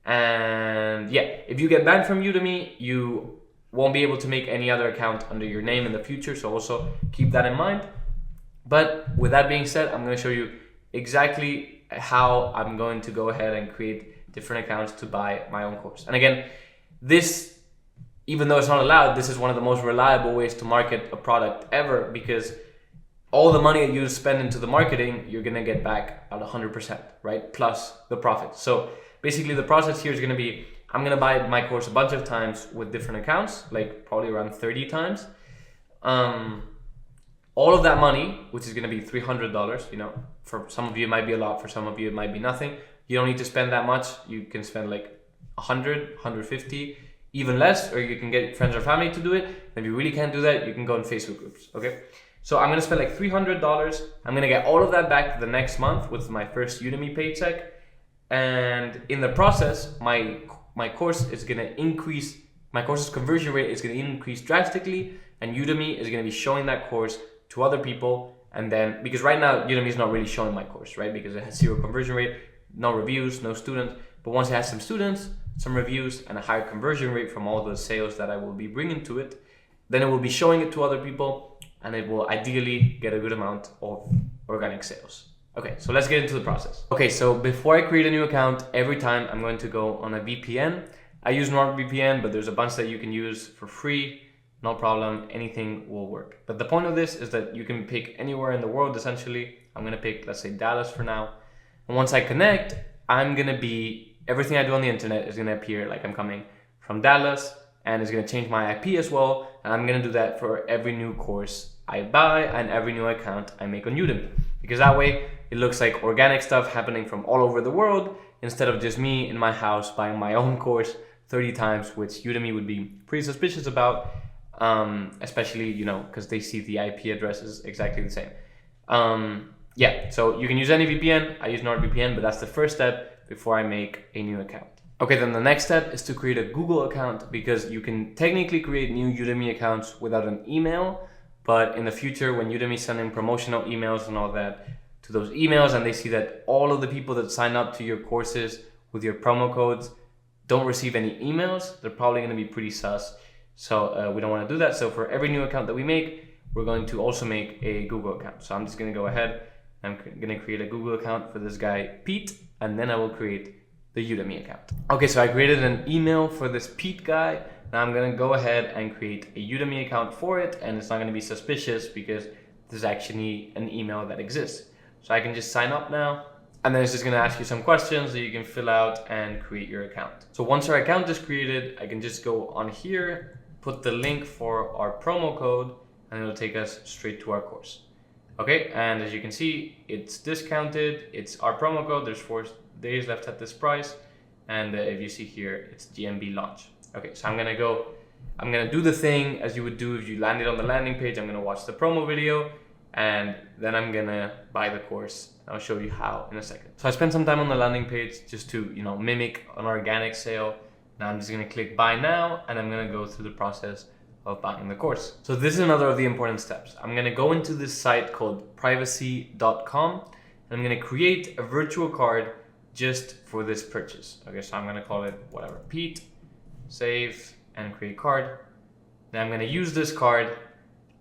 And yeah, if you get banned from Udemy, you won't be able to make any other account under your name in the future, so also keep that in mind. But with that being said, I'm going to show you exactly how I'm going to go ahead and create different accounts to buy my own course. And again, this, even though it's not allowed, this is one of the most reliable ways to market a product ever, because all the money that you spend into the marketing, you're gonna get back at 100%, right? Plus the profit. So basically the process here is gonna be, I'm gonna buy my course a bunch of times with different accounts, like probably around 30 times. All of that money, which is gonna be $300, for some of you it might be a lot, for some of you it might be nothing. You don't need to spend that much. You can spend like 100, 150, even less, or you can get friends or family to do it. If you really can't do that, you can go in Facebook groups, okay? So I'm gonna spend like $300. I'm gonna get all of that back the next month with my first Udemy paycheck. And in the process, my course is gonna increase, my course's conversion rate is gonna increase drastically, and Udemy is gonna be showing that course to other people. And then, because right now, Udemy is not really showing my course, right? Because it has 0 conversion rate, no reviews, no students. But once it has some students, some reviews, and a higher conversion rate from all the sales that I will be bringing to it, then it will be showing it to other people, and it will ideally get a good amount of organic sales. Okay, so let's get into the process. Okay, so before I create a new account, every time I'm going to go on a VPN. I use NordVPN, but there's a bunch that you can use for free. No problem, anything will work. But the point of this is that you can pick anywhere in the world, essentially. I'm gonna pick, let's say, Dallas for now. And once I connect, everything I do on the internet is gonna appear like I'm coming from Dallas, and it's gonna change my IP as well. And I'm gonna do that for every new course I buy and every new account I make on Udemy. Because that way it looks like organic stuff happening from all over the world instead of just me in my house buying my own course 30 times, which Udemy would be pretty suspicious about, especially, because they see the IP address is exactly the same. Yeah, so you can use any VPN. I use NordVPN, but that's the first step before I make a new account. Okay, then the next step is to create a Google account, because you can technically create new Udemy accounts without an email, but in the future, when Udemy sending promotional emails and all that to those emails, and they see that all of the people that sign up to your courses with your promo codes don't receive any emails, they're probably going to be pretty sus. So we don't want to do that. So for every new account that we make, we're going to also make a Google account. So I'm just going to go ahead. I'm going to create a Google account for this guy, Pete, and then I will create the Udemy account. Okay, so I created an email for this Pete guy. Now I'm going to go ahead and create a Udemy account for it, and it's not going to be suspicious because there's actually an email that exists. So I can just sign up now, and then it's just going to ask you some questions that you can fill out and create your account. So once our account is created, I can just go on here, put the link for our promo code, and it'll take us straight to our course. Okay, and as you can see, it's discounted. It's our promo code. There's 4 days left at this price. And if you see here, it's GMB launch. Okay, so I'm gonna do the thing as you would do if you landed on the landing page. I'm gonna watch the promo video, and then I'm gonna buy the course. I'll show you how in a second. So I spent some time on the landing page just to, mimic an organic sale. Now I'm just gonna click buy now, and I'm gonna go through the process of buying the course. So this is another of the important steps. I'm gonna go into this site called privacy.com, and I'm gonna create a virtual card just for this purchase. Okay, so I'm gonna call it whatever, Pete, save, and create card. Now I'm gonna use this card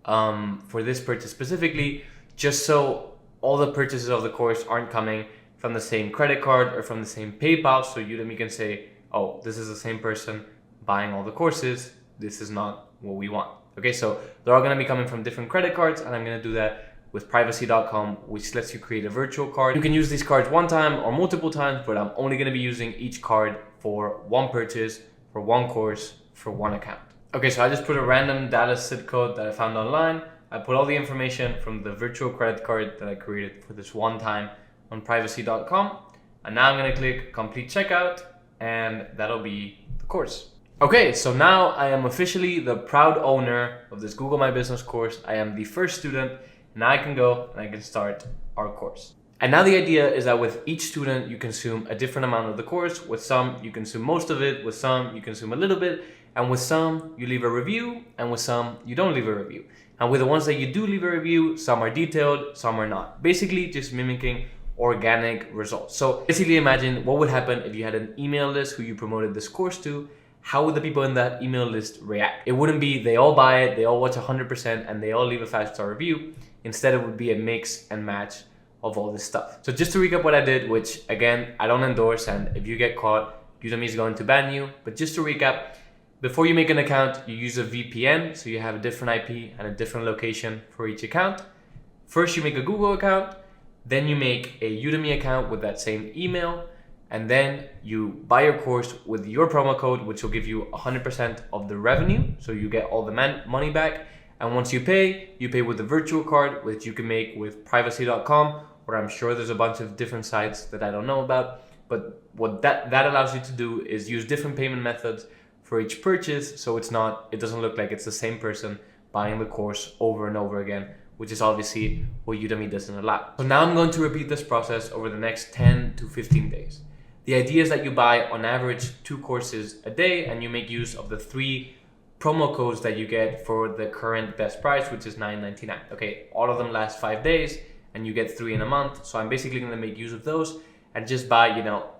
for this purchase specifically, just so all the purchases of the course aren't coming from the same credit card or from the same PayPal, so Udemy can say, oh, this is the same person buying all the courses. This is not what we want. Okay, so they're all gonna be coming from different credit cards, and I'm gonna do that with privacy.com, which lets you create a virtual card. You can use these cards one time or multiple times, but I'm only gonna be using each card for one purchase, for one course, for one account. Okay, so I just put a random Dallas zip code that I found online. I put all the information from the virtual credit card that I created for this one time on privacy.com. And now I'm gonna click complete checkout, and that'll be the course. Okay, so now I am officially the proud owner of this Google My Business course. I am the first student. Now I can go and I can start our course. And now the idea is that with each student, you consume a different amount of the course. With some, you consume most of it. With some, you consume a little bit. And with some, you leave a review. And with some, you don't leave a review. And with the ones that you do leave a review, some are detailed, some are not. Basically, just mimicking organic results. So basically imagine what would happen if you had an email list who you promoted this course to. How would the people in that email list react? It wouldn't be they all buy it, they all watch 100%, and they all leave a 5-star review. Instead, it would be a mix and match of all this stuff. So just to recap what I did, which again, I don't endorse, and if you get caught, Udemy is going to ban you. But just to recap, before you make an account, you use a VPN, so you have a different IP and a different location for each account. First, you make a Google account, then you make a Udemy account with that same email, and then you buy your course with your promo code, which will give you 100% of the revenue. So you get all the money back. And once you pay with the virtual card, which you can make with privacy.com, where I'm sure there's a bunch of different sites that I don't know about. But what that allows you to do is use different payment methods for each purchase. So it doesn't look like it's the same person buying the course over and over again, which is obviously what Udemy doesn't allow. So now I'm going to repeat this process over the next 10 to 15 days. The idea is that you buy on average 2 courses a day, and you make use of the 3 promo codes that you get for the current best price, which is $9.99. Okay, all of them last 5 days, and you get 3 in a month. So I'm basically gonna make use of those and just buy,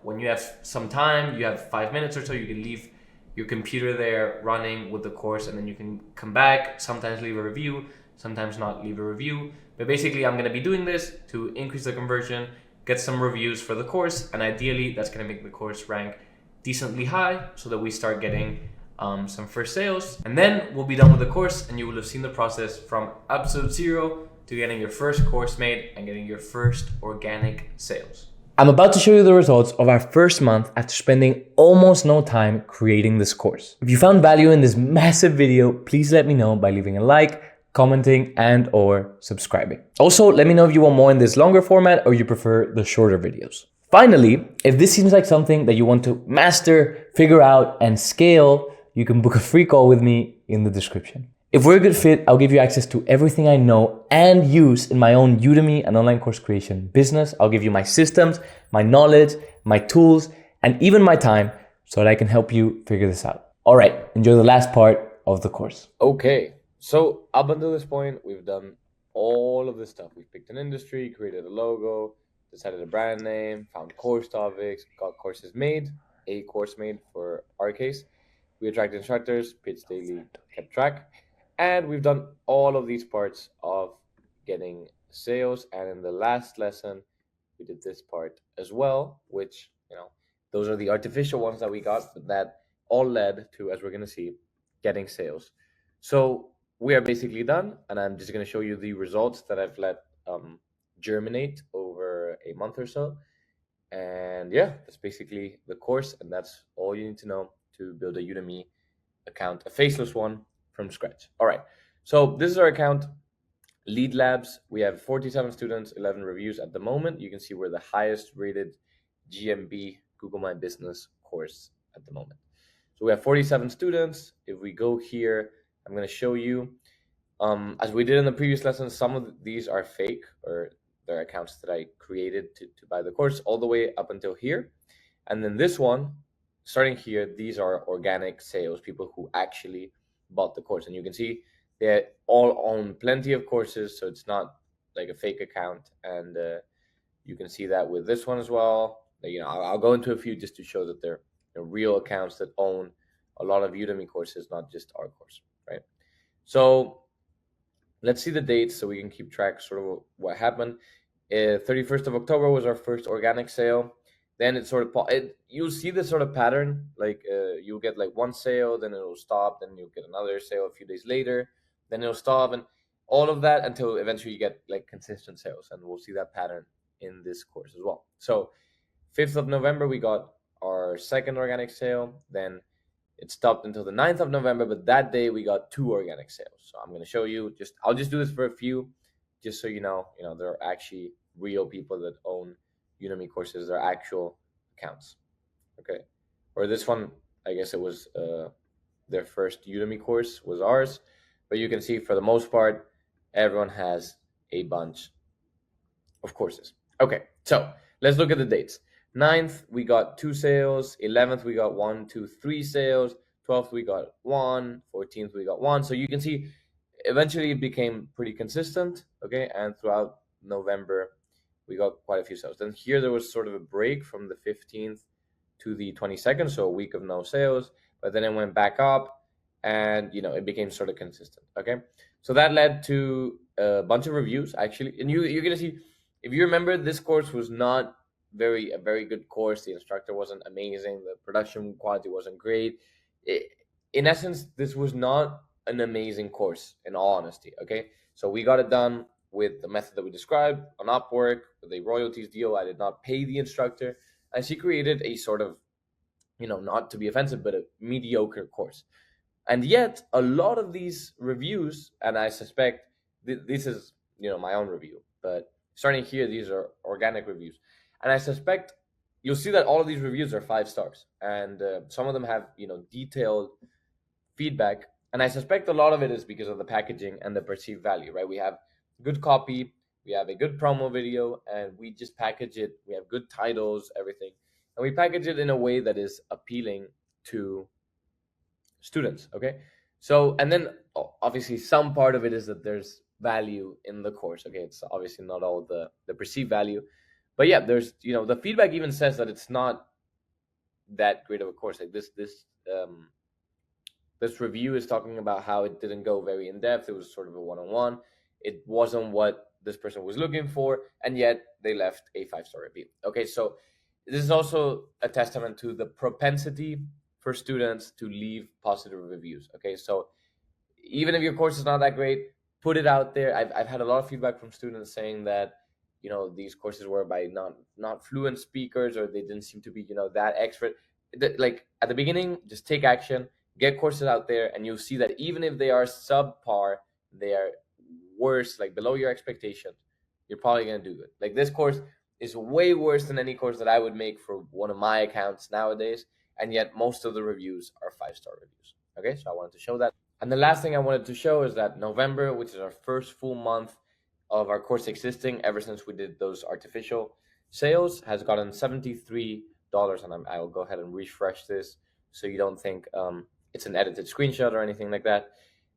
when you have some time, you have 5 minutes or so, you can leave your computer there running with the course, and then you can come back, sometimes leave a review, sometimes not leave a review. But basically, I'm gonna be doing this to increase the conversion, get some reviews for the course, and ideally that's gonna make the course rank decently high so that we start getting some first sales. And then we'll be done with the course, and you will have seen the process from episode 0 to getting your first course made and getting your first organic sales. I'm about to show you the results of our first month after spending almost no time creating this course. If you found value in this massive video, please let me know by leaving a like, commenting, and or subscribing. Also, let me know if you want more in this longer format or you prefer the shorter videos. Finally, if this seems like something that you want to master, figure out, and scale, you can book a free call with me in the description. If we're a good fit, I'll give you access to everything I know and use in my own Udemy and online course creation business. I'll give you my systems, my knowledge, my tools, and even my time so that I can help you figure this out. All right, enjoy the last part of the course. Okay, so up until this point, we've done all of this stuff. We've picked an industry, created a logo, decided a brand name, found course topics, got courses made, a course made for our case. We attracted instructors, pitched daily, kept track. And we've done all of these parts of getting sales. And in the last lesson, we did this part as well, which, those are the artificial ones that we got, but that all led to, as we're going to see, getting sales. So we are basically done. And I'm just going to show you the results that I've let germinate over a month or so. And yeah, that's basically the course. And that's all you need to know to build a Udemy account, a faceless one, from scratch. All right, so this is our account, Lead Labs. We have 47 students, 11 reviews at the moment. You can see we're the highest rated GMB Google My Business course at the moment. So we have 47 students. If we go here, I'm going to show you, as we did in the previous lesson, some of these are fake, or they're accounts that I created to buy the course, all the way up until here. And then this one, starting here, these are organic sales, people who actually bought the course. And you can see they all own plenty of courses, so it's not like a fake account. And you can see that with this one as well. I'll go into a few just to show that they're real accounts that own a lot of Udemy courses, not just our course, right? So let's see the dates so we can keep track sort of what happened. 31st of October was our first organic sale. Then it sort of, you'll see this sort of pattern, like you'll get like one sale, then it'll stop, then you'll get another sale a few days later, then it'll stop, and all of that until eventually you get like consistent sales. And we'll see that pattern in this course as well. So 5th of November, we got our second organic sale. Then it stopped until the 9th of November, but that day we got 2 organic sales. So I'm going to show you, I'll just do this for a few, just so you know, there are actually real people that own Udemy courses, are actual accounts. Okay, or this one, I guess it was their first Udemy course was ours, but you can see for the most part everyone has a bunch of courses. Okay, so let's look at the dates. 9th we got 2 sales, 11th we got 1, 2, 3 sales, 12th we got 1, 14th we got 1. So you can see eventually it became pretty consistent. Okay, and throughout November we got quite a few sales. Then here there was sort of a break from the 15th to the 22nd, so a week of no sales, but then it went back up and it became sort of consistent. Okay, so that led to a bunch of reviews actually. And you're gonna see, if you remember, this course was not a very good course. The instructor wasn't amazing, the production quality wasn't great. In essence, this was not an amazing course, in all honesty. Okay, so we got it done with the method that we described on Upwork, with a royalties deal. I did not pay the instructor, and she created a sort of, not to be offensive, but a mediocre course. And yet a lot of these reviews, and I suspect this is, my own review, but starting here, these are organic reviews. And I suspect you'll see that all of these reviews are 5 stars, and some of them have, detailed feedback. And I suspect a lot of it is because of the packaging and the perceived value, right? We have good copy, we have a good promo video, and we just package it. We have good titles, everything, and we package it in a way that is appealing to students. Okay, so, and then obviously some part of it is that there's value in the course. Okay, it's obviously not all the perceived value, but yeah, there's, the feedback even says that it's not that great of a course. Like this review is talking about how it didn't go very in depth. It was sort of a one-on-one. It wasn't what this person was looking for, and yet they left a 5-star review. Okay, so this is also a testament to the propensity for students to leave positive reviews. Okay, so even if your course is not that great, put it out there. I've had a lot of feedback from students saying that, you know, these courses were by not fluent speakers, or they didn't seem to be, you know, that expert. Like at the beginning, just take action, get courses out there, and you'll see that even if they are subpar, they are worse, like below your expectations, you're probably going to do good. Like this course is way worse than any course that I would make for one of my accounts nowadays, and yet most of the reviews are 5-star reviews. Okay, so I wanted to show that. And the last thing I wanted to show is that November, which is our first full month of our course existing ever since we did those artificial sales, has gotten $73. And I will go ahead and refresh this so you don't think it's an edited screenshot or anything like that.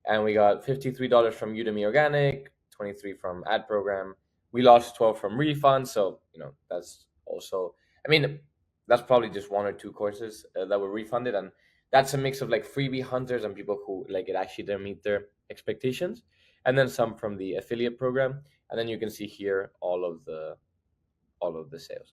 And we got $53 from Udemy Organic, $23 from Ad Program. We lost $12 from Refund. So, you know, that's also, I mean, that's probably just 1 or 2 courses that were refunded. And that's a mix of like freebie hunters and people who like it actually didn't meet their expectations. And then some from the affiliate program. And then you can see here all of the sales.